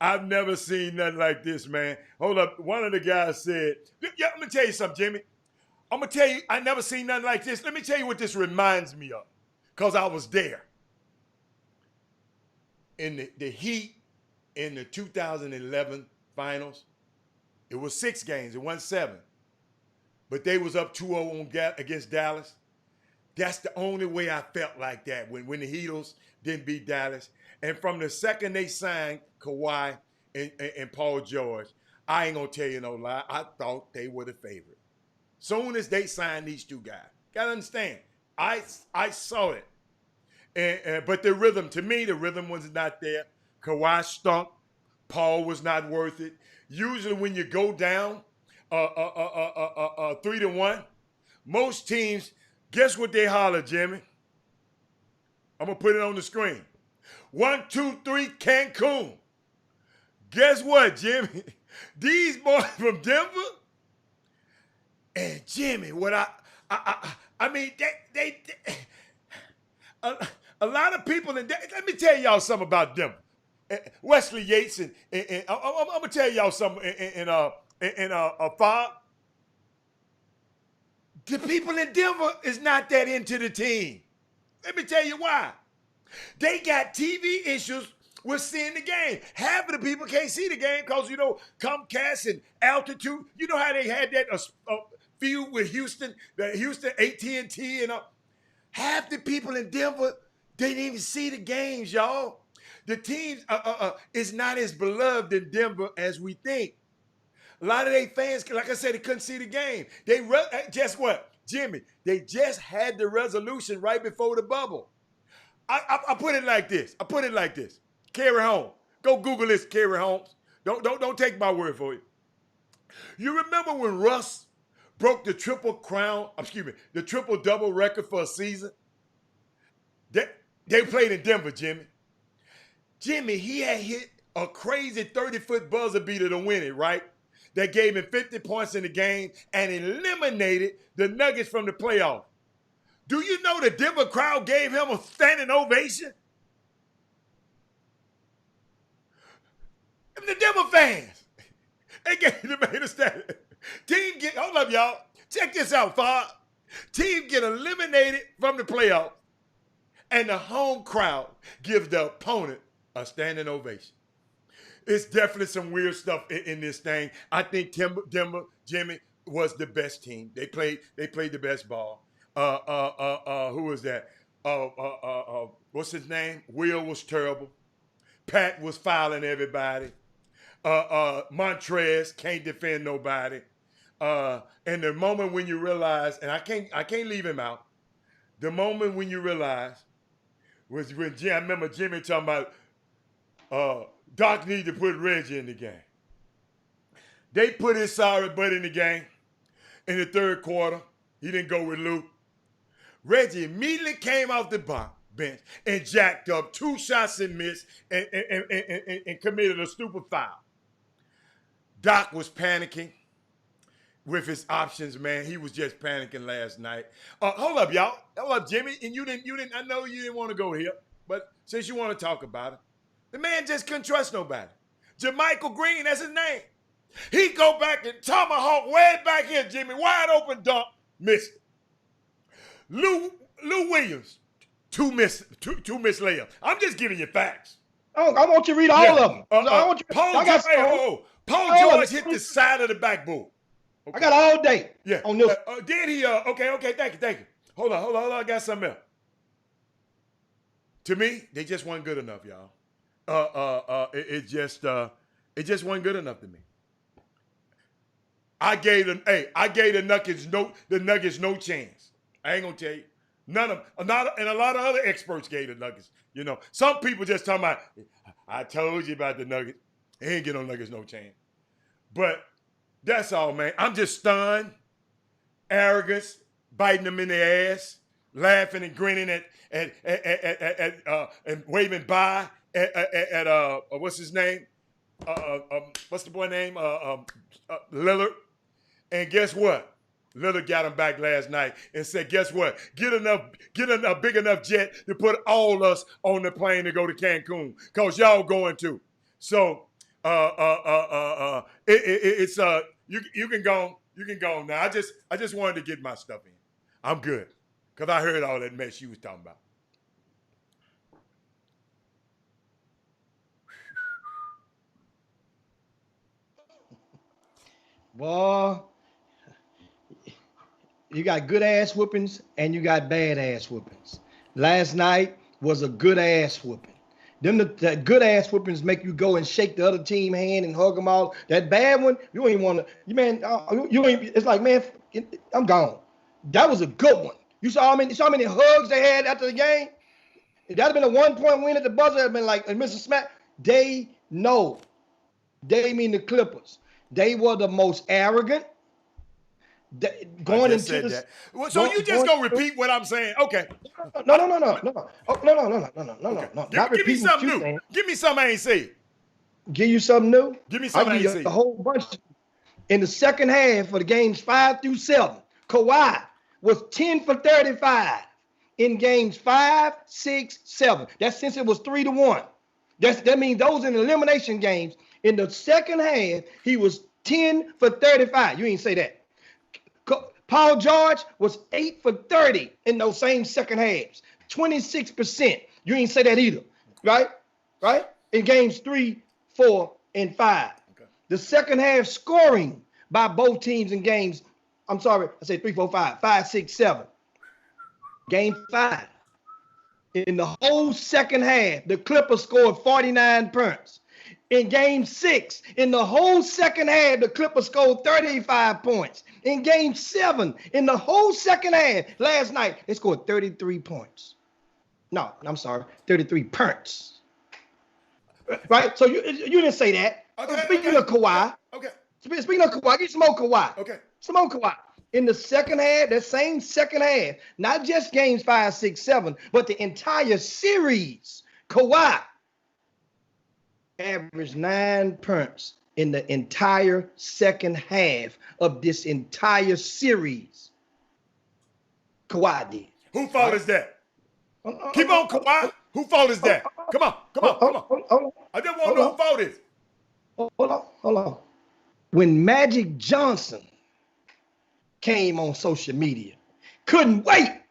I've never seen nothing like this, man. Hold up. One of the guys said, yeah, I'm going to tell you something, Jimmy. I'm going to tell you, I never seen nothing like this. Let me tell you what this reminds me of, because I was there. In the Heat in the 2011 finals, it was 6 games. It wasn't 7. But they was up 2-0 against Dallas. That's the only way I felt like that when the Heatles didn't beat Dallas. And from the second they signed Kawhi and Paul George, I ain't going to tell you no lie, I thought they were the favorite. Soon as they signed these 2 guys. Got to understand, I saw it. But the rhythm, to me, the rhythm was not there. Kawhi stunk. Paul was not worth it. Usually when you go down 3-1, most teams, guess what they holler, Jimmy? I'm going to put it on the screen. 1, 2, 3, Cancun. Guess what, Jimmy? These boys from Denver, and Jimmy, what a lot of people, let me tell y'all something about Denver. Wesley Yates, and I'm going to tell y'all something in Fob. The people in Denver is not that into the team. Let me tell you why. They got TV issues with seeing the game. Half of the people can't see the game because, Comcast and altitude. You know how they had that feud with Houston, the Houston AT&T, and half the people in Denver, they didn't even see the games, y'all. The team is not as beloved in Denver as we think. A lot of their fans, like I said, they couldn't see the game. Guess what, Jimmy? They just had the resolution right before the bubble. I put it like this. Kerry Holmes. Go Google this, Kerry Holmes. Don't take my word for it. You remember when Russ broke the the triple-double record for a season? They played in Denver, Jimmy. Jimmy, he had hit a crazy 30-foot buzzer beater to win it, right? That gave him 50 points in the game and eliminated the Nuggets from the playoff. Do you know the Denver crowd gave him a standing ovation? The Denver fans, they gave the man a standing. Hold up, y'all. Check this out, Fob. Team get eliminated from the playoff, and the home crowd gives the opponent a standing ovation. It's definitely some weird stuff in this thing. I think Denver, Jimmy, was the best team. They played the best ball. Who was that? What's his name? Will was terrible. Pat was fouling everybody. Montrez can't defend nobody. And the moment when you realize, and I can't leave him out. The moment when you realize was when I remember Jimmy talking about Doc need to put Reggie in the game. They put his sorry butt in the game in the third quarter. He didn't go with Luke. Reggie immediately came off the bench and jacked up 2 shots and missed and committed a stupid foul. Doc was panicking with his options, man. He was just panicking last night. Hold up, y'all. Hold up, Jimmy. And you didn't. I know you didn't want to go here, but since you want to talk about it, the man just couldn't trust nobody. JaMychal Green, that's his name. He go back and tomahawk way back here, Jimmy. Wide open dunk, missed it. Lou Williams, two miss layups. I'm just giving you facts. I want you to read all of them. Paul George hit the side of the backboard. Okay. I got all day. Yeah. On this. Did he? Okay. Thank you. Hold on. I got something else. To me, they just weren't good enough, y'all. It just wasn't good enough to me. I gave the Nuggets no chance. I ain't gonna tell you. None of them. And a lot of other experts gave the Nuggets. You know, some people just talking about, I told you about the Nuggets. They ain't get no Nuggets no chance. But that's all, man. I'm just stunned, arrogance, biting them in the ass, laughing and grinning and waving by at what's his name? What's the boy name? Lillard. And guess what? Lillard got him back last night and said, guess what? Get a big enough jet to put all us on the plane to go to Cancun, because y'all going to. So you can go now. I just wanted to get my stuff in. I'm good, because I heard all that mess you was talking about. Boy, you got good ass whoopings and you got bad ass whoopings. Last night was a good ass whooping. The good ass whoopings make you go and shake the other team hand and hug them all. That bad one, you ain't want to. It's like, man, I'm gone. That was a good one. You saw how many hugs they had after the game. If that had been a 1-point win at the buzzer, had been like Mr. Smack. They know. They mean the Clippers. They were the most arrogant. Going into this. So you just gonna repeat what I'm saying? Okay. No. Give me something new. Give me something I ain't said. Give you something new? Give me something I ain't said. A whole bunch. In the second half for the games 5 through 7, Kawhi was 10 for 35 in games 5, 6, 7. That's since it was 3-1. That means those in the elimination games. In the second half, he was 10 for 35. You ain't say that. Paul George was 8 for 30 in those same second halves, 26%. You ain't say that either, right? In games 3, 4, and 5. Okay. The second half scoring by both teams in games, I'm sorry, I said 3, 4, 5, 5, 6, 7. Game 5. In the whole second half, the Clippers scored 49 points. In game 6, in the whole second half, the Clippers scored 35 points. In game 7, in the whole second half, last night, they scored 33 points. No, I'm sorry, 33 punts. Right? So you didn't say that. Okay, Speaking okay, of Kawhi, okay, speaking of Kawhi, get some more Kawhi. okay. Some more Kawhi. In the second half, that same second half, not just games 5, 6, 7, but the entire series, Kawhi averaged 9 punts in the entire second half of this entire series. Kawhi did. Who fault is that? Keep on, Kawhi. Who fault is that? Come on, come on, come on. Hold on. I just want to know who fault is. Hold on. When Magic Johnson came on social media, couldn't wait,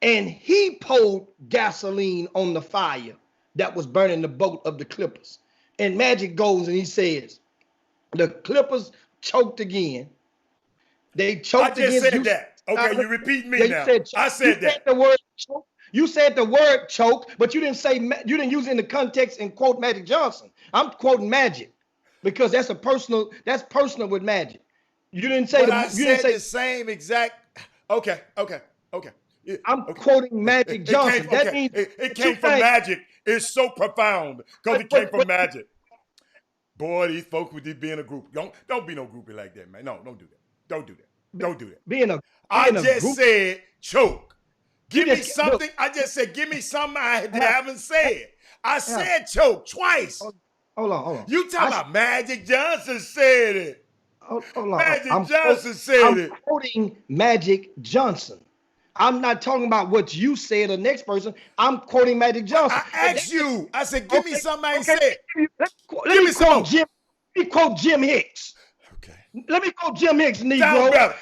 and he poured gasoline on the fire that was burning the boat of the Clippers. And Magic goes and he says, the Clippers choked again. They choked again. I just said that. Okay, you repeat me now. I said that. The word choke. You said the word choke, but you didn't say, you didn't use it in the context and quote Magic Johnson. I'm quoting Magic because that's personal with Magic. You didn't say the same exact. Okay. I'm quoting Magic Johnson. That means it came from Magic. It's so profound because it came from Magic. Boy, these folks with this being a group. Don't be no groupie like that, man. No, don't do that. Don't do that. Don't do that. I just said choke. Give me something. I just said give me something I haven't said. I said choke twice. Hold on. You talking about Magic Johnson said it. Hold on. Magic Johnson said it. I'm quoting Magic Johnson. I'm not talking about what you said or the next person. I'm quoting Magic Johnson. I asked you. I said, give me something I ain't said. Let me quote Jim Hicks. Okay. Let me quote Jim Hicks, Negro.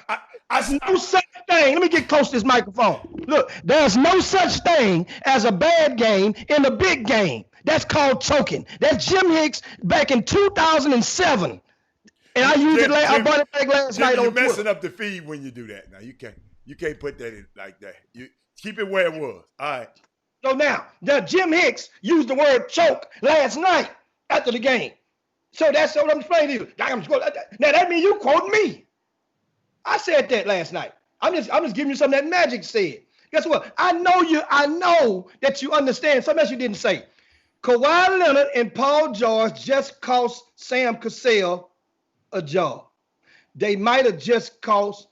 There's no such thing. Let me get close to this microphone. Look, there's no such thing as a bad game in a big game. That's called choking. That's Jim Hicks back in 2007. And I used it. I brought it back last night on Twitter. You're messing up the feed when you do that. Now you can't put that in like that. You keep it where it was. All right. So now, Jim Hicks used the word choke last night after the game. So that's what I'm explaining to you. Now that means you quoting me. I said that last night. I'm just giving you something that Magic said. Guess what? I know that you understand something else you didn't say. Kawhi Leonard and Paul George just cost Sam Cassell a job. They might have just cost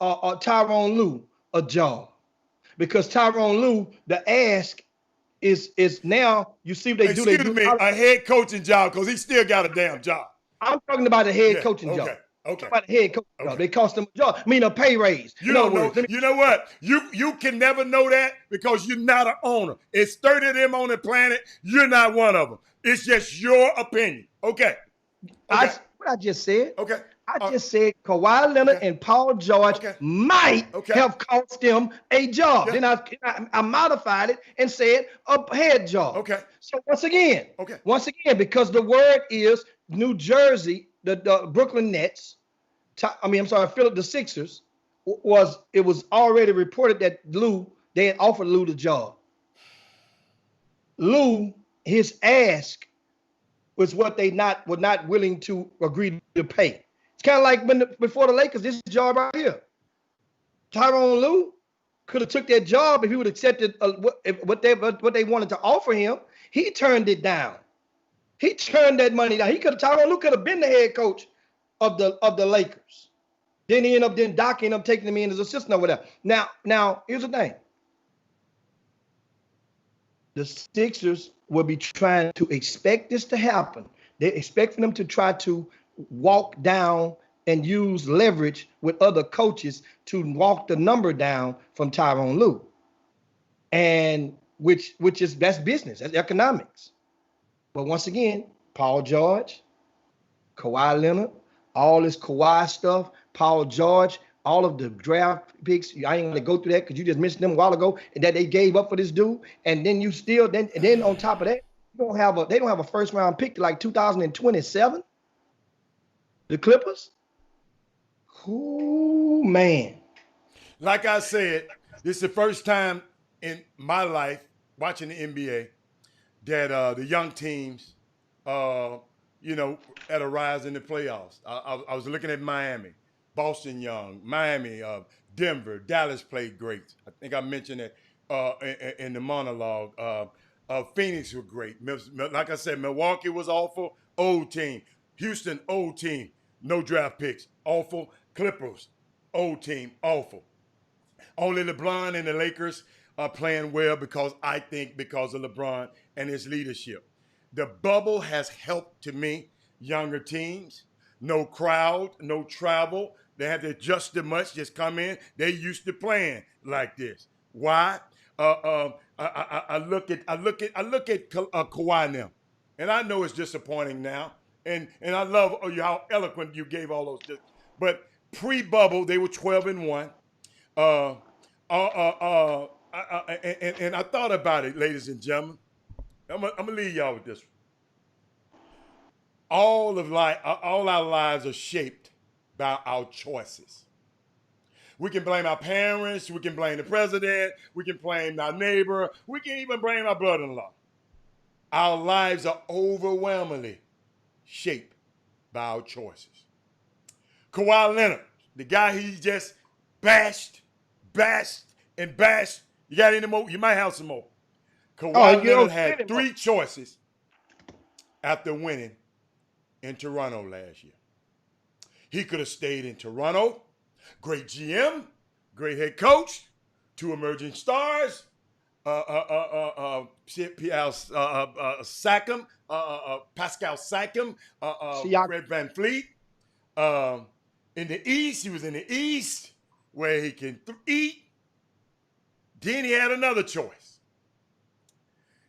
Tyronn Lue a job, because Tyronn Lue, the ask is now, you see what they do. Excuse me, a head coaching job, because he still got a damn job. I'm talking about a head coaching job. Okay. About a head coaching job. They cost him a job. I mean, a pay raise. You don't know. You know what? You can never know that because you're not an owner. It's 30 of them on the planet. You're not one of them. It's just your opinion. Okay. What I just said. Okay. I just said Kawhi Leonard and Paul George might have cost them a job. Then I modified it and said a head job. Okay. So once again, because the word is New Jersey, the Brooklyn Nets, the Sixers, it was already reported that they had offered Lue the job. Lue, his ask was what they were not willing to agree to pay. It's kind of like before the Lakers, this job right here. Tyronn Lue could have took that job if he would have accepted what they wanted to offer him. He turned it down. He turned that money down. Tyronn Lue could have been the head coach of the Lakers. Then he ended up Doc ended up taking him in as assistant or whatever. Now here's the thing. The Sixers will be trying to expect this to happen. They're expecting them to try to walk down and use leverage with other coaches to walk the number down from Tyronn Lue. And that's business, that's economics. But once again, Paul George, Kawhi Leonard, all this Kawhi stuff, Paul George, all of the draft picks, I ain't gonna go through that because you just mentioned them a while ago, and that they gave up for this dude. And then then on top of that, they don't have a first round pick to like 2027. The Clippers. Ooh, man. Like I said, this is the first time in my life watching the NBA that the young teams, at a rise in the playoffs. I was looking at Miami, Boston young, Miami, Denver, Dallas played great. I think I mentioned that in the monologue. Phoenix were great. Like I said, Milwaukee was awful. Old team. Houston, old team. No draft picks. Awful. Clippers, old team. Awful. Only LeBron and the Lakers are playing well because of LeBron and his leadership. The bubble has helped to me younger teams. No crowd, no travel. They had to adjust too much, just come in. They used to playing like this. Why? I look at Kawhi now, and I know it's disappointing now. And I love how eloquent you gave all those. But pre-bubble, they were 12-1. And I thought about it, ladies and gentlemen. I'm gonna leave y'all with this one. All our lives are shaped by our choices. We can blame our parents, we can blame the president, we can blame our neighbor, we can even blame our brother-in-law. Our lives are overwhelmingly shaped by our choices. Kawhi Leonard, the guy he just bashed. You got any more? You might have some more. Kawhi Leonard had 3 choices after winning in Toronto last year. He could have stayed in Toronto. Great GM, great head coach, 2 emerging stars, Pascal Siakam, Fred VanVleet. In the East, he was in the East where he can eat. Then he had another choice.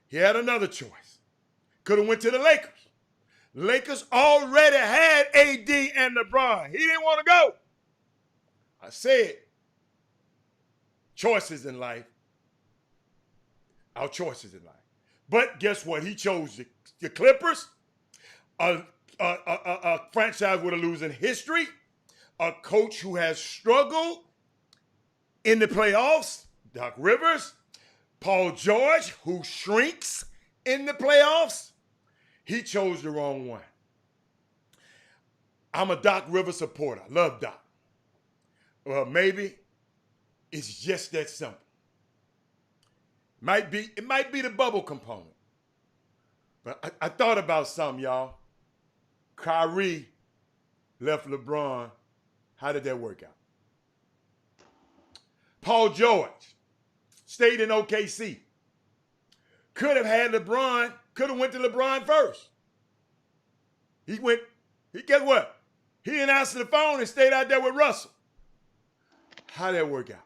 Could have went to the Lakers. Lakers already had AD and LeBron. He didn't want to go. I said, choices in life. Our choices in life. But guess what? He chose the Clippers, a franchise with a losing history, a coach who has struggled in the playoffs, Doc Rivers, Paul George, who shrinks in the playoffs. He chose the wrong one. I'm a Doc Rivers supporter. I love Doc. Well, maybe it's just that simple. It might be the bubble component. But I thought about something, y'all. Kyrie left LeBron. How did that work out? Paul George stayed in OKC. Could have had LeBron, could have went to LeBron first. Guess what? He didn't answer the phone and stayed out there with Russell. How did that work out?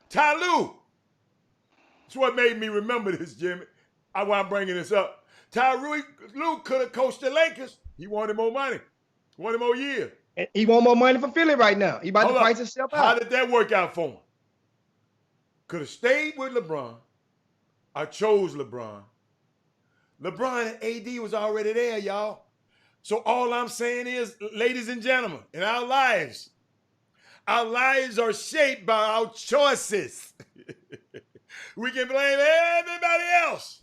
Ty Lue. That's what made me remember this, Jimmy. Why I'm bringing this up. Ty Lue could have coached the Lakers. He wanted more money. Wanted more years. And he want more money for Philly right now. He about to price himself out. How did that work out for him? Could have stayed with LeBron. I chose LeBron. LeBron and AD was already there, y'all. So all I'm saying is, ladies and gentlemen, in our lives are shaped by our choices. We can blame everybody else.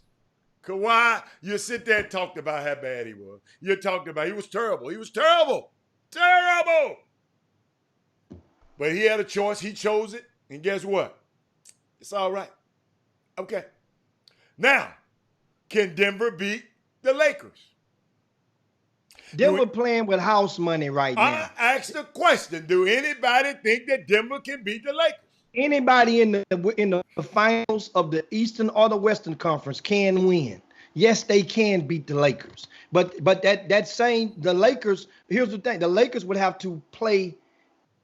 Kawhi, you sit there and talked about how bad he was. You talked about he was terrible. He was terrible. Terrible. But he had a choice. He chose it. And guess what? It's all right. Okay. Now, can Denver beat the Lakers? Denver playing with house money right now. I asked the question, do anybody think that Denver can beat the Lakers? Anybody in the finals of the Eastern or the Western Conference can win. Yes, they can beat the Lakers. But the Lakers, here's the thing, the Lakers would have to play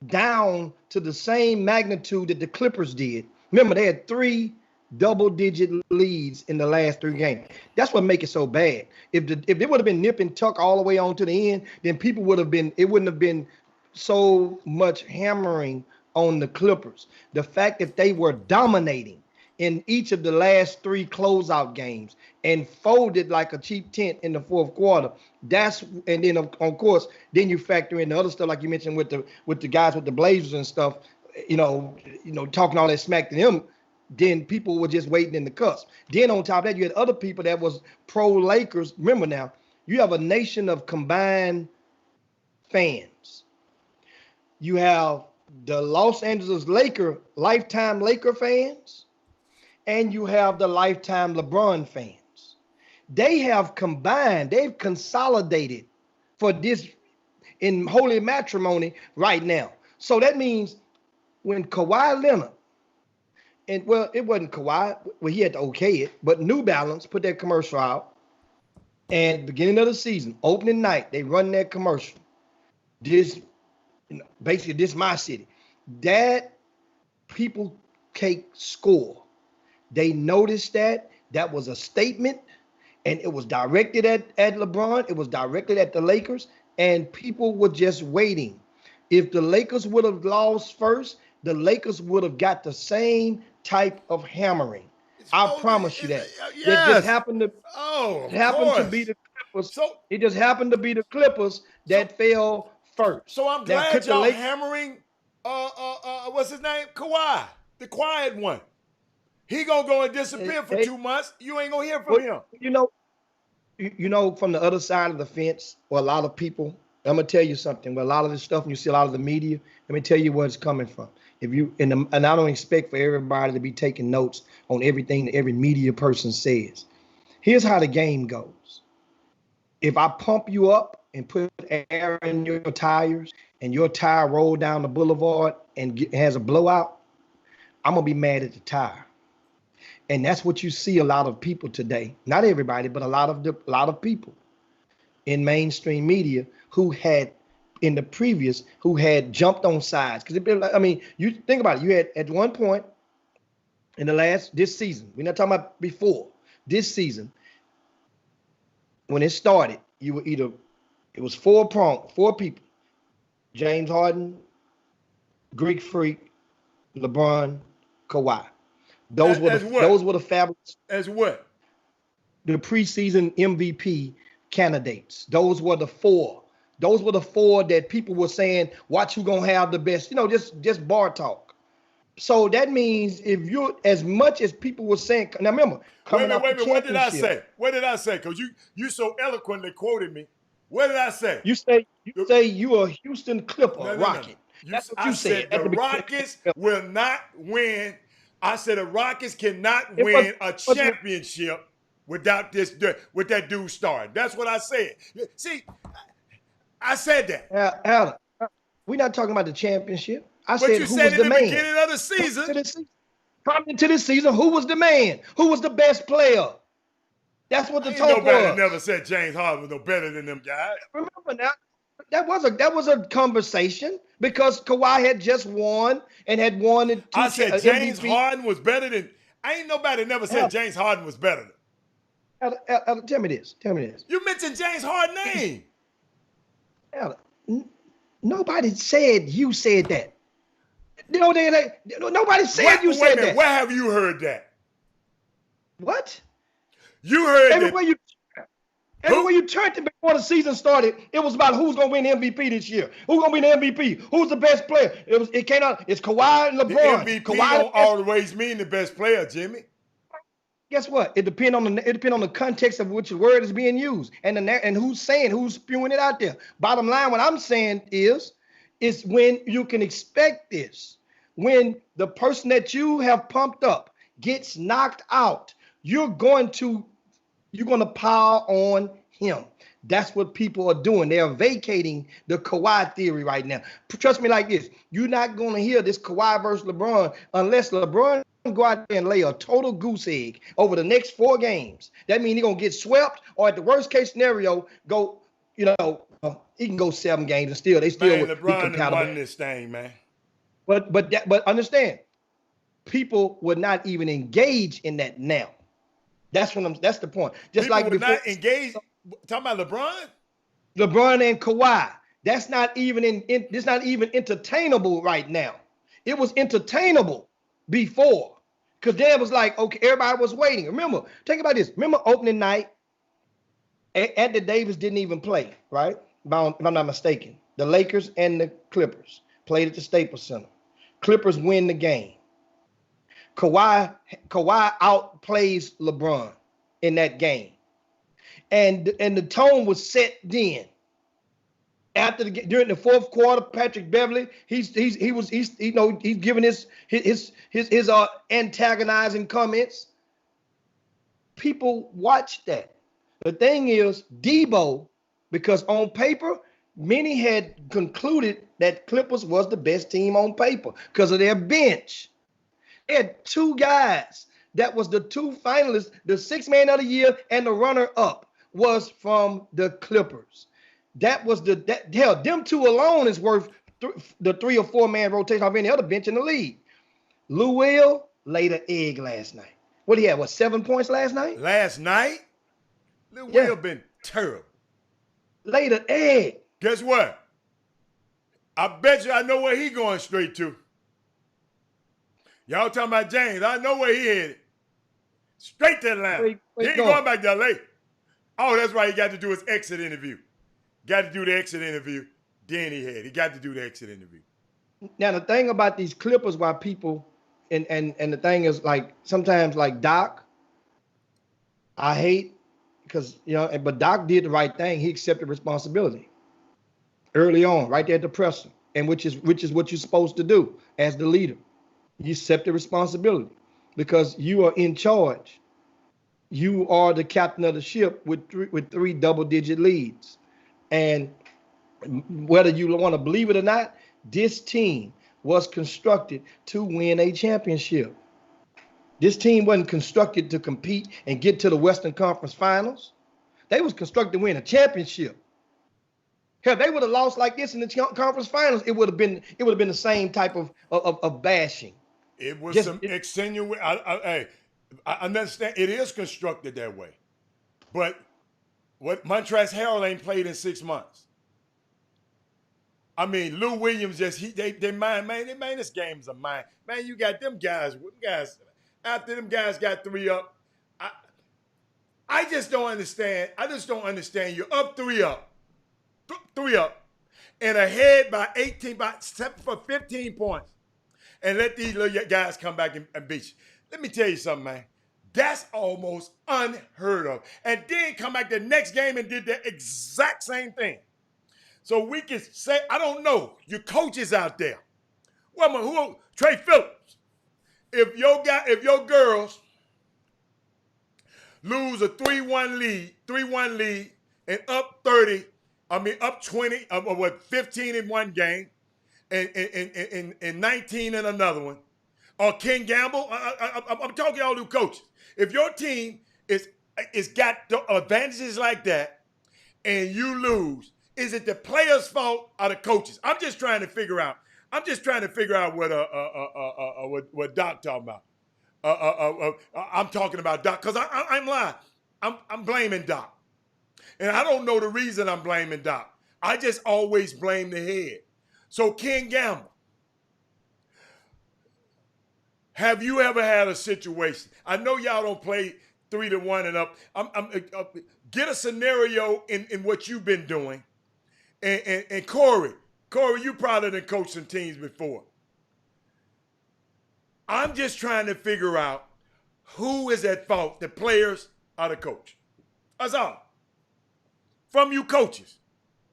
down to the same magnitude that the Clippers did. Remember, they had 3 double-digit leads in the last 3 games. That's what makes it so bad. If they would have been nip and tuck all the way on to the end, then it wouldn't have been so much hammering on the Clippers. The fact that they were dominating in each of the last 3 closeout games and folded like a cheap tent in the fourth quarter. And then of course, then you factor in the other stuff like you mentioned with the guys with the Blazers and stuff, talking all that smack to them. Then people were just waiting in the cusp. Then on top of that, you had other people that was pro-Lakers. Remember now, you have a nation of combined fans. You have the Los Angeles lifetime Laker fans. and you have the lifetime LeBron fans. They have combined, they've consolidated for this in holy matrimony right now. So that means when Kawhi Leonard, and well, it wasn't Kawhi, well, he had to okay it, but New Balance put that commercial out. And beginning of the season, opening night, they run that commercial. This, basically, this my city. That people cake score. They noticed that. That was a statement, and it was directed at LeBron. It was directed at the Lakers, and people were just waiting. If the Lakers would have lost first, the Lakers would have got the same type of hammering. I promise you that. Yes. It just happened to be the Clippers. So it just happened to be the Clippers that fell first. So I'm glad y'all hammering what's his name? Kawhi, the quiet one. He gonna go and disappear for 2 months. You ain't gonna hear from him. You know, from the other side of the fence, or a lot of people, I'm gonna tell you something. But a lot of this stuff, and you see a lot of the media, let me tell you where it's coming from. If you and I don't expect for everybody to be taking notes on everything that every media person says. Here's how the game goes. If I pump you up and put air in your tires, and your tire roll down the boulevard and has a blowout, I'm gonna be mad at the tire. And that's what you see a lot of people today. Not everybody, but a lot of people in mainstream media who had in the previous who had jumped on sides. Because I mean, you think about it. You had at one point in this season, we're not talking about before, this season, when it started, you were it was four people. James Harden, Greek Freak, LeBron, Kawhi. Those were the fabulous. As what? The preseason MVP candidates. Those were the four. Those were the four that people were saying, watch who gonna have the best, just bar talk. So that means if you're, as much as people were saying, now remember, wait a minute, what did I say? What did I say? Because you so eloquently quoted me. What did I say? You say you a Houston Clipper Rocket. No. That's what you said. The Rockets will not win. I said the Rockets cannot win a championship without that dude starting. That's what I said. See, I said that. Alan, we're not talking about the championship. But you said in the beginning of the season. Coming into this season, who was the man? Who was the best player? That's what the talk was. Nobody never said James Harden was no better than them guys. Remember now, that was a conversation because Kawhi had just won and had won it. I said James Harden was better than. Ain't nobody never said James Harden was better than. Tell me this. You mentioned James Harden's name. Nobody said you said that. Nobody said you said that. Where have you heard that? What? You heard everywhere you turned it before the season started, it was about who's gonna win the MVP this year. Who's gonna win the MVP? Who's the best player? It came out. It's Kawhi and LeBron. The MVP don't always mean the best player, Jimmy. Guess what? It depends on the context of which word is being used and who's spewing it out there. Bottom line, what I'm saying is when you can expect this, when the person that you have pumped up gets knocked out, you're going to pile on him. That's what people are doing. They are vacating the Kawhi theory right now. Trust me like this. You're not going to hear this Kawhi versus LeBron unless LeBron go out there and lay a total goose egg over the next 4 games. That means he's going to get swept, or at the worst case scenario, go, he can go 7 games and still man, LeBron won this thing, man. But understand, people would not even engage in that now. That's the point. Just people like would not engage. Talking about LeBron and Kawhi. That's not even it's not even entertainable right now. It was entertainable before, because there was like, okay, everybody was waiting. Remember, think about this. Remember opening night, Anthony Davis didn't even play, right? If I'm not mistaken. The Lakers and the Clippers played at the Staples Center. Clippers win the game. Kawhi outplays LeBron in that game. And the tone was set then. After during the fourth quarter, Patrick Beverly, he's giving his antagonizing comments. People watch that. The thing is, Debo, because on paper, many had concluded that Clippers was the best team on paper because of their bench. They had two guys that was the two finalists, the sixth man of the year and the runner-up was from the Clippers. That was them two alone is worth the 3 or 4 man rotation of any other bench in the league. Lou Will laid an egg last night. What he had? What, 7 points last night? Last night? Lou Will been terrible. Laid an egg. Guess what? I bet you I know where he going straight to. Y'all talking about James. I know where he headed. Straight to Atlanta. He ain't going back to LA. Oh, that's right. He got to do his exit interview. Got to do the exit interview. Then he got to do the exit interview. Now, the thing about these Clippers, why people, and the thing is, like, sometimes, like Doc, I hate, because, but Doc did the right thing. He accepted responsibility early on, right there at the presser, and which is what you're supposed to do as the leader. You accept the responsibility because you are in charge. You are the captain of the ship with three double-digit leads. And whether you want to believe it or not, this team was constructed to win a championship. This team wasn't constructed to compete and get to the Western Conference Finals. They was constructed to win a championship. Hell, they would have lost like this in the conference finals. It would have been the same type of bashing. It was some extenuating. I understand it is constructed that way, but what Montrezl Harrell ain't played in 6 months. I mean, Lou Williams they mind, man, this game's a mind. Man, you got them guys, after them guys got 3 up. I just don't understand. You're up 3 up, and ahead by 15 points, and let these little guys come back and beat you. Let me tell you something, man. That's almost unheard of. And then come back the next game and did the exact same thing. So we can say, I don't know, your coaches out there. Well, Trey Phillips. If your girls lose a 3-1 lead, and up 20, 15 in one game, and 19 in another one, or Ken Gamble, I'm talking all new coaches. If your team is got the advantages like that, and you lose, is it the players' fault or the coaches? I'm just trying to figure out. what Doc talking about. I'm talking about Doc because I'm lying. I'm blaming Doc, and I don't know the reason I'm blaming Doc. I just always blame the head. So Ken Gamble, have you ever had a situation? I know y'all don't play 3-1 and up. Get a scenario in what you've been doing. And Corey, you probably done coached some teams before. I'm just trying to figure out who is at fault, the players or the coach. That's all. From you coaches.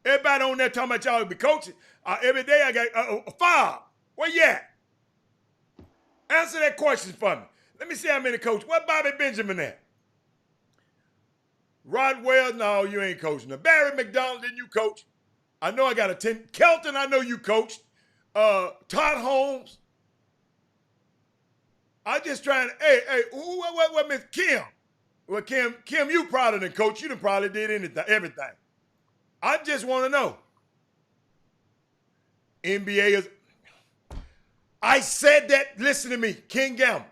Everybody on there talking about y'all be coaching. Every day I got a foul. Where you at? Answer that question for me. Let me see how many coaches. What Bobby Benjamin at? Rodwell, no, you ain't coaching. Barry McDonald, didn't you coach? I know I got a 10. Kelton, I know you coached. Todd Holmes. I just trying to, what Miss Kim? Well, Kim, you probably done coach. You done probably did everything. I just want to know. NBA is, I said that, listen to me, Ken Gamble.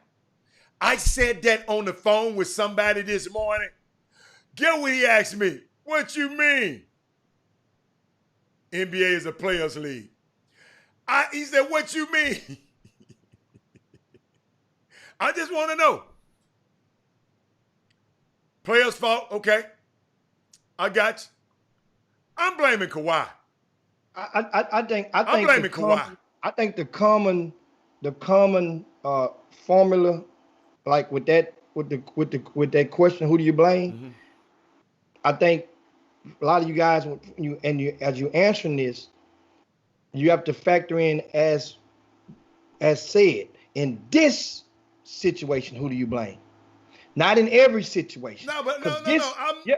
I said that on the phone with somebody this morning. Get what he asked me. What you mean? NBA is a players' league. He said, what you mean? I just want to know. Players' fault, okay. I got you. I'm blaming Kawhi. I think I'm blaming Kawhi. I think the common formula, like with that question, who do you blame? Mm-hmm. I think a lot of you guys, as you answering this, you have to factor in as said, in this situation, who do you blame? Not in every situation. No, but no. Yeah,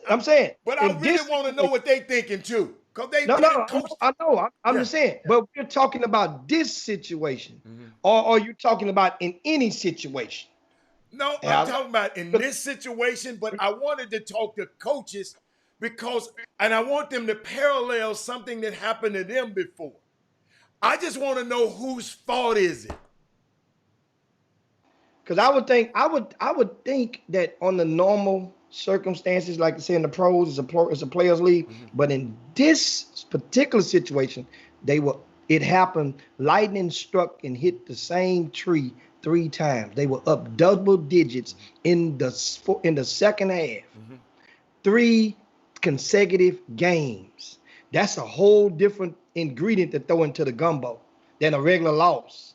I'm saying. But I really want to know what they thinking too, cause they coach. I know. I'm Yeah. just saying. But we're talking about this situation, or are you talking about in any situation? No, I'm talking about in this situation, but I wanted to talk to coaches and I want them to parallel something that happened to them before. I just want to know whose fault is it? Because I would think that on the normal circumstances, like I say in the pros, it's a players league. But in this particular situation, it happened. Lightning struck and hit the same tree 3 times. They were up double digits in the second half. 3 consecutive games. That's a whole different ingredient to throw into the gumbo than a regular loss.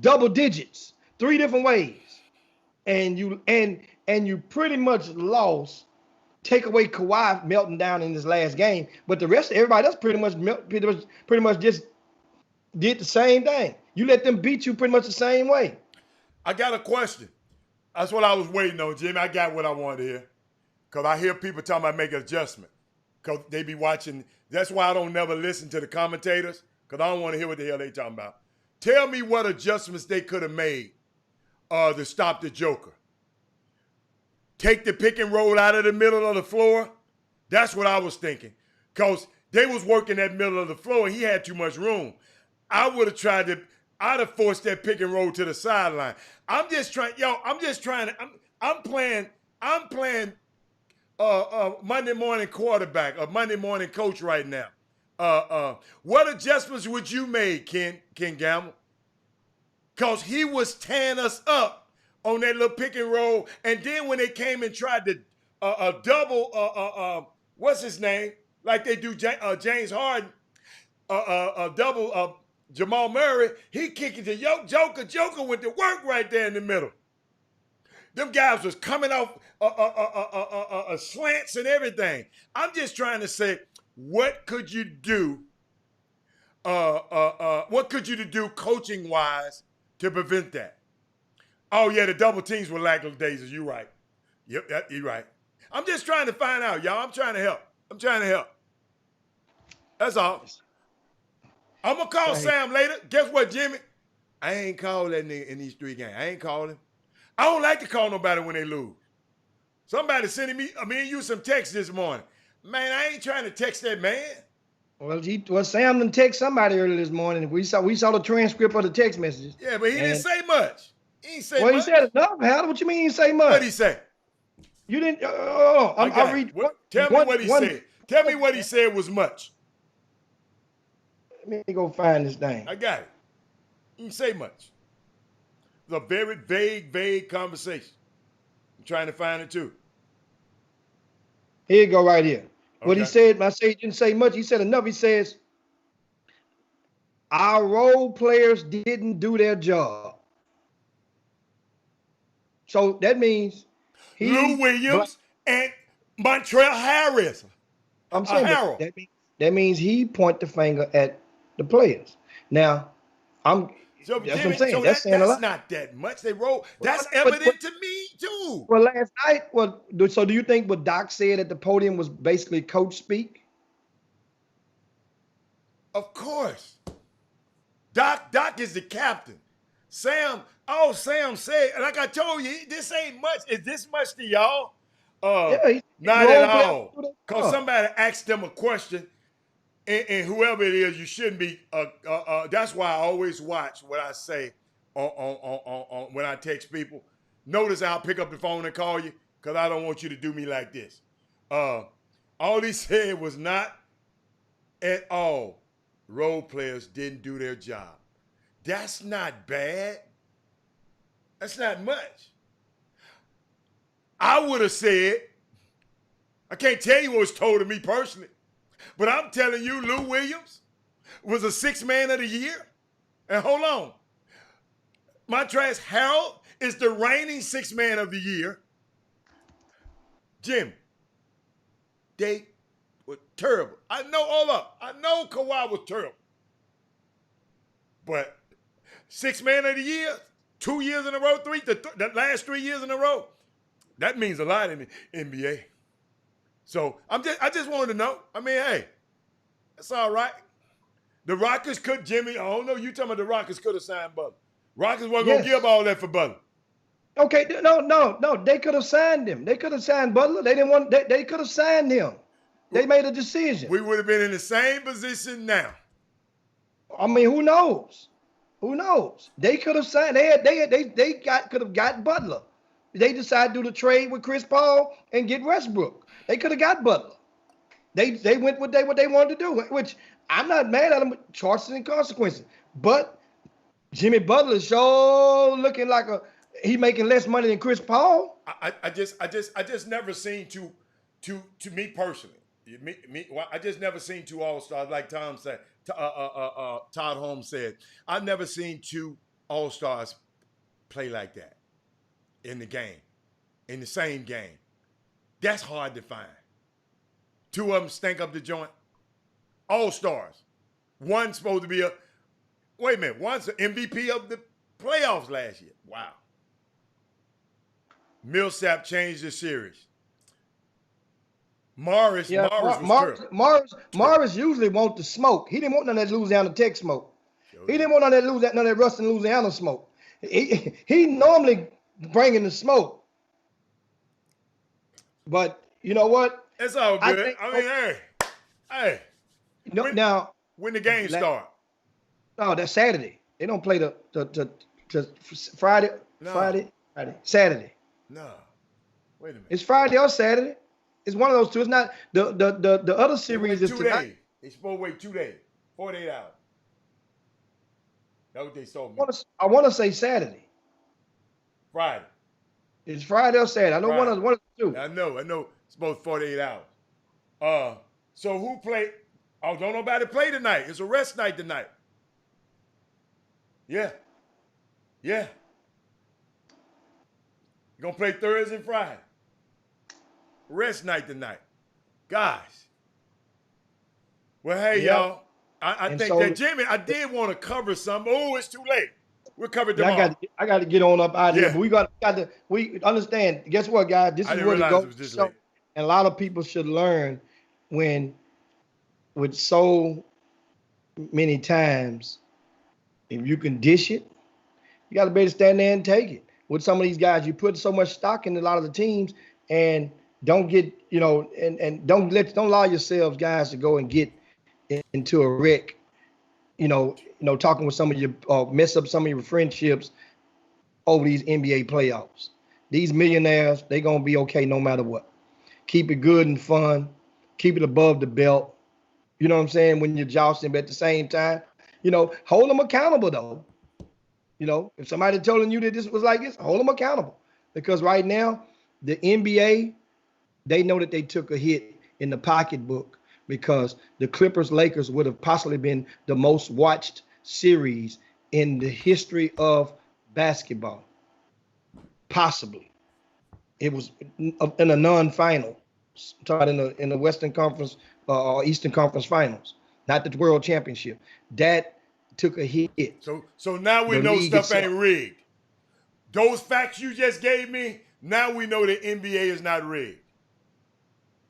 Double digits, 3 different ways, and you pretty much lost. Take away Kawhi melting down in his last game, but the rest of everybody else pretty much just did the same thing. You let them beat you pretty much the same way. I got a question. That's what I was waiting on, Jimmy. I got what I wanted to hear. Because I hear people talking about making adjustment. Because they be watching. That's why I don't never listen to the commentators. Because I don't want to hear what the hell they talking about. Tell me what adjustments they could have made to stop the Joker. Take the pick and roll out of the middle of the floor. That's what I was thinking. Because they was working that middle of the floor and he had too much room. I'd have forced that pick and roll to the sideline. I'm playing Monday morning quarterback, a Monday morning coach right now. What adjustments would you make, Ken Gamble? Because he was tearing us up on that little pick and roll. And then when they came and tried to double, what's his name? Like they do James Harden, double Jamal Murray, he kicked it to Joker. Joker went to work right there in the middle. Them guys was coming off slants and everything. I'm just trying to say, what could you do? What could you do coaching wise to prevent that? Oh yeah, the double teams were lackadaisical. You're right. Yep, you're right. I'm just trying to find out, y'all. I'm trying to help. That's all. I'm going to call Sam later. Guess what, Jimmy? I ain't called that nigga in these 3 games. I ain't called him. I don't like to call nobody when they lose. Somebody sending me and you some text this morning. Man, I ain't trying to text that man. Well, Sam done text somebody earlier this morning. We saw the transcript of the text messages. Yeah, but he didn't say much. He ain't say much. Well, he said enough. How? What you mean he didn't say much? What'd he say? You didn't. I'll read. Tell me what he said. Tell me what he said was much. Let me go find this thing. I got it. He didn't say much. It was a very vague conversation. I'm trying to find it too. Here you go right here. Okay. What he said, I say he didn't say much. He said enough. He says, our role players didn't do their job. So that means Lou Williams and Montrell Harris. I'm saying that means he point the finger at the players. Now, that's what I'm saying. So that's saying a lot. That's not that much. They roll. That's evident to me too. Well, last night, so do you think what Doc said at the podium was basically coach speak? Of course. Doc is the captain. Sam said, like I told you, this ain't much. Is this much to y'all? Not at all. Because somebody asked them a question, and whoever it is, you shouldn't be. That's why I always watch what I say on when I text people. Notice I'll pick up the phone and call you because I don't want you to do me like this. All he said was not at all role players didn't do their job. That's not bad. That's not much. I would have said, I can't tell you what was told to me personally, but I'm telling you, Lou Williams was a 6th man of the year. And hold on. Montrezl Harrell is the reigning 6th man of the year. Jim, they was terrible. I know Kawhi was terrible. But 6th man of the year, 2 years in a row, the last 3 years in a row, that means a lot in the NBA. So I just wanted to know. I mean, hey, that's all right. The Rockets could, Jimmy, I don't know, you talking about the Rockets could have signed Butler. Rockets weren't going to give all that for Butler. Okay, no. They could have signed him. They could have signed Butler. They didn't want. They could have signed him. They made a decision. We would have been in the same position now. I mean, who knows? Who knows? They could have signed. Could have got Butler. They decided to do the trade with Chris Paul and get Westbrook. They could have got Butler. They went what they wanted to do, which I'm not mad at them. Choices and consequences. But Jimmy Butler is sure looking like he making less money than Chris Paul. I just never seen to me personally. I just never seen two All-Stars like Tom said. Todd Holmes said, I've never seen two All-Stars play like that in the game, in the same game. That's hard to find. Two of them stank up the joint. All-Stars. One's supposed to be one's an MVP of the playoffs last year. Wow. Millsap changed the series. Morris usually want the smoke. He didn't want none of that Louisiana Tech smoke. He didn't want none of that Ruston, Louisiana smoke. He normally bringing the smoke. But you know what? It's all good. Hey. When the game start? No, that's Saturday. They don't play the Friday. No. Friday. Saturday. No. Wait a minute. It's Friday or Saturday. It's one of those two. It's not the other series is 2 days. They supposed to wait 2 days, 48 hours. That's what they told me. I want to say Saturday. Friday. It's Friday or Saturday. I know one of the two. I know. It's supposed 48 hours. So who played? Oh, don't nobody play tonight. It's a rest night tonight. Yeah. You're gonna play Thursday and Friday. Rest night tonight. Guys. Well, hey, y'all. I think that Jimmy, I did want to cover some. Oh, it's too late. We'll cover tomorrow. I got to get on up out of here. But we understand. Guess what, guys? This is where it goes. And a lot of people should learn with so many times, if you can dish it, you got to be able to stand there and take it. With some of these guys, you put so much stock in a lot of the teams and don't get, and don't allow yourselves, guys, to go and get into a wreck, talking with some of your, mess up some of your friendships over these NBA playoffs. These millionaires, they're going to be okay no matter what. Keep it good and fun. Keep it above the belt. You know what I'm saying? When you're jousting, but at the same time, hold them accountable though. If somebody telling you that this was like this, hold them accountable. Because right now, the NBA, they know that they took a hit in the pocketbook because the Clippers-Lakers would have possibly been the most watched series in the history of basketball. Possibly. It was in a non-final, in the Western Conference or Eastern Conference Finals, not the World Championship. That took a hit. So now we know stuff ain't rigged. Those facts you just gave me, now we know the NBA is not rigged.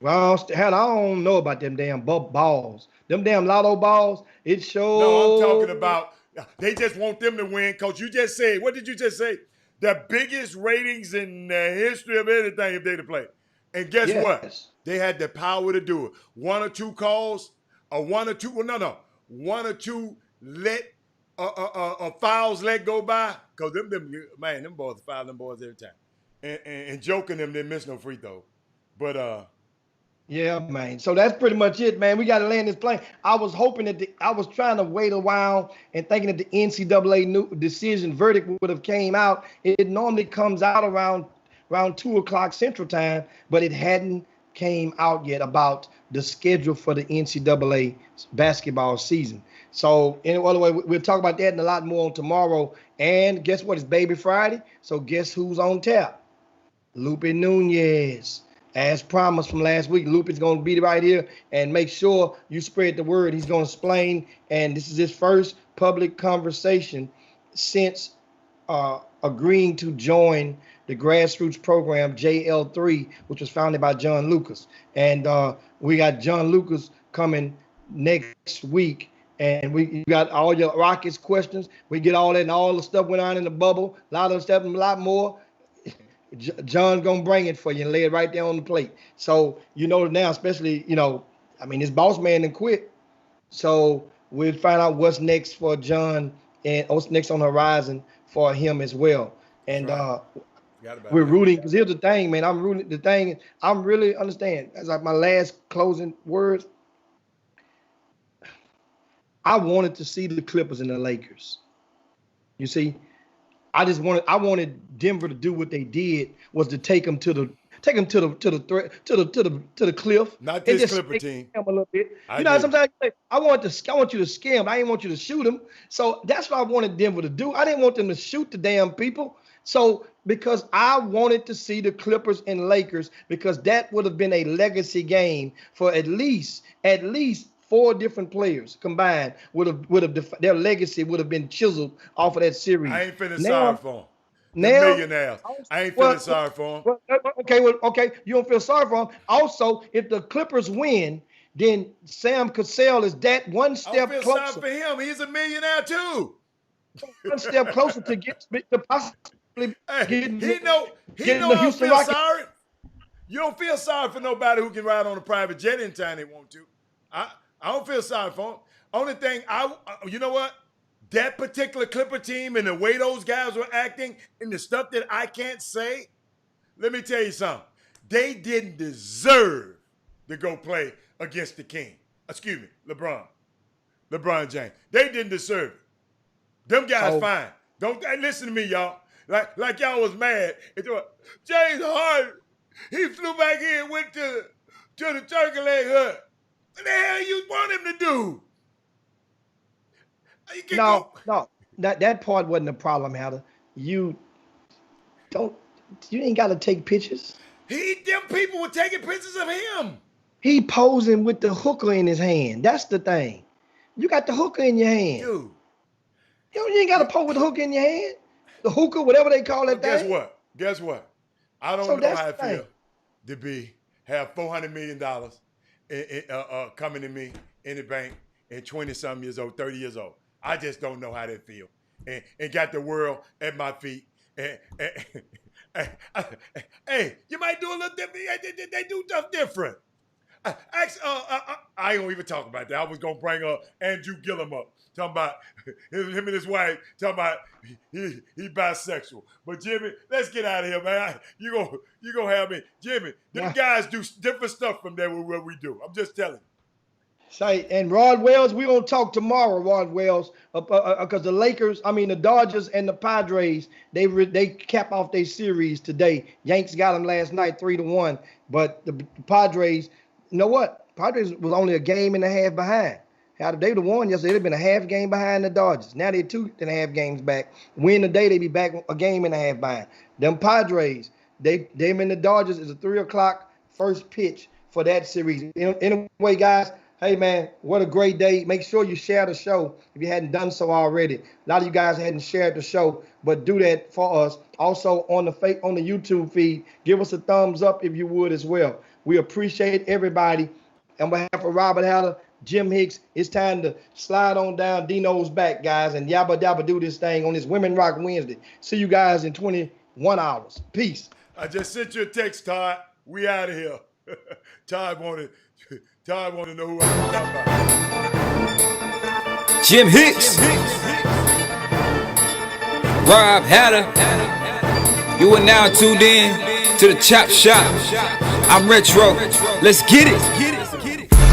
Well, I don't know about them damn balls. Them damn lotto balls, it shows. No, I'm talking about, they just want them to win. Coach, you just said, what did you just say? The biggest ratings in the history of anything if they'd have played. And guess what? They had the power to do it. One or two calls, one or two fouls let go by. Because them boys foul them boys every time. And joking them didn't miss no free throw. But yeah, man. So that's pretty much it, man. We got to land this plane. I was hoping that I was trying to wait a while and thinking that the NCAA new decision verdict would have came out. It normally comes out around 2 o'clock Central Time, but it hadn't came out yet about the schedule for the NCAA basketball season. So in other way, we'll talk about that and a lot more on tomorrow. And guess what? It's Baby Friday. So guess who's on tap? Lupe Nunez. as promised from last week, Lupe is going to be right here and make sure you spread the word. He's going to explain, and this is his first public conversation since agreeing to join the grassroots program JL3, which was founded by John Lucas. And we got John Lucas coming next week, and we got all your Rockets questions. We get all that, and all the stuff went on in the bubble, a lot of stuff and a lot more. John's gonna bring it for you and lay it right there on the plate. So you know now, especially, you know, I mean, his boss man didn't quit. So we'll find out what's next for John and what's next on the horizon for him as well. And we're rooting, because here's the thing, man. I'm rooting. The thing, I'm really understand. That's like my last closing words. I wanted to see the Clippers and the Lakers. You see, I wanted Denver to do what they did, was to take them to the cliff. Not this Clipper team. A little bit. You know, sometimes I want you to scam. I didn't want you to shoot them. So that's what I wanted Denver to do. I didn't want them to shoot the damn people. So because I wanted to see the Clippers and Lakers, because that would have been a legacy game for at least 4 different players combined would have their legacy would have been chiseled off of that series. I ain't feeling sorry for them. Millionaires. I ain't feeling sorry for them. Okay, you don't feel sorry for them. Also, if the Clippers win, then Sam Cassell is that one step closer. I feel sorry for him. He's a millionaire too. One step closer to get to possibly getting he know the I don't Houston feel Rockets. sorry. You don't feel sorry for nobody who can ride on a private jet anytime they want to. I don't feel sorry for them. Only thing you know what? That particular Clipper team and the way those guys were acting and the stuff that I can't say, let me tell you something. They didn't deserve to go play against the King. Excuse me, LeBron James. They didn't deserve it. Them guys fine. Don't listen to me, y'all. Like y'all was mad. James Harden, he flew back here and went to the turkey leg hut. What the hell you want him to do? No, that part wasn't a problem, Hatter. You ain't got to take pictures. Them people were taking pictures of him. He posing with the hooker in his hand. That's the thing. You got the hooker in your hand. Dude. You ain't got to pose with the hooker in your hand. The hooker, whatever they call that thing. Guess what? I don't know how it feels to have $400 million coming to me in the bank at 20-something years old, 30 years old. I just don't know how that feels. And got the world at my feet. Hey, you might do a little different. They do stuff different. I don't even talk about that. I was going to bring Andrew Gillum up, talking about him and his wife, talking about he bisexual. But Jimmy, let's get out of here, man. You gonna have me. Jimmy, them guys do different stuff from there with what we do. I'm just telling you. Say, and Rod Wells, we're going to talk tomorrow, Rod Wells, because the Dodgers and the Padres, they cap off their series today. Yanks got them last night 3-1, but the Padres, you know what? Padres was only a game and a half behind. Had they would have won yesterday, they'd have been a half game behind the Dodgers. Now they're 2.5 games back. Win today, they be back a game and a half behind. Them Padres, them and the Dodgers is a 3 o'clock first pitch for that series. Anyway, guys, hey, man, what a great day. Make sure you share the show if you hadn't done so already. A lot of you guys hadn't shared the show, but do that for us. Also, on the YouTube feed, give us a thumbs up if you would as well. We appreciate everybody. On behalf of Robert Hatter, Jim Hicks, it's time to slide on down Dino's back, guys, and yabba dabba do this thing on this Women Rock Wednesday. See you guys in 21 hours. Peace. I just sent you a text, Todd. We out of here. Todd wanted to know who I was talking about. Jim Hicks. Rob Hatter. You are now tuned in to the Chop Shop. I'm Retro. Let's get it.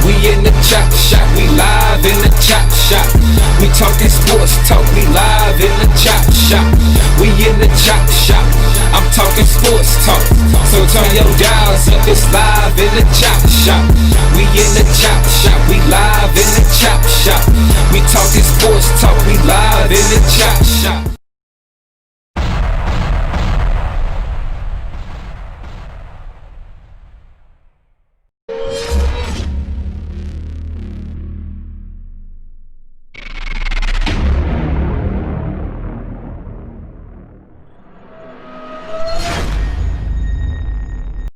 We in the Chop Shop. We live in the Chop Shop. We talking sports talk. We live in the Chop Shop. We in the Chop Shop. I'm talking sports talk. So turn your dials up. It's live in the Chop Shop. We in the Chop Shop. We live in the Chop Shop. We talking sports talk. We live in the Chop Shop.